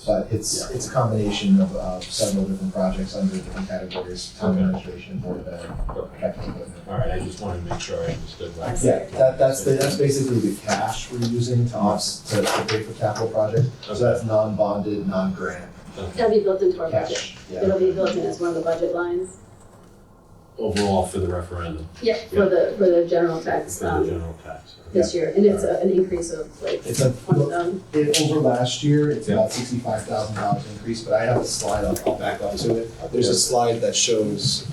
but it's a combination of several different projects under different categories, town administration, board of ed, capital equipment. All right, I just wanted to make sure I understood that. Yeah, that's basically the cash we're using to pay for capital projects, so that's non-bonded, non-grant That'll be built into our budget. cash. Yeah. It'll be built in as one of the budget lines. Overall for the referendum, Yeah, for the general tax, for the general tax. this year, and it's an increase of like It's a, 20,000. over last year, it's about $65,000 increase, but I have a slide, I'll back up to it. There's a slide that shows,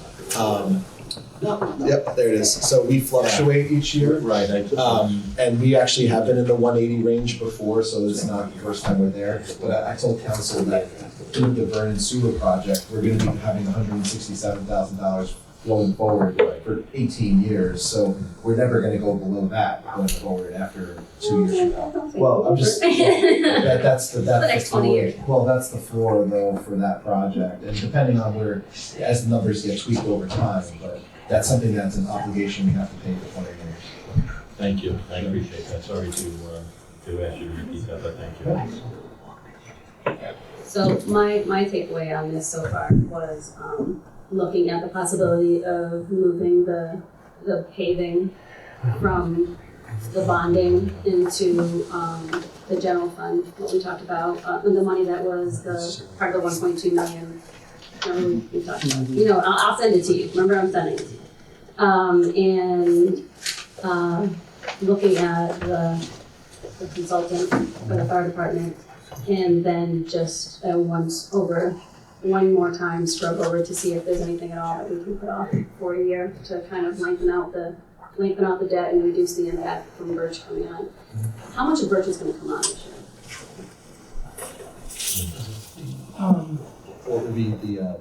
yep, there it is. So we fluctuate each year. Right, And we actually have been in the 180 range before, so it's not the first time we're there. But I told council that with the Vernon Sewer project, we're gonna be having $167,000 going forward for 18 years, so we're never gonna go below that going forward after 2 years from now. Well, I'm just, that's the next 20 floor. years. Well, that's the floor though for that project, and depending on where, as the numbers get tweaked over time, but that's something that's an obligation we have to pay for 20 years. Thank you, I appreciate that. Sorry to ask you to repeat that, but thank you. So my takeaway on this so far was looking at the possibility of moving the paving from the bonding into the general fund, what we talked about, the money that was the part of the 1.2 million. Remember we talked about, you know, I'll send it to you. Remember, I'm sending it to you. And looking at the consultant for the fire department, and then just one more time scrub over to see if there's anything at all that we can put off for a year to kind of lengthen out the debt and reduce the impact from Birch coming on. How much of Birch is going to come on this year? What would be the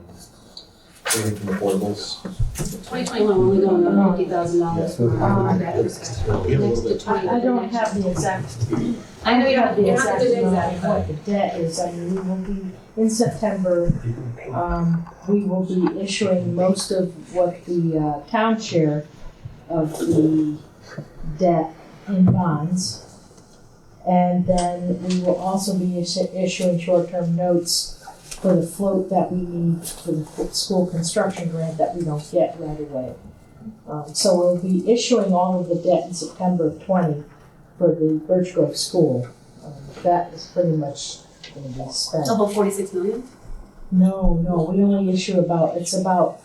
payment from the portables? 2021, we're only going on $50,000 from our debt. Next to 20. I don't have the exact. I know you don't have the exact exact amount of what the debt is. I mean, we will be, in September, we will be issuing most of what the town share of the debt in bonds. And then we will also be issuing short-term notes for the float that we need for the school construction grant that we don't get right away. So we'll be issuing all of the debt in September of 20 for the Birch Grove School. That is pretty much going to be spent. The whole 46 million? No, we only issue it's about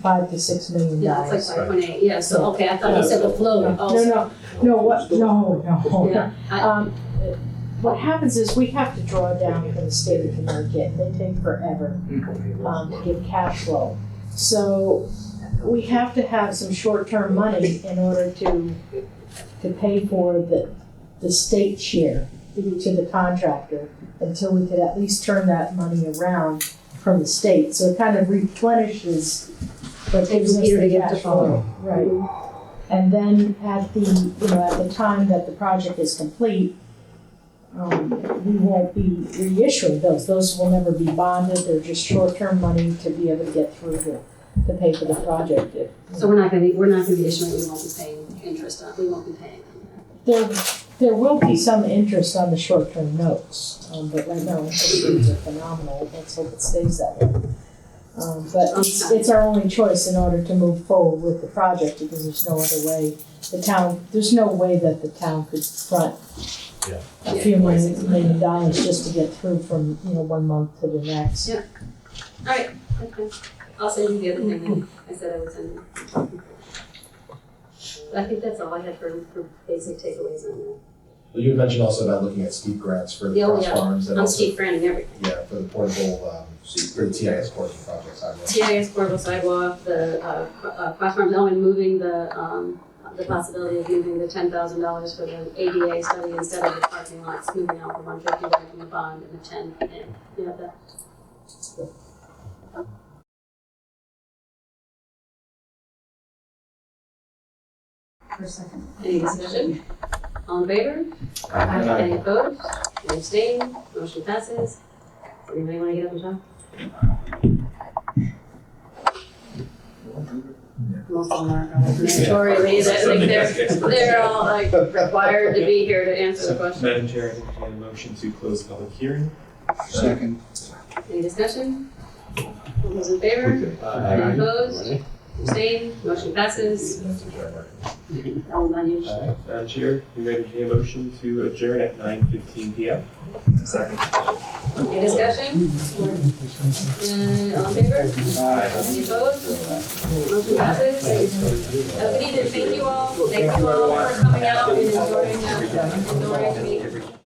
$5 to $6 million. Yeah, it's like 5.8. Yeah, so okay, I thought you said the float also. No. Yeah. What happens is we have to draw down from the state of Connecticut, and they take forever to give cash flow. So we have to have some short-term money in order to pay for the state share to the contractor until we could at least turn that money around from the state. So it kind of replenishes what gives us the cash flow. Right. And then at the time that the project is complete, we won't be reissuing those. Those will never be bonded. They're just short-term money to be able to get through to pay for the project. So we're not going to be issuing. We won't be paying interest on. We won't be paying. There will be some interest on the short-term notes, but right now interest rates are phenomenal. Let's hope it stays that way. But it's our only choice in order to move forward with the project because there's no other way. There's no way that the town could front a few million dollars just to get through from 1 month to the next. Yeah. All right. Okay. I'll send you the other thing I said I would send you. But I think that's all I had for basic takeaways on that. Well, you had mentioned also about looking at steep grants for the cross farms and I'm also, steep granting everything. yeah, for the portable, for the TIS portable project sidewalk. TIS portable sidewalk, the cross farms element, moving the possibility of moving the $10,000 for the ADA study instead of the parking lots, moving out the 150 back from the bond and the 10 in. You know that? Any discussion? All in favor? Any opposed? Any abstained? Motion passes. Does anybody want to get up and talk? Most of them are mandatorily, they're all like required to be here to answer the question. Madam Chair, I entertain a motion to close the public hearing. Second. Any discussion? All those in favor? Any opposed? Abstained? Motion passes. All done, you. Madam Chair, we entertain a motion to adjourn at 9:15 p.m. Second. Any discussion? All in favor? Any opposed? Motion passes. Good evening, thank you all for coming out and enjoying the meeting.